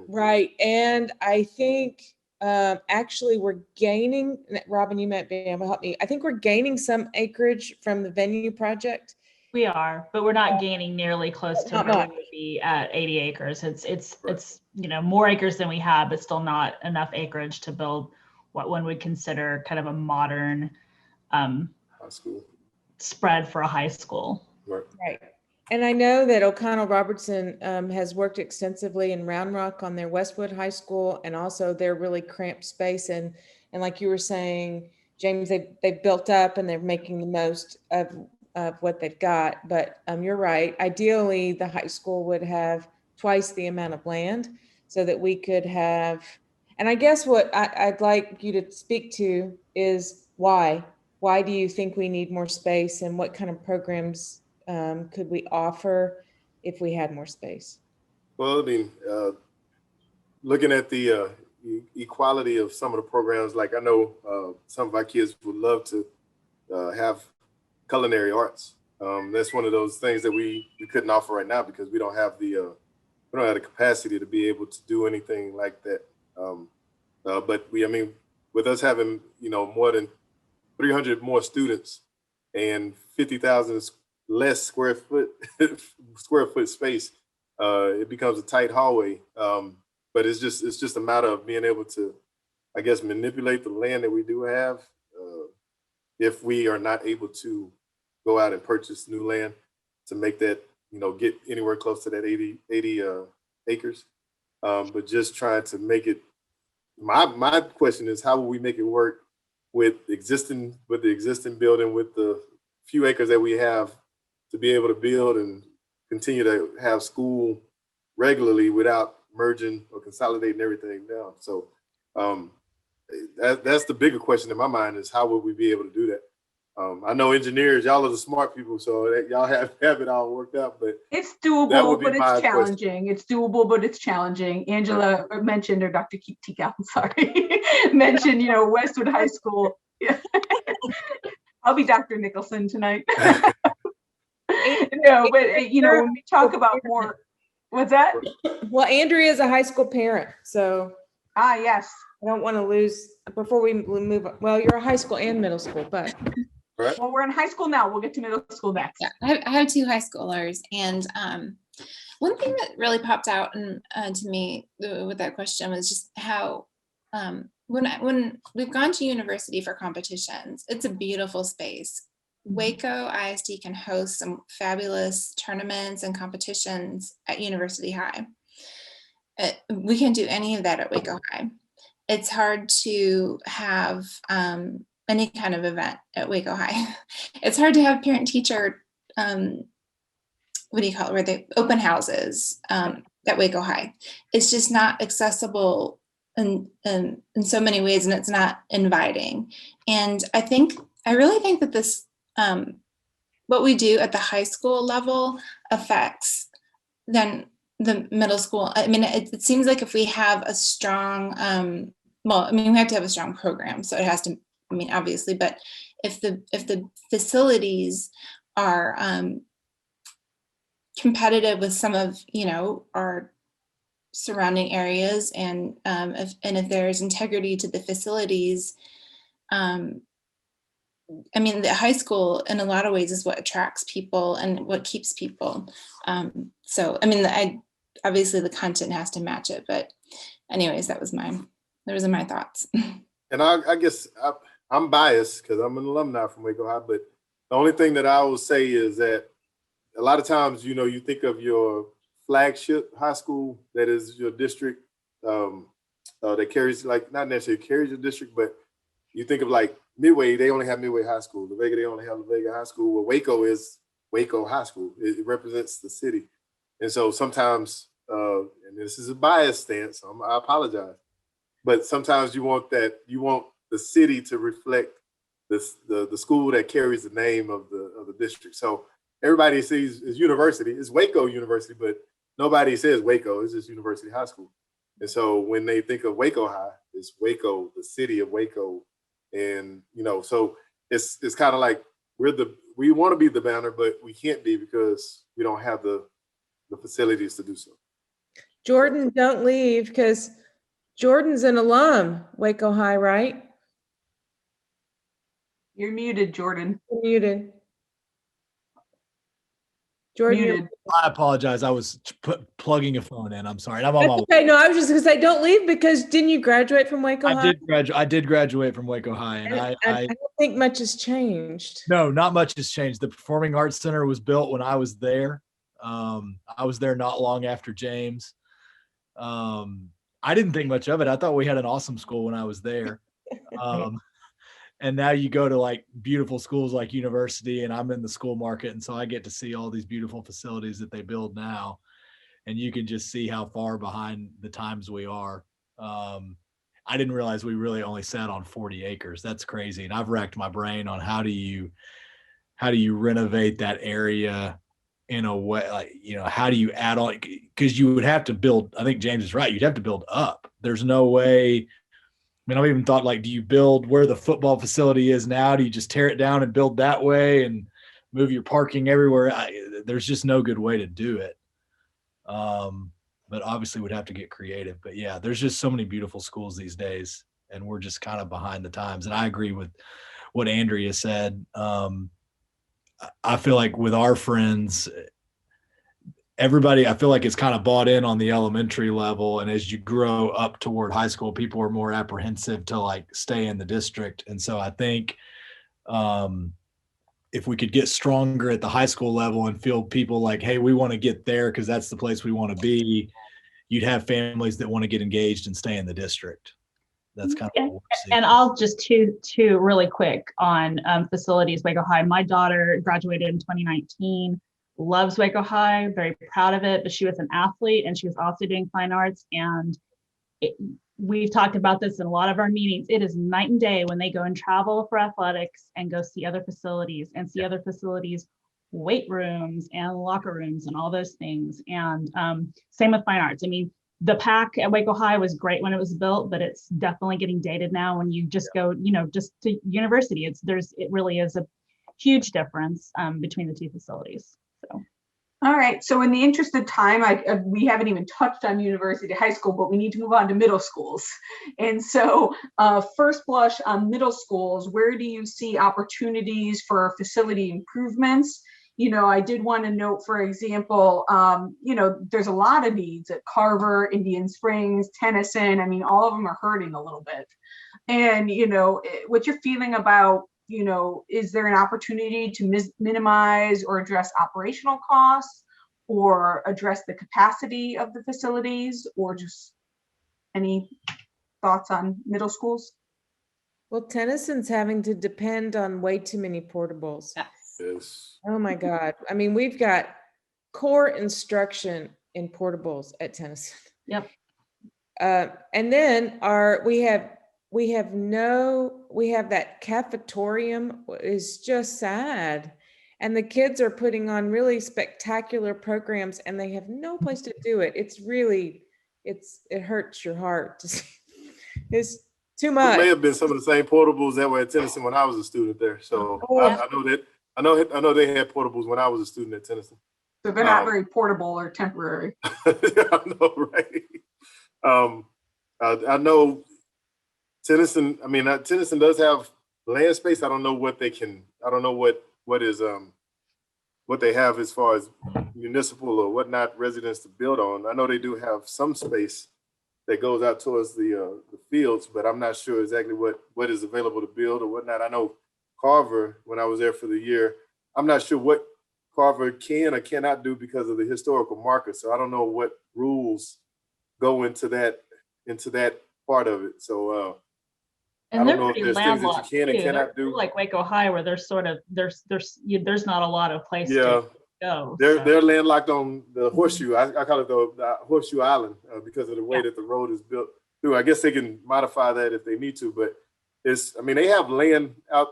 Right, and I think actually we're gaining, Robin, you might be able to help me. I think we're gaining some acreage from the venue project. We are, but we're not gaining nearly close to where we would be at 80 acres. It's more acres than we have, but still not enough acreage to build what one would consider kind of a modern high school spread for a high school. Right. And I know that O'Connell Robertson has worked extensively in Round Rock on their Westwood High School, and also their really cramped space. And like you were saying, James, they've built up and they're making the most of what they've got. But you're right. Ideally, the high school would have twice the amount of land so that we could have, and I guess what I'd like you to speak to is why. Why do you think we need more space, and what kind of programs could we offer if we had more space? Well, I mean, looking at the equality of some of the programs, like I know some of our kids would love to have culinary arts. That's one of those things that we couldn't offer right now because we don't have the capacity to be able to do anything like that. But with us having more than 300 more students and 50,000 less square foot space, it becomes a tight hallway. But it's just a matter of being able to, I guess, manipulate the land that we do have. If we are not able to go out and purchase new land to make that, get anywhere close to that 80 acres. But just trying to make it, my question is, how will we make it work with the existing building, with the few acres that we have, to be able to build and continue to have school regularly without merging or consolidating everything down. So that's the bigger question in my mind, is how would we be able to do that? I know engineers, y'all are the smart people, so that y'all have it all worked out, but it's doable, but it's challenging. It's doable, but it's challenging. Angela mentioned, or Dr. Tikal, sorry, mentioned, Westwood High School. I'll be Dr. Nicholson tonight. No, but when we talk about more, what's that? Well, Andrea is a high school parent, so. Yes. I don't want to lose, before we move, well, you're a high school and middle school, but. Right. Well, we're in high school now. We'll get to middle school next. Yeah, I have two high schoolers, and one thing that really popped out to me with that question was just how when we've gone to university for competitions, it's a beautiful space. Waco ISD can host some fabulous tournaments and competitions at University High. We can't do any of that at Waco High. It's hard to have any kind of event at Waco High. It's hard to have parent-teacher, what do you call it, where they open houses at Waco High. It's just not accessible in so many ways, and it's not inviting. And I really think that this, what we do at the high school level affects then the middle school. I mean, it seems like if we have a strong, we have to have a strong program, so it has to, obviously, but if the facilities are competitive with some of, our surrounding areas, and if there's integrity to the facilities, the high school in a lot of ways is what attracts people and what keeps people. Obviously the content has to match it, but anyways, those are my thoughts. And I guess I'm biased because I'm an alumni from Waco High, but the only thing that I will say is that a lot of times, you think of your flagship high school, that is your district, that carries, not necessarily carries your district, but you think of Midway, they only have Midway High School. La Vega, they only have La Vega High School. Well, Waco is Waco High School. It represents the city. And so sometimes, and this is a biased stance, so I apologize, but sometimes you want the city to reflect the school that carries the name of the district. So everybody sees is university, it's Waco University, but nobody says Waco, it's just University High School. And so when they think of Waco High, it's Waco, the city of Waco. And, so it's kind of like we want to be the banner, but we can't be because we don't have the facilities to do so. Jordan, don't leave, because Jordan's an alum, Waco High, right? You're muted, Jordan. You're muted. Jordan, muted. I apologize. I was plugging a phone in. I'm sorry. I'm on my way. Okay, no, I was just going to say, don't leave, because didn't you graduate from Waco High? I did graduate from Waco High, and I don't think much has changed. No, not much has changed. The Performing Arts Center was built when I was there. I was there not long after James. I didn't think much of it. I thought we had an awesome school when I was there. And now you go to beautiful schools like University, and I'm in the school market. And so I get to see all these beautiful facilities that they build now. And you can just see how far behind the times we are. I didn't realize we really only sat on 40 acres. That's crazy. And I've racked my brain on how do you renovate that area in a way, how do you add on? Because you would have to build, I think James is right, you'd have to build up. There's no way. I've even thought, do you build where the football facility is now? Do you just tear it down and build that way and move your parking everywhere? There's just no good way to do it. But obviously we'd have to get creative. But yeah, there's just so many beautiful schools these days, and we're just kind of behind the times. And I agree with what Andrea said. I feel like with our friends, everybody, I feel like it's kind of bought in on the elementary level. And as you grow up toward high school, people are more apprehensive to stay in the district. And so I think if we could get stronger at the high school level and feel people hey, we want to get there because that's the place we want to be, you'd have families that want to get engaged and stay in the district. That's kind of what we're seeing. And I'll just two really quick on facilities, Waco High. My daughter graduated in 2019, loves Waco High, very proud of it, but she was an athlete and she was also doing fine arts. And we've talked about this in a lot of our meetings. It is night and day when they go and travel for athletics and go see other facilities weight rooms and locker rooms and all those things. And same with fine arts. the pack at Waco High was great when it was built, but it's definitely getting dated now when you just go, just to university. It really is a huge difference between the two facilities. So. All right, so in the interest of time, we haven't even touched on university high school, but we need to move on to middle schools. And so first blush on middle schools, where do you see opportunities for facility improvements? I did want to note, for example, there's a lot of needs at Carver, Indian Springs, Tennyson. I mean, all of them are hurting a little bit. And, what's your feeling about, is there an opportunity to minimize or address operational costs or address the capacity of the facilities, or just any thoughts on middle schools? Well, Tennyson's having to depend on way too many portables. Yes. Oh my God. I mean, we've got core instruction in portables at Tennyson. Yep. And then we have that cafetorium is just sad. And the kids are putting on really spectacular programs and they have no place to do it. It hurts your heart to see. It's too much. It may have been some of the same portables that were at Tennyson when I was a student there. So I know they had portables when I was a student at Tennyson. So they're not very portable or temporary. I know, right? I know Tennyson. I mean, Tennyson does have land space. I don't know what they have as far as municipal or whatnot residents to build on. I know they do have some space that goes out towards the fields, but I'm not sure exactly what is available to build or whatnot. I know Carver, when I was there for the year, I'm not sure what Carver can or cannot do because of the historical marker. So I don't know what rules go into that part of it. So and I they're don't know if pretty there's things that you can and cannot do. Like Waco High, where there's not a lot of place to go. They're landlocked on the horseshoe. I call it the horseshoe island because of the way that the road is built through. I guess they can modify that if they need to, but they have land out,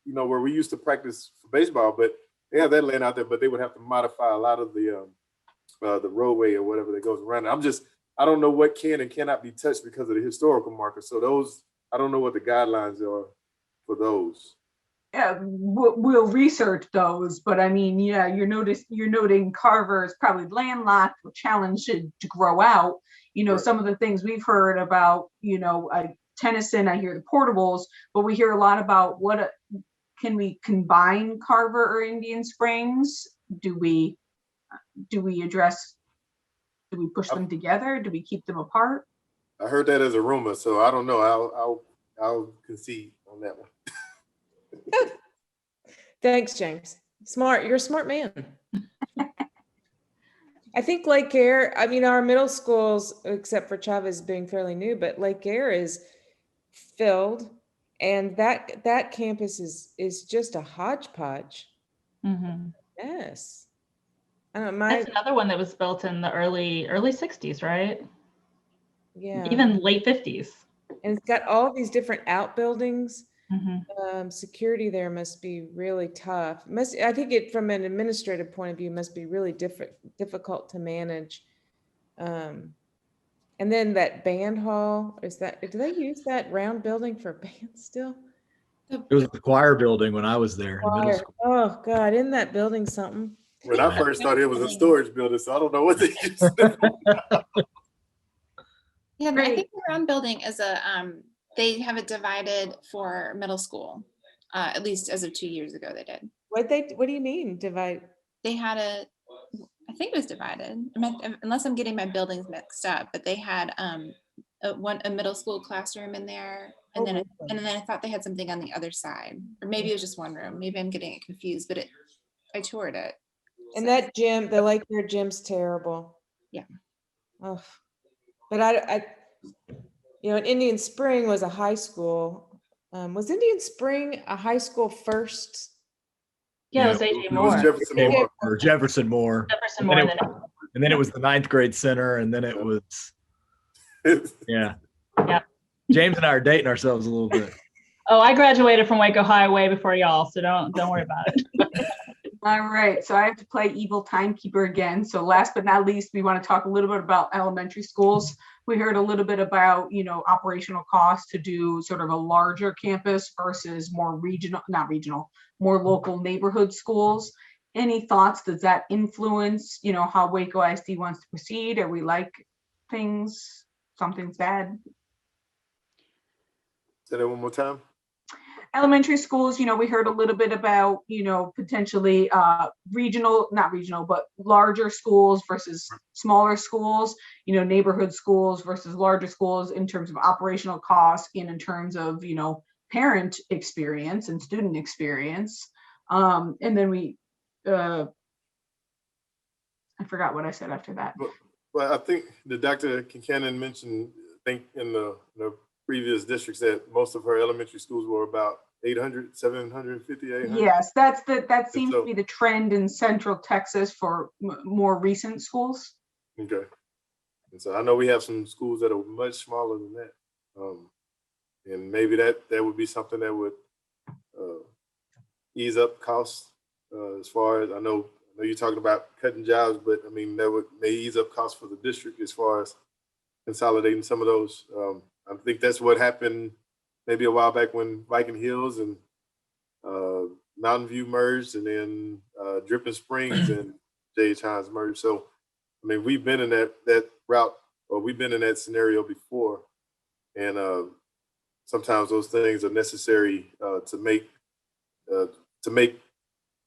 where we used to practice for baseball, but they have that land out there, but they would have to modify a lot of the roadway or whatever that goes around it. I don't know what can and cannot be touched because of the historical marker. So those, I don't know what the guidelines are for those. Yeah, we'll research those, but I mean, yeah, you're noting Carver is probably landlocked, challenged to grow out. Right. Some of the things we've heard about, Tennyson, I hear the portables, but we hear a lot about can we combine Carver or Indian Springs? Do we push them together? Do we keep them apart? I heard that as a rumor, so I don't know. I'll concede on that one. Thanks, James. Smart. You're a smart man. I think Lake Air, our middle schools, except for Chavez being fairly new, but Lake Air is filled, and that campus is just a hodgepodge. Mm-hmm. Yes. That's another one that was built in the early 60s, right? Yeah. Even late 50s. And it's got all these different outbuildings. Mm-hmm. Security there must be really tough. I think it, from an administrative point of view, must be really difficult to manage. And then that band hall, do they use that round building for bands still? It was the choir building when I was there in middle school. Oh God, isn't that building something? When I first started, it was a storage building, so I don't know what they used. Yeah, I think the round building is they have it divided for middle school, at least as of 2 years ago they did. What do you mean divide? They had I think it was divided, unless I'm getting my buildings mixed up, but they had a middle school classroom in there, and then I thought they had something on the other side, or maybe it was just one room. Maybe I'm getting it confused, but I toured it. And that gym, the Lake Air gym's terrible. Yeah. Oh, but I Indian Spring was a high school. Was Indian Spring a high school first? Yeah, it was AJ Moore. Jefferson Moore. And then it was the 9th grade center, and then it was yeah. James and I are dating ourselves a little bit. Oh, I graduated from Waco High way before y'all, so don't worry about it. All right, so I have to play evil timekeeper again. So last but not least, we want to talk a little bit about elementary schools. We heard a little bit about, operational costs to do sort of a larger campus versus more regional, not regional, more local neighborhood schools. Any thoughts? Does that influence, how Waco ISD wants to proceed? Or we like things, something's bad? Say that one more time. Elementary schools, we heard a little bit about, potentially not regional, but larger schools versus smaller schools, neighborhood schools versus larger schools in terms of operational costs and in terms of, parent experience and student experience. And then I forgot what I said after that. Well, I think the Dr. Kincannon mentioned, I think in the previous districts that most of her elementary schools were about 800, 750, 800. Yes, that seems to be the trend in Central Texas for more recent schools. Okay. And so I know we have some schools that are much smaller than that. And maybe that would be something that would ease up costs as far as I know you're talking about cutting jobs, but I mean, that may ease up costs for the district as far as consolidating some of those. I think that's what happened maybe a while back when Viking Hills and Mountain View merged, and then Dripping Springs and J.H. Hines merged. So, I mean, we've been in that route, or we've been in that scenario before, and sometimes those things are necessary to make,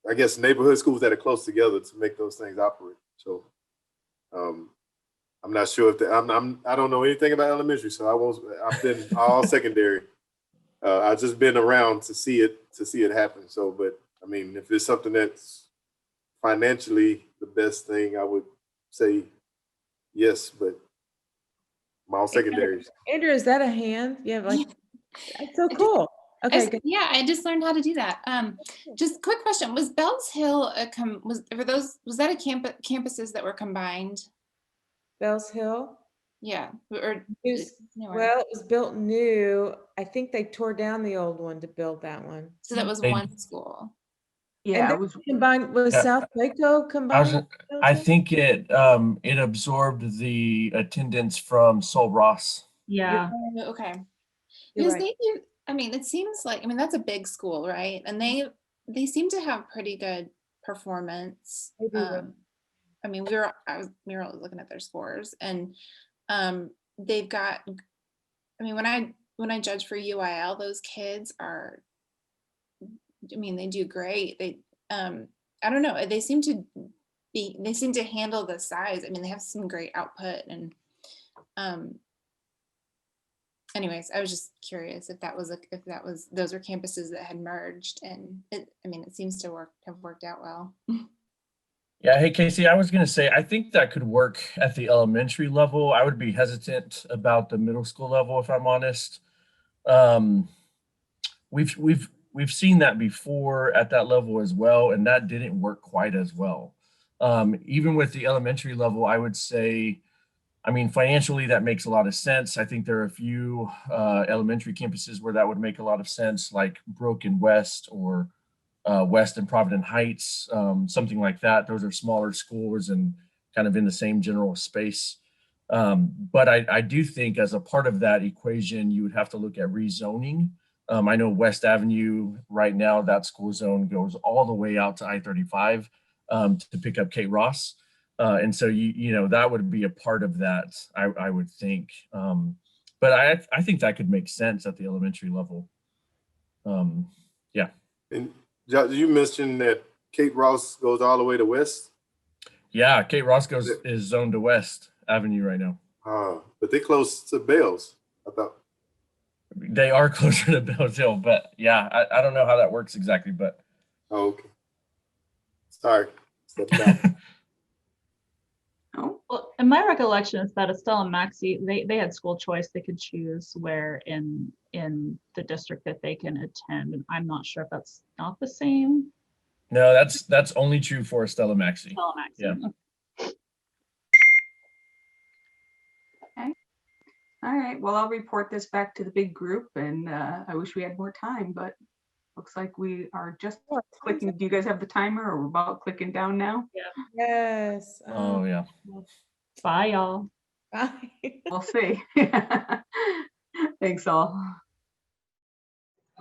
I guess, neighborhood schools that are close together to make those things operate. So, I'm not sure if I don't know anything about elementary, so I've been all secondary. I've just been around to see it happen. So, but I mean, if it's something that's financially the best thing, I would say yes, but I'm all secondaries. Andrew, is that a hand? Yeah, that's so cool. Okay, good. Yeah, I just learned how to do that. Just quick question: was Bells Hill was that a campuses that were combined? Bells Hill? Yeah. Well, it was built new. I think they tore down the old one to build that one. So that was one school. Yeah, and it was combined with South Waco combined. I think it absorbed the attendance from Sol Ross. Yeah. Okay. You're Because right. it seems like, that's a big school, right? And they seem to have pretty good performance. We were looking at their scores, and they've got, when I judge for UIL, those kids are, they do great. They I don't know, they seem to handle the size. They have some great output, and anyways, I was just curious if those were campuses that had merged, and it seems to have worked out well. Yeah, hey Casey, I was gonna say I think that could work at the elementary level. I would be hesitant about the middle school level, if I'm honest. We've seen that before at that level as well, and that didn't work quite as well. Even with the elementary level, I would say, financially, that makes a lot of sense. I think there are a few elementary campuses where that would make a lot of sense, like Brook and West, or West and Provident Heights, something like that. Those are smaller schools and kind of in the same general space. But I do think as a part of that equation, you would have to look at rezoning. I know West Avenue right now, that school zone goes all the way out to I-35 to pick up Kate Ross. And so, that would be a part of that, I would think. But I think that could make sense at the elementary level. Yeah. And you mentioned that Kate Ross goes all the way to West? Yeah, Kate Ross is zoned to West Avenue right now. But they close to Bells, I thought. They are closer to Bells Hill, but yeah, I don't know how that works exactly, but. Oh, okay. Sorry. Well, in my recollection is that Estella Maxey, they had school choice. They could choose where in the district that they can attend. And I'm not sure if that's not the same. No, that's only true for Estella Maxey. Estella Maxey. Yeah. Okay. All right. Well, I'll report this back to the big group, and I wish we had more time, but Looks like we are just clicking. Do you guys have the timer, or we're about clicking down now? Yeah. Yes. Oh, yeah. Bye, y'all. Bye. We'll see. Thanks all.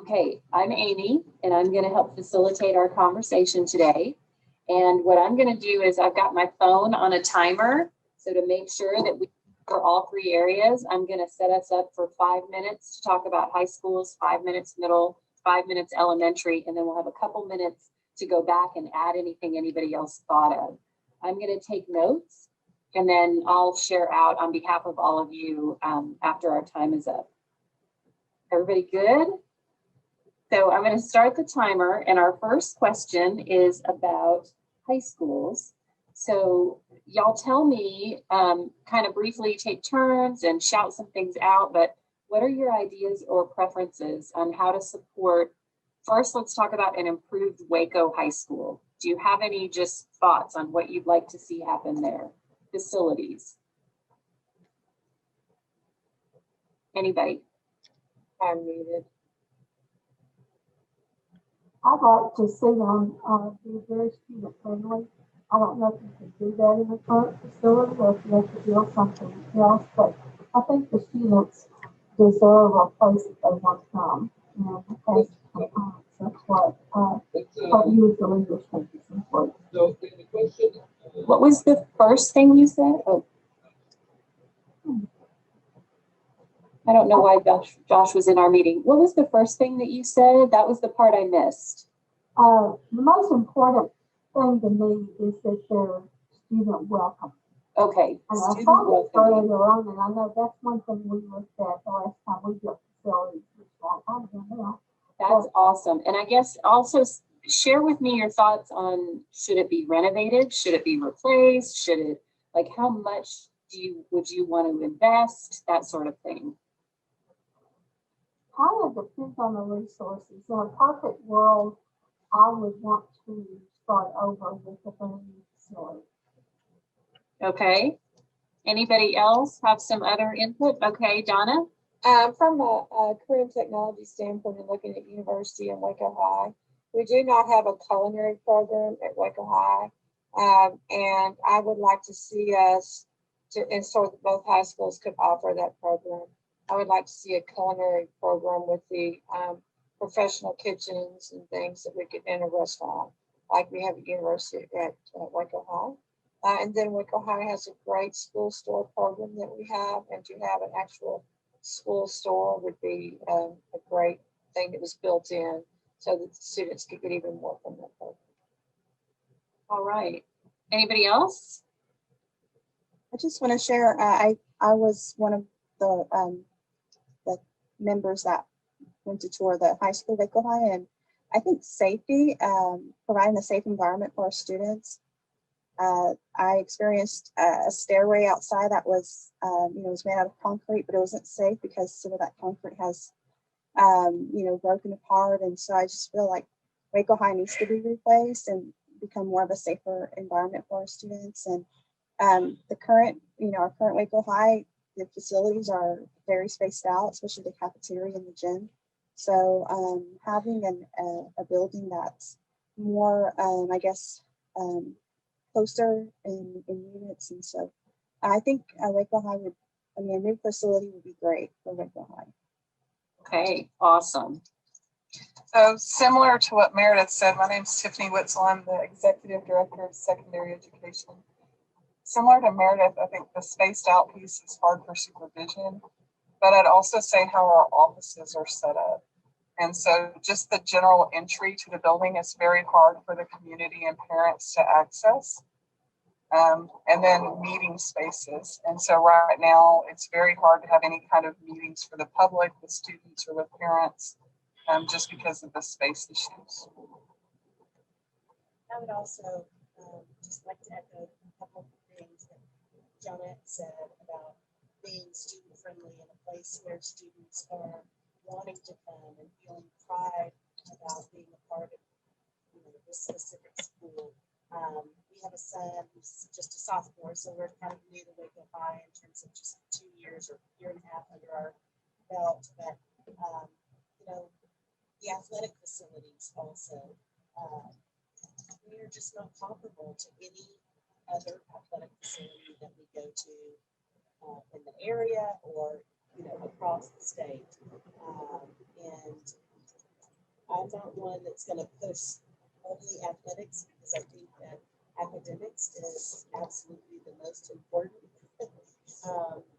Okay, I'm Amy, and I'm going to help facilitate our conversation today. And what I'm going to do is I've got my phone on a timer. So to make sure that we cover all three areas, I'm going to set us up for 5 minutes to talk about high schools, 5 minutes middle, 5 minutes elementary, and then we'll have a couple minutes to go back and add anything anybody else thought of. I'm going to take notes, and then I'll share out on behalf of all of you after our time is up. Everybody good? So I'm going to start the timer, and our first question is about high schools. So y'all tell me, kind of briefly take turns and shout some things out, but what are your ideas or preferences on how to support? First, let's talk about an improved Waco High School. Do you have any just thoughts on what you'd like to see happen there? Facilities. Anybody? I'm muted. I'd like to see them be very student friendly. I don't know if you can do that in the current facility or if you have to build something else, but I think the students deserve a place that they want to come. And as that's what you as the leaders think is important. What was the first thing you said? Oh. I don't know why Josh was in our meeting. What was the first thing that you said? That was the part I missed. The most important thing to me is that they're student welcome. Okay. And I saw this earlier on, and I know that's one thing we looked at the last time we built facilities. That's awesome. And I guess also share with me your thoughts on, should it be renovated? Should it be replaced? Should it, like, how much would you want to invest? That sort of thing. Kind of depends on the resources. In a perfect world, I would want to start over with a brand new facility. Okay. Anybody else have some other input? Okay, Donna? From a career and technology standpoint and looking at university and Waco High, we do not have a culinary program at Waco High. And I would like to see us and so both high schools could offer that program. I would like to see a culinary program with the professional kitchens and things that we could in a restaurant, like we have at University at Waco High. And then Waco High has a great school store program that we have, and to have an actual school store would be a great thing that was built in so that the students could get even more from that program. All right. Anybody else? I just want to share, I was one of the members that went to tour the high school, Waco High, and I think safety, providing a safe environment for our students. I experienced a stairway outside that was, was made out of concrete, but it wasn't safe because some of that concrete has, broken apart. And so I just feel like Waco High needs to be replaced and become more of a safer environment for our students. And the current, our current Waco High, the facilities are very spaced out, especially the cafeteria and the gym. So having a building that's more, closer in units. And so I think Waco High a new facility would be great for Waco High. Okay, awesome. So similar to what Meredith said, my name is Tiffany Witzel. I'm the Executive Director of Secondary Education. Similar to Meredith, I think the spaced out piece is hard for supervision, but I'd also say how our offices are set up. And so just the general entry to the building is very hard for the community and parents to access. And then meeting spaces. And so right now it's very hard to have any kind of meetings for the public, with students or with parents, just because of the space issues. I would also just like to echo a couple of things that Jonette said about being student friendly in a place where students are wanting to come and feeling pride about being a part of this specific school. We have a son who's just a sophomore, so we're kind of new to Waco High in terms of just 2 years or year and a half under our belt. But the athletic facilities also. We are just not comparable to any other athletic facility that we go to in the area or, you know, across the state. And I'm not one that's going to push only athletics because I think that academics is absolutely the most important.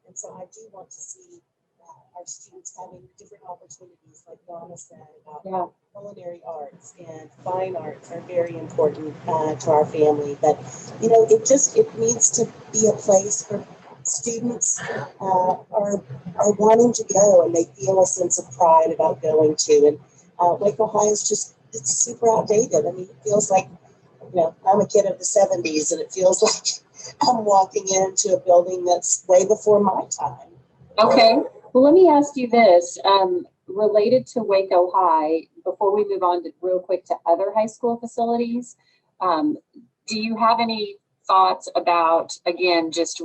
And so I do want to see our students having different opportunities, like Donna said, about culinary arts and fine arts are very important to our family. But, you know, it needs to be a place where students are wanting to go and they feel a sense of pride about going to. And Waco High is just, it's super outdated. I mean, it feels like, you know, I'm a kid of the 70s and it feels like I'm walking into a building that's way before my time. Okay, well, let me ask you this, related to Waco High, before we move on to real quick to other high school facilities, do you have any thoughts about, again, just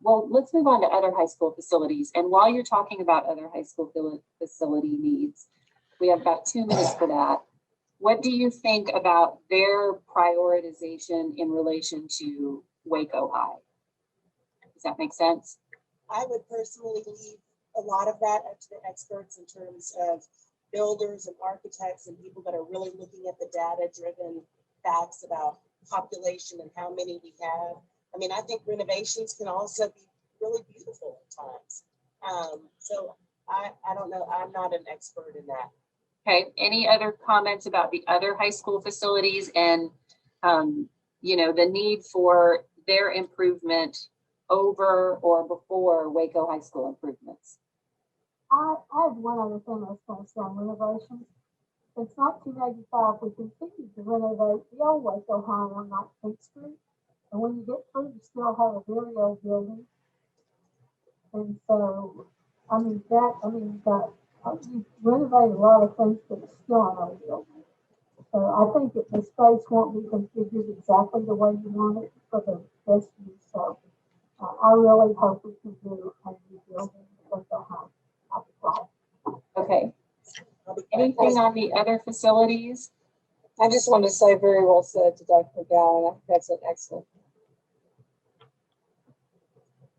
well, let's move on to other high school facilities. And while you're talking about other high school facility needs, we have about 2 minutes for that. What do you think about their prioritization in relation to Waco High? Does that make sense? I would personally leave a lot of that up to the experts in terms of builders and architects and people that are really looking at the data-driven facts about population and how many we have. I mean, I think renovations can also be really beautiful at times. So I don't know. I'm not an expert in that. Okay. Any other comments about the other high school facilities and, you know, the need for their improvement over or before Waco High School improvements? I have one other thing I was going to say on renovations. Since 1985, we continued to renovate the old Waco High on 19th Street. And when you get through, you still have a very old building. And so, you renovate a lot of things, but it's still an old building. So I think that the space won't be configured exactly the way you want it for the best use. So I really hope we can do a new building with the home. Okay. Anything on the other facilities? I just want to say very well said to Dr. Gowan. I think that's an excellent.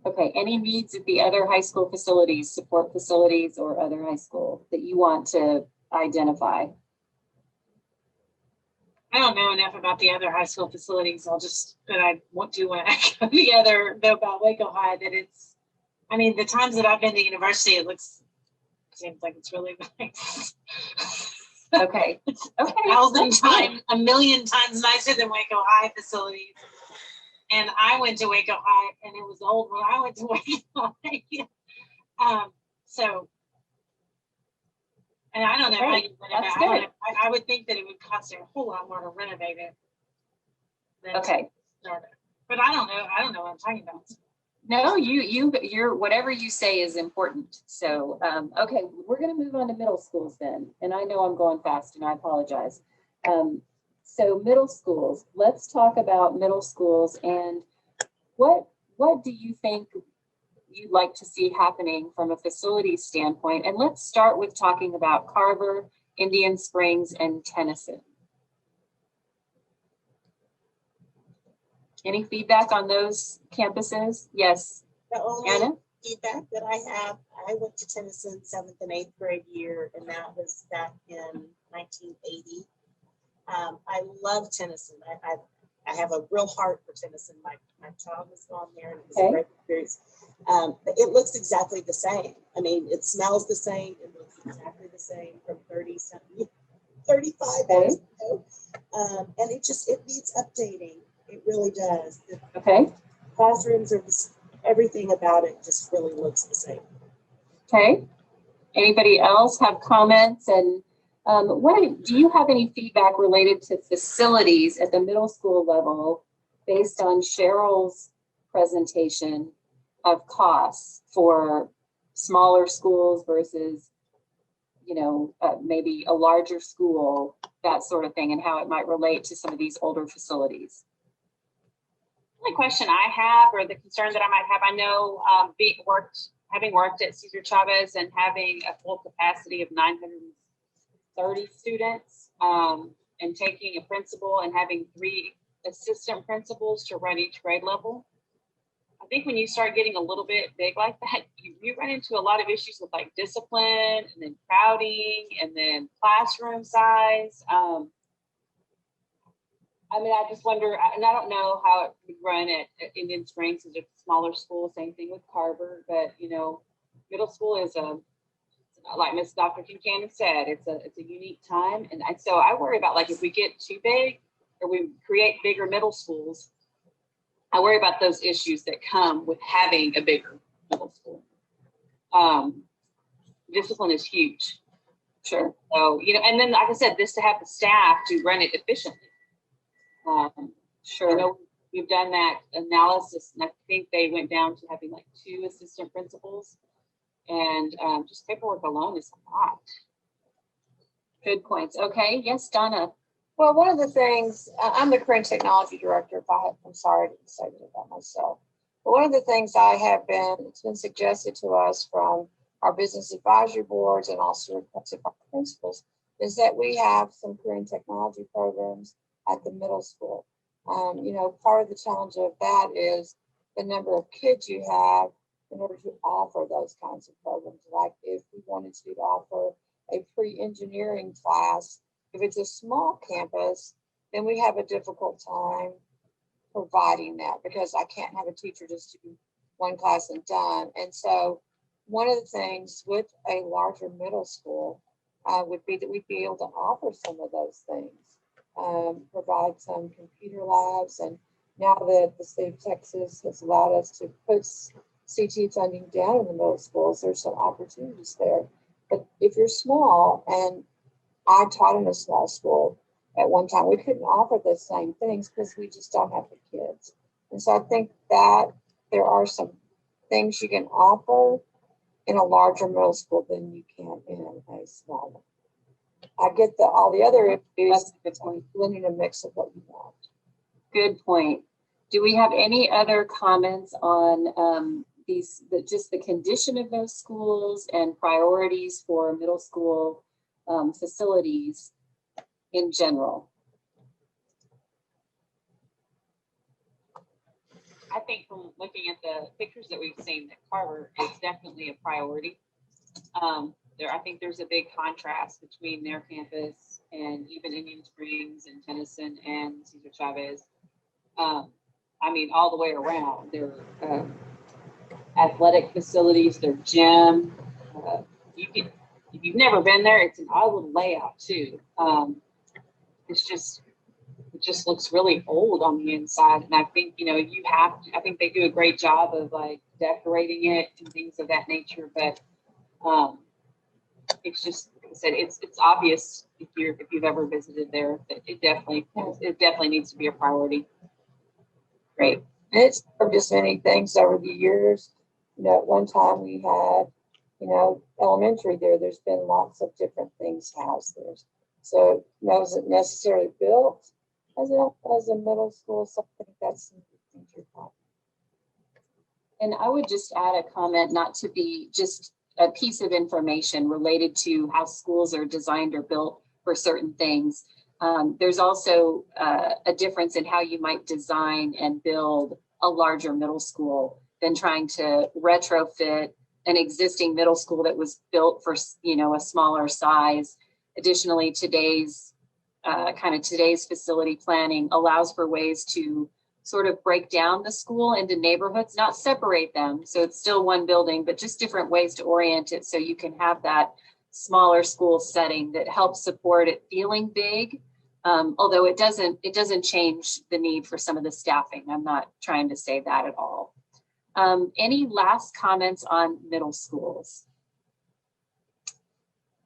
Okay, any needs at the other high school facilities, support facilities or other high school that you want to identify? I don't know enough about the other high school facilities. But I want to when I go together know about Waco High that it's, I mean, the times that I've been to university, seems like it's really nice. Okay. Okay. A million times nicer than Waco High facilities. And I went to Waco High and it was old when I went to Waco High. And I don't know how you renovate it. I would think that it would cost a whole lot more to renovate it. Okay. But I don't know. I don't know what I'm talking about. No, you're whatever you say is important. So, okay, we're going to move on to middle schools then. And I know I'm going fast and I apologize. So middle schools, let's talk about middle schools and what do you think you'd like to see happening from a facility standpoint? And let's start with talking about Carver, Indian Springs, and Tennyson. Any feedback on those campuses? Yes. The only Anna? feedback that I have, I went to Tennyson 7th and 8th grade year, and that was back in 1980. I love Tennyson. I have a real heart for Tennyson. My child has gone there and it was a great experience. But it looks exactly the same. I mean, it smells the same. It looks exactly the same from 35 years ago. And it needs updating. It really does. The classrooms are just, everything about it just really looks the same. Okay. Anybody else have comments? And do you have any feedback related to facilities at the middle school level based on Cheryl's presentation of costs for smaller schools versus, maybe a larger school, that sort of thing, and how it might relate to some of these older facilities? The only question I have, or the concern that I might have, I know having worked at Cesar Chavez and having a full capacity of 900 30 students, and taking a principal and having 3 assistant principals to run each grade level. I think when you start getting a little bit big like that, you run into a lot of issues with like discipline and then crowding and then classroom size. I mean, I just wonder, and I don't know how it would run at Indian Springs, is a smaller school, same thing with Carver, but you know, middle school is like Miss Dr. Kincannon said, it's a unique time. And so I worry about like if we get too big or we create bigger middle schools, I worry about those issues that come with having a bigger middle school. Discipline is huge. Sure. So, you know, and then like I said, this to have the staff to run it efficiently. Sure. I know we've done that analysis, and I think they went down to having like 2 assistant principals, and just paperwork alone is a lot. Good points. Okay. Yes, Donna. Well, one of the things, I'm the current technology director. I'm sorry, I didn't say that about myself. But one of the things it's been suggested to us from our business advisory boards and also requested by principals, is that we have some career and technology programs at the middle school. You know, part of the challenge of that is the number of kids you have in order to offer those kinds of programs. Like if we wanted to offer a pre-engineering class, if it's a small campus, then we have a difficult time providing that because I can't have a teacher just do one class and done. And so one of the things with a larger middle school would be that we'd be able to offer some of those things. Provide some computer labs, and now that the state of Texas has allowed us to put CT funding down in the middle schools, there's some opportunities there. But if you're small, and I taught in a small school at one time, we couldn't offer the same things because we just don't have the kids. And so I think that there are some things you can offer in a larger middle school than you can in a small one. I get all the other issues, blending a mix of what you want. Good point. Do we have any other comments on just the condition of those schools and priorities for middle school facilities in general? I think from looking at the pictures that we've seen, that Carver is definitely a priority. I think there's a big contrast between their campus and even Indian Springs and Tennyson and Cesar Chavez. I mean, all the way around. Their athletic facilities, their gym. If you've never been there, it's an odd little layout too. It just looks really old on the inside. And I think, you know, I think they do a great job of like decorating it and things of that nature. But it's just, like I said, it's obvious if you've ever visited there that it definitely needs to be a priority. Great. And it's just many things over the years. You know, at one time we had, you know, elementary there. There's been lots of different things housed there. So it wasn't necessarily built as a middle school. So I think that's something to talk. And I would just add a comment, not to be just a piece of information related to how schools are designed or built for certain things. There's also a difference in how you might design and build a larger middle school than trying to retrofit an existing middle school that was built for, you know, a smaller size. Additionally, today's facility planning allows for ways to sort of break down the school into neighborhoods, not separate them. So it's still one building, but just different ways to orient it so you can have that smaller school setting that helps support it feeling big. Although it doesn't change the need for some of the staffing. I'm not trying to say that at all. Any last comments on middle schools?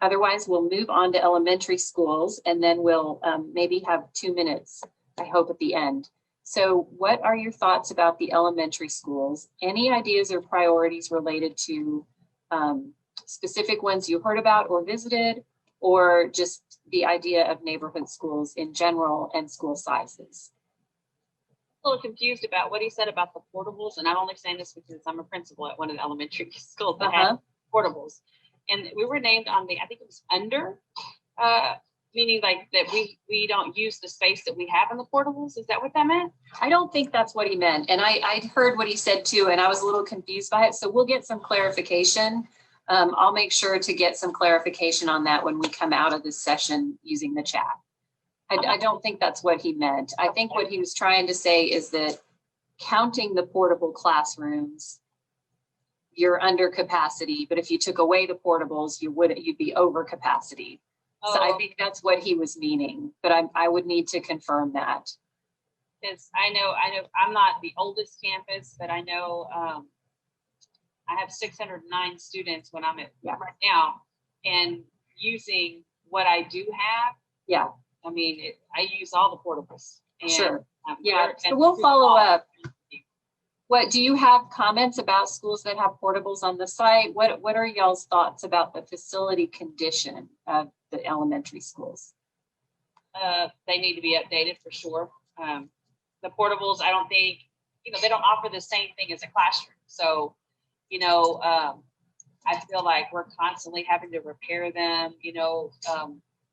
Otherwise, we'll move on to elementary schools, and then we'll maybe have 2 minutes, I hope, at the end. So what are your thoughts about the elementary schools? Any ideas or priorities related to specific ones you heard about or visited, or just the idea of neighborhood schools in general and school sizes? A little confused about what he said about the portables, and I'm only saying this because I'm a principal at one of the elementary schools that had portables, and we were named on I think it was under Meaning like that we don't use the space that we have in the portables? Is that what that meant? I don't think that's what he meant. And I heard what he said too, and I was a little confused by it. So we'll get some clarification. I'll make sure to get some clarification on that when we come out of this session using the chat. I don't think that's what he meant. I think what he was trying to say is that counting the portable classrooms, you're under capacity, but if you took away the portables, you'd be over capacity. So I think that's what he was meaning, but I would need to confirm that. Because I know I'm not the oldest campus, but I know I have 609 students when I'm at right now, and using what I do have. Yeah. I mean, I use all the portables. And, sure. Yeah. So we'll follow up. What do you have comments about schools that have portables on the site? What are y'all's thoughts about the facility condition of the elementary schools? They need to be updated for sure. The portables, I don't think, they don't offer the same thing as a classroom. So, I feel like we're constantly having to repair them.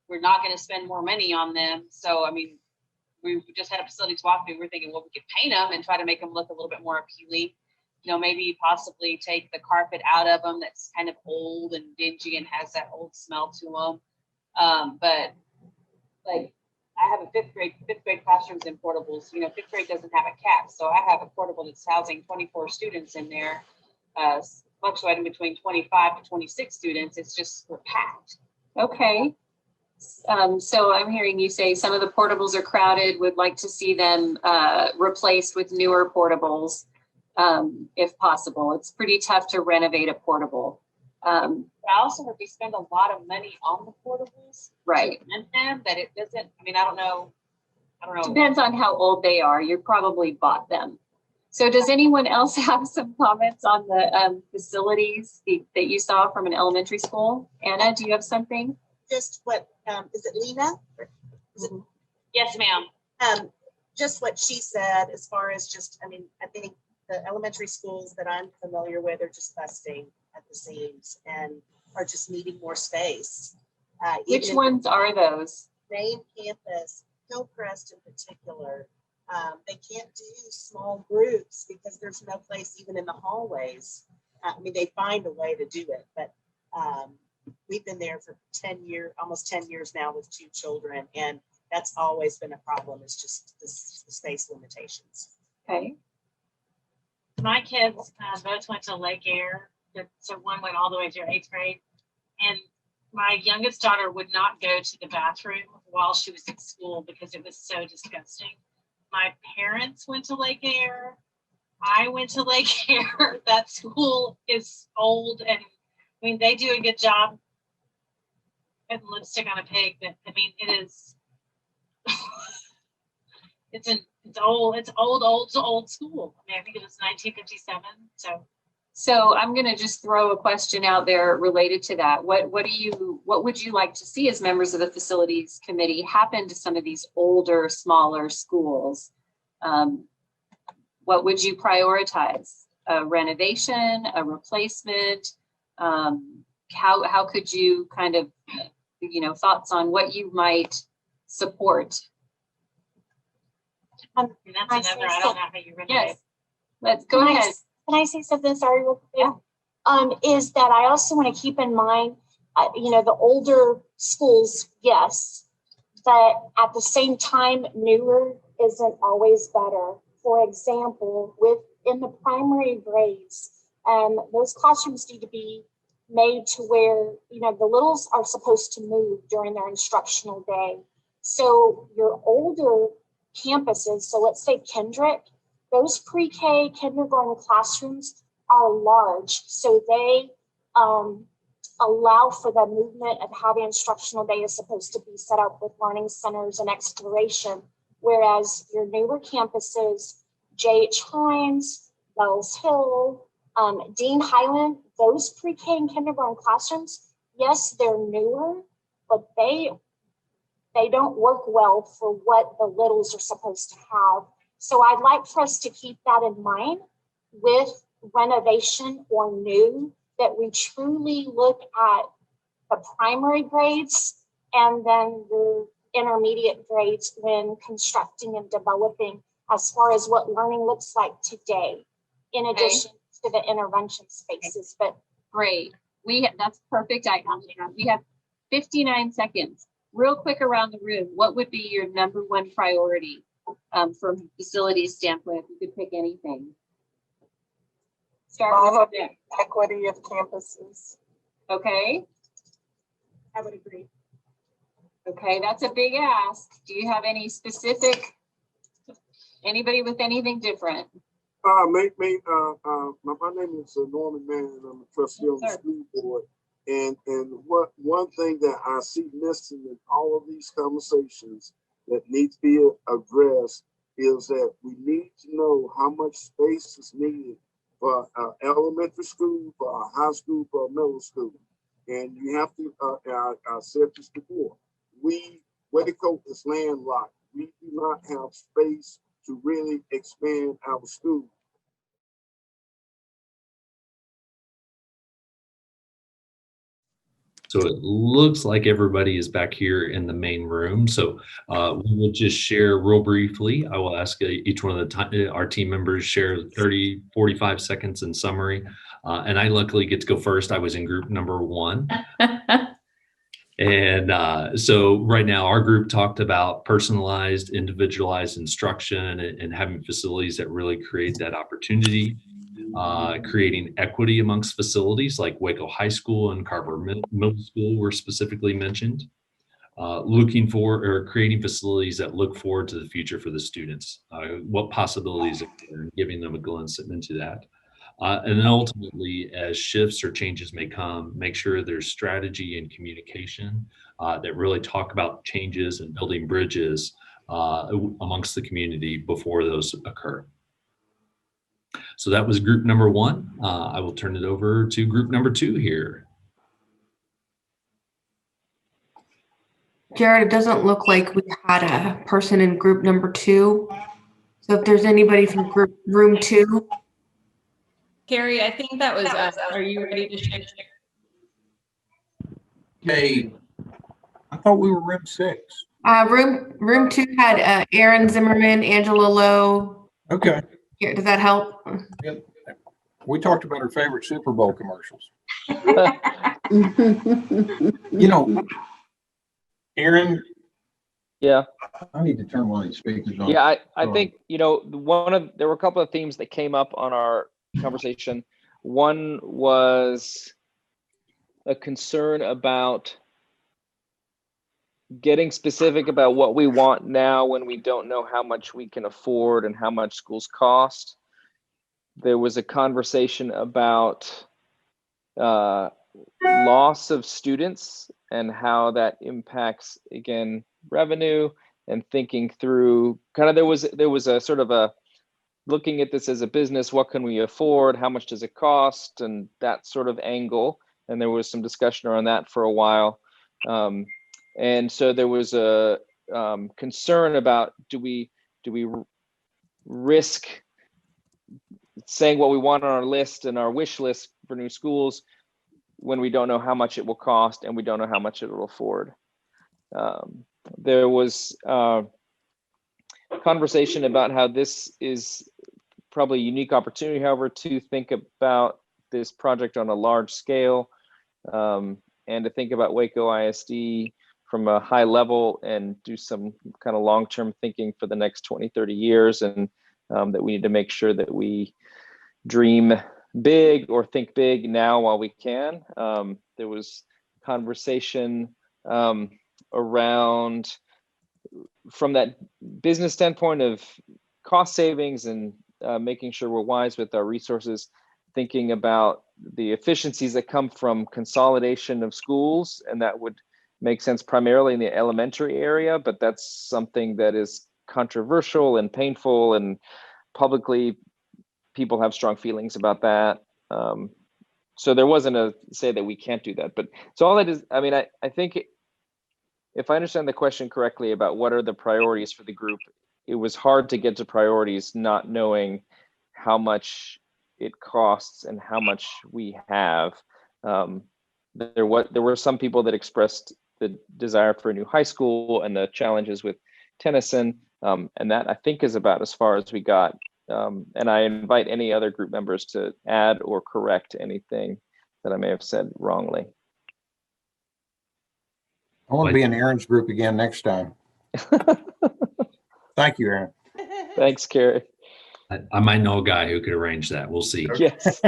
We're not going to spend more money on them. So, I mean, we just had a facilities walkthrough. We're thinking, well, we could paint them and try to make them look a little bit more appealing. Maybe possibly take the carpet out of them that's kind of old and dingy and has that old smell to them. But like, I have a fifth grade classrooms in portables. Fifth grade doesn't have a cap, so I have a portable that's housing 24 students in there, fluctuating between 25 to 26 students. It's just, we're packed. Okay. So I'm hearing you say some of the portables are crowded, would like to see them replaced with newer portables, if possible. It's pretty tough to renovate a portable. I also heard we spend a lot of money on the portables. Right. To rent them, that it doesn't, I don't know. Depends on how old they are. You probably bought them. So does anyone else have some comments on the facilities that you saw from an elementary school? Anna, do you have something? Just what, is it Lena? Yes, ma'am. Just what she said, as far as I think the elementary schools that I'm familiar with are just busting at the seams and are just needing more space. Which ones are those? Main campus, Hillcrest in particular. They can't do small groups because there's no place even in the hallways. They find a way to do it, but we've been there for 10 years, almost 10 years now with 2 children, and that's always been a problem. It's just the space limitations. Okay. My kids both went to Lake Air, so one went all the way through 8th grade, and my youngest daughter would not go to the bathroom while she was at school because it was so disgusting. My parents went to Lake Air. I went to Lake Air. That school is old, and they do a good job putting lipstick on a pig, but it is, it's old school. I think it was 1957. So I'm going to just throw a question out there related to that. What would you like to see as members of the facilities committee happen to some of these older, smaller schools? What would you prioritize? A renovation, a replacement? How could you kind of, thoughts on what you might support? And that's another, I don't know how you renovate. Yes, let's go ahead. Can I say something? Sorry, real quick. Yeah. Is that I also want to keep in mind, the older schools, yes, but at the same time, newer isn't always better. For example, in the primary grades, those classrooms need to be made to where, the littles are supposed to move during their instructional day. So your older campuses, so let's say Kendrick, those pre-K kindergarten classrooms are large. So they allow for the movement of how the instructional day is supposed to be set up with learning centers and exploration. Whereas your newer campuses, J.H. Hines, Bells Hill, Dean Highland, those pre-K and kindergarten classrooms, yes, they're newer, but they don't work well for what the littles are supposed to have. So I'd like for us to keep that in mind with renovation or new, that we truly look at the primary grades and then the intermediate grades when constructing and developing as far as what learning looks like today, in addition to the intervention spaces. But great. That's perfect. We have 59 seconds. Real quick around the room, what would be your number one priority from a facilities standpoint, if you could pick anything? Start with equity of campuses. Okay. I would agree. Okay, that's a big ask. Do you have any specific, anybody with anything different? My name is Norman Mann, and I'm a trustee on the school board. And one thing that I see missing in all of these conversations that needs to be addressed is that we need to know how much space is needed for elementary school, for high school, for middle school. And you have to, I said this before, Waco is landlocked. We do not have space to really expand our school. So it looks like everybody is back here in the main room. So we will just share real briefly. I will ask each one of our team members share 30, 45 seconds in summary. And I luckily get to go first. I was in group number 1. And so right now our group talked about personalized, individualized instruction and having facilities that really create that opportunity. Creating equity amongst facilities like Waco High School and Carver Middle School were specifically mentioned. Looking for or creating facilities that look forward to the future for the students. What possibilities are there, and giving them a glimpse into that. And then ultimately, as shifts or changes may come, make sure there's strategy and communication that really talk about changes and building bridges amongst the community before those occur. So that was group number 1. I will turn it over to group number 2 here. Jared, it doesn't look like we had a person in group number 2. So if there's anybody from room 2. Carrie, I think that was us. Are you ready to share? Hey, I thought we were room 6. Room 2 had Aaron Zimmerman, Angela Lowe. Okay. Here, does that help? Yep. We talked about our favorite Super Bowl commercials. You know, Aaron. Yeah. I need to turn one of these speakers on. Yeah, I think, you know, there were a couple of themes that came up on our conversation. One was a concern about getting specific about what we want now when we don't know how much we can afford and how much schools cost. There was a conversation about loss of students and how that impacts, again, revenue, and thinking through kind of there was a sort of a looking at this as a business, what can we afford, how much does it cost, and that sort of angle. And there was some discussion around that for a while. And so there was a concern about do we risk saying what we want on our list and our wish list for new schools when we don't know how much it will cost and we don't know how much it will afford. There was conversation about how this is probably a unique opportunity, however, to think about this project on a large scale and to think about Waco ISD from a high level and do some kind of long-term thinking for the next 20, 30 years. And that we need to make sure that we dream big or think big now while we can. There was conversation around from that business standpoint of cost savings and making sure we're wise with our resources, thinking about the efficiencies that come from consolidation of schools, and that would make sense primarily in the elementary area, but that's something that is controversial and painful, and publicly people have strong feelings about that. So there wasn't a say that we can't do that, but so all that is, I mean, I think if I understand the question correctly about what are the priorities for the group, it was hard to get to priorities not knowing how much it costs and how much we have. There were some people that expressed the desire for a new high school and the challenges with Tennyson. And that I think is about as far as we got. And I invite any other group members to add or correct anything that I may have said wrongly. I want to be in Aaron's group again next time. Thank you, Aaron. Thanks, Carrie. I might know a guy who could arrange that. We'll see. Yes.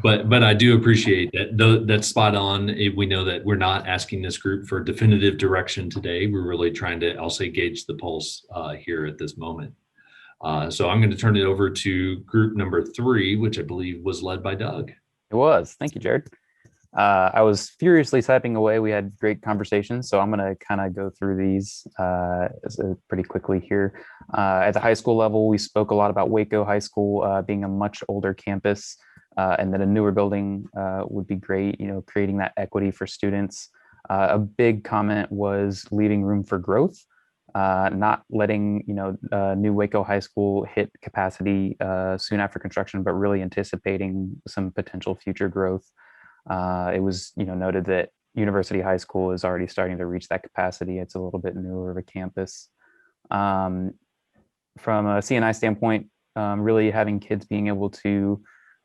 But I do appreciate that. That's spot on. We know that we're not asking this group for definitive direction today. We're really trying to, I'll say, gauge the pulse here at this moment. So I'm going to turn it over to group number 3, which I believe was led by Doug. It was. Thank you, Jared. I was furiously typing away. We had great conversations, so I'm going to kind of go through these pretty quickly here. At the high school level, we spoke a lot about Waco High School being a much older campus, and that a newer building would be great, creating that equity for students. A big comment was leaving room for growth, not letting new Waco High School hit capacity soon after construction, but really anticipating some potential future growth. It was noted that University High School is already starting to reach that capacity. It's a little bit newer of a campus. From a C&I standpoint, really having kids being able to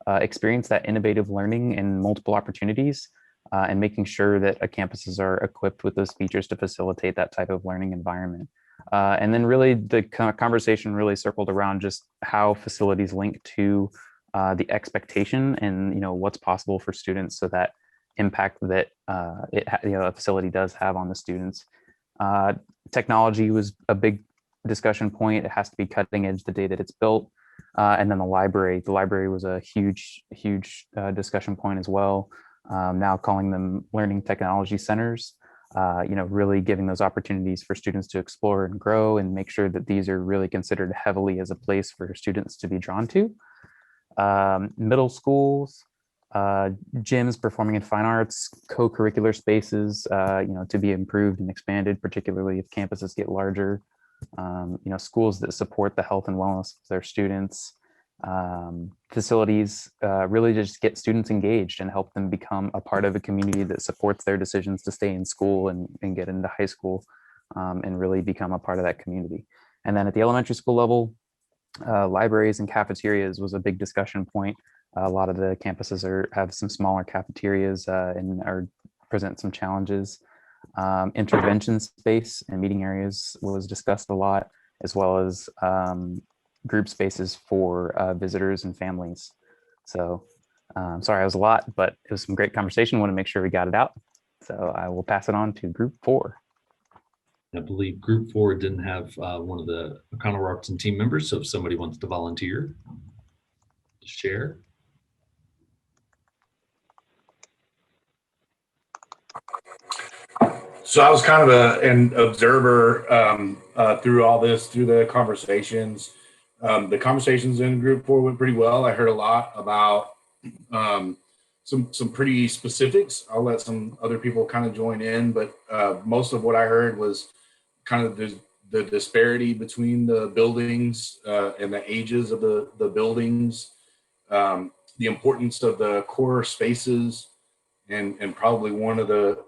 experience that innovative learning and multiple opportunities, and making sure that campuses are equipped with those features to facilitate that type of learning environment. And then really the conversation really circled around just how facilities link to the expectation and what's possible for students, so that impact that a facility does have on the students. Technology was a big discussion point. It has to be cutting edge the day that it's built. And then the library was a huge discussion point as well. Now calling them learning technology centers, really giving those opportunities for students to explore and grow, and make sure that these are really considered heavily as a place for students to be drawn to. Middle schools, gyms, performing and fine arts, co-curricular spaces, to be improved and expanded, particularly if campuses get larger. Schools that support the health and wellness of their students. Facilities really just get students engaged and help them become a part of a community that supports their decisions to stay in school and get into high school, and really become a part of that community. And then at the elementary school level, libraries and cafeterias was a big discussion point. A lot of the campuses have some smaller cafeterias and present some challenges. Intervention space and meeting areas was discussed a lot, as well as group spaces for visitors and families. So sorry, it was a lot, but it was some great conversation. Want to make sure we got it out. So I will pass it on to group 4. I believe group 4 didn't have one of the O'Connell Robertson team members. So if somebody wants to volunteer to share. So I was kind of an observer through all this, through the conversations. The conversations in group 4 went pretty well. I heard a lot about some pretty specifics. I'll let some other people kind of join in, but most of what I heard was kind of the disparity between the buildings and the ages of the buildings, the importance of the core spaces, and probably one of the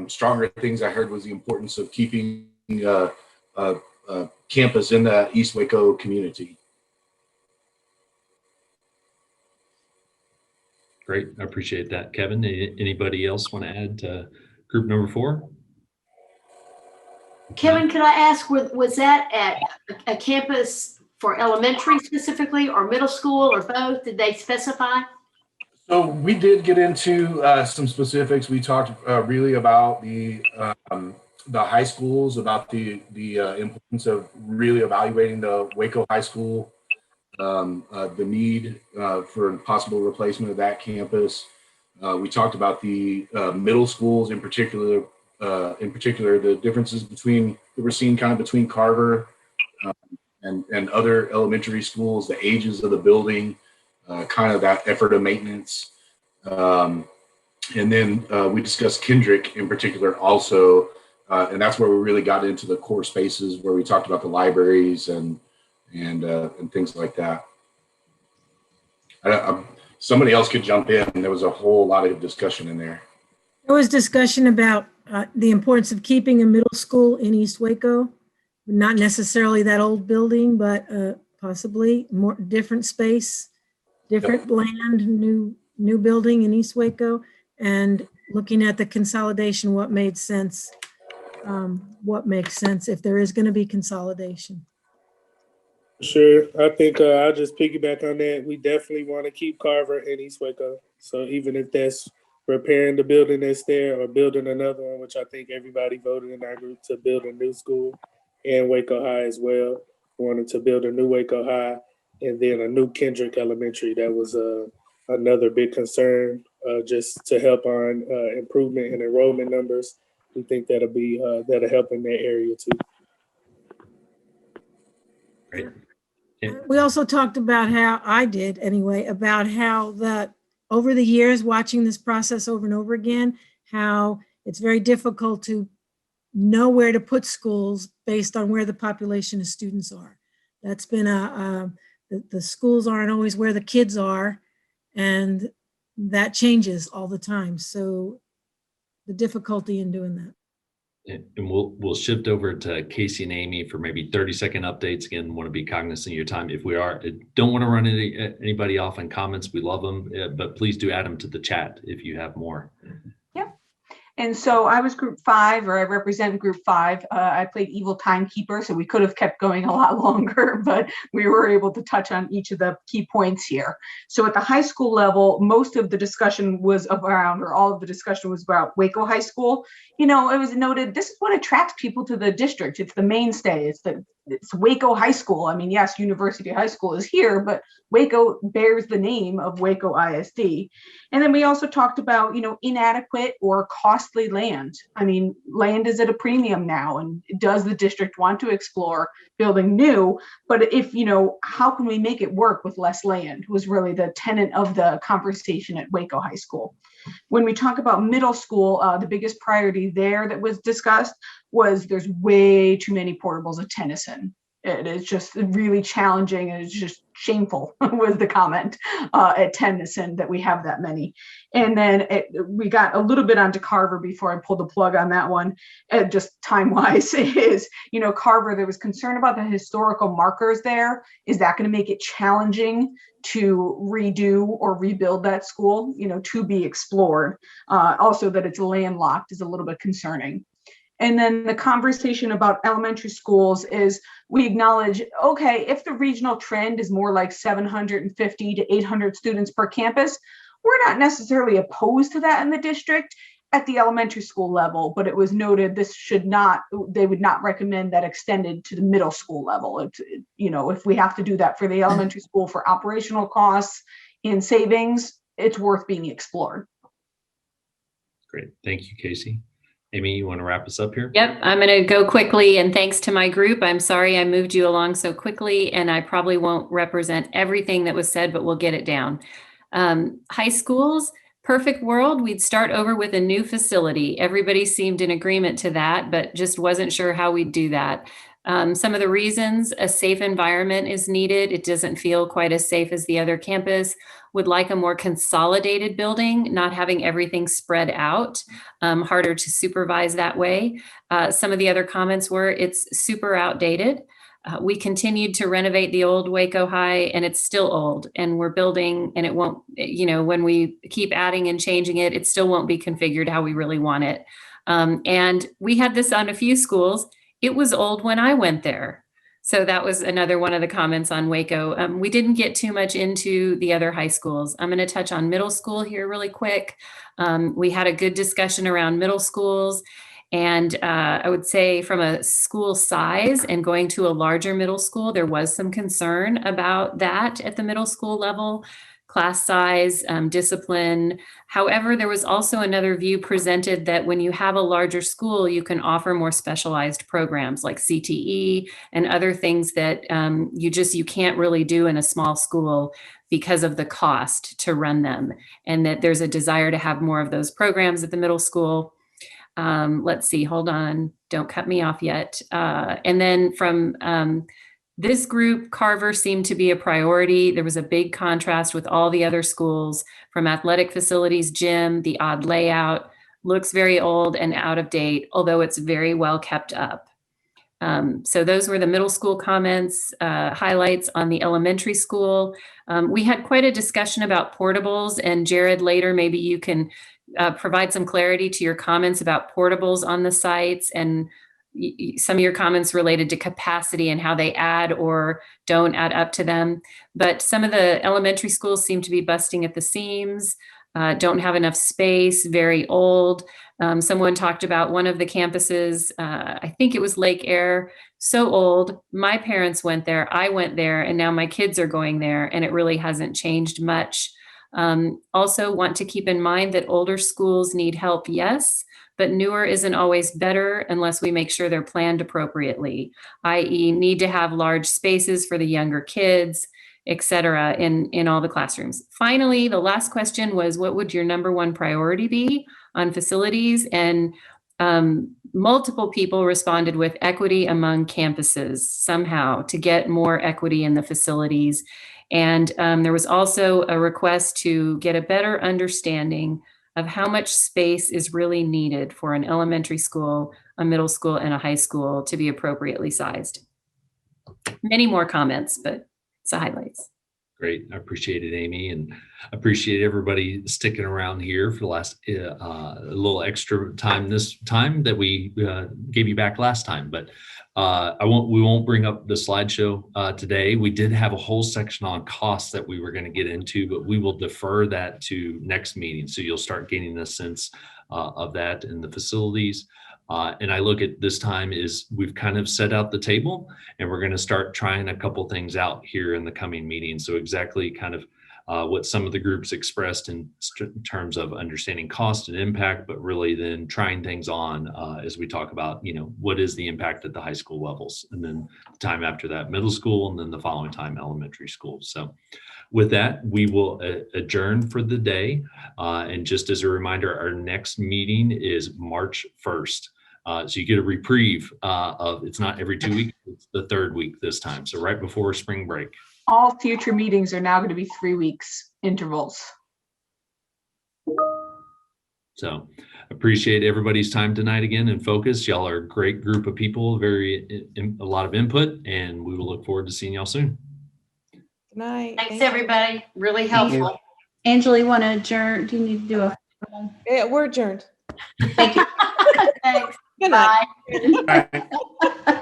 stronger things I heard was the importance of keeping campus in the East Waco community. Great, I appreciate that, Kevin. Anybody else want to add to group number 4? Kevin, could I ask, was that at a campus for elementary specifically, or middle school, or both? Did they specify? So we did get into some specifics. We talked really about the high schools, about the importance of really evaluating the Waco High School, the need for possible replacement of that campus. We talked about the middle schools in particular, the differences that we're seeing kind of between Carver and other elementary schools, the ages of the building, kind of that effort of maintenance. And then we discussed Kendrick in particular also, and that's where we really got into the core spaces, where we talked about the libraries and things like that. Somebody else could jump in. There was a whole lot of discussion in there. There was discussion about the importance of keeping a middle school in East Waco, not necessarily that old building, but possibly more different space, different land, new building in East Waco, and looking at the consolidation, what made sense, what makes sense if there is going to be consolidation. Sure. I think I'll just piggyback on that. We definitely want to keep Carver and East Waco. So even if that's repairing the building that's there or building another one, which I think everybody voted in our group to build a new school, and Waco High as well. We wanted to build a new Waco High and then a new Kendrick Elementary. That was another big concern just to help on improvement in enrollment numbers. We think that'll help in that area too. Great. We also talked about about how that over the years, watching this process over and over again, how it's very difficult to know where to put schools based on where the population of students are. That's been the schools aren't always where the kids are, and that changes all the time. So the difficulty in doing that. And we'll shift over to Casey and Amy for maybe 30-second updates. Again, want to be cognizant of your time. If we don't want to run anybody off in comments, we love them, but please do add them to the chat if you have more. And so I was group 5, or I represent group 5. I played evil timekeeper, so we could have kept going a lot longer, but we were able to touch on each of the key points here. So at the high school level, most of the discussion was around, or all of the discussion was about Waco High School. You know, it was noted, this is what attracts people to the district. It's the mainstay. It's Waco High School. I mean, yes, University High School is here, but Waco bears the name of Waco ISD. And then we also talked about, inadequate or costly land. I mean, land is at a premium now, and does the district want to explore building new? But if, how can we make it work with less land was really the tenet of the conversation at Waco High School. When we talk about middle school, the biggest priority there that was discussed was there's way too many portables at Tennyson. It is just really challenging, and it's just shameful was the comment at Tennyson that we have that many. And then we got a little bit onto Carver before I pulled the plug on that one. Just time-wise is, Carver, there was concern about the historical markers there. Is that going to make it challenging to redo or rebuild that school, to be explored? Also that it's landlocked is a little bit concerning. And then the conversation about elementary schools is we acknowledge, okay, if the regional trend is more like 750 to 800 students per campus, we're not necessarily opposed to that in the district at the elementary school level, but it was noted they would not recommend that extended to the middle school level. If we have to do that for the elementary school for operational costs and savings, it's worth being explored. Great, thank you, Casey. Amy, you want to wrap us up here? Yep, I'm going to go quickly, and thanks to my group. I'm sorry I moved you along so quickly, and I probably won't represent everything that was said, but we'll get it down. High schools, perfect world, we'd start over with a new facility. Everybody seemed in agreement to that, but just wasn't sure how we'd do that. Some of the reasons: a safe environment is needed. It doesn't feel quite as safe as the other campus. Would like a more consolidated building, not having everything spread out, harder to supervise that way. Some of the other comments were it's super outdated. We continued to renovate the old Waco High, and it's still old, and we're building, and it won't, when we keep adding and changing it, it still won't be configured how we really want it. And we had this on a few schools. It was old when I went there. So that was another one of the comments on Waco. We didn't get too much into the other high schools. I'm going to touch on middle school here really quick. We had a good discussion around middle schools. And I would say from a school size and going to a larger middle school, there was some concern about that at the middle school level. Class size, discipline. However, there was also another view presented that when you have a larger school, you can offer more specialized programs like CTE and other things that you can't really do in a small school because of the cost to run them, and that there's a desire to have more of those programs at the middle school. Let's see, hold on, don't cut me off yet. And then from this group, Carver seemed to be a priority. There was a big contrast with all the other schools, from athletic facilities, gym, the odd layout, looks very old and out of date, although it's very well kept up. So those were the middle school comments, highlights on the elementary school. We had quite a discussion about portables, and Jared, later, maybe you can provide some clarity to your comments about portables on the sites, and some of your comments related to capacity and how they add or don't add up to them. But some of the elementary schools seem to be busting at the seams, don't have enough space, very old. Someone talked about one of the campuses, I think it was Lake Air, so old. My parents went there, I went there, and now my kids are going there, and it really hasn't changed much. Also want to keep in mind that older schools need help, yes, but newer isn't always better unless we make sure they're planned appropriately, i.e. need to have large spaces for the younger kids, et cetera, in all the classrooms. Finally, the last question was, what would your number one priority be on facilities? And multiple people responded with equity among campuses somehow, to get more equity in the facilities. And there was also a request to get a better understanding of how much space is really needed for an elementary school, a middle school, and a high school to be appropriately sized. Many more comments, but it's the highlights. Great. I appreciate it, Amy, and appreciate everybody sticking around here for the last a little extra time this time that we gave you back last time. But we won't bring up the slideshow today. We did have a whole section on costs that we were going to get into, but we will defer that to next meeting. So you'll start gaining a sense of that in the facilities. And I look at this time is we've kind of set out the table, and we're going to start trying a couple things out here in the coming meeting. So exactly kind of what some of the groups expressed in terms of understanding cost and impact, but really then trying things on as we talk about, what is the impact at the high school levels, and then the time after that middle school, and then the following time elementary school. So with that, we will adjourn for the day. And just as a reminder, our next meeting is March 1st. So you get a reprieve of, it's not every 2 weeks, it's the third week this time. So right before spring break. All future meetings are now going to be 3 weeks intervals. So appreciate everybody's time tonight again and focus. Y'all are a great group of people, a lot of input, and we will look forward to seeing y'all soon. Good night. Thanks, everybody. Really helpful. Angela, you want to adjourn? Do you need to do a? Yeah, we're adjourned. Thank you. Thanks. Good night. Bye.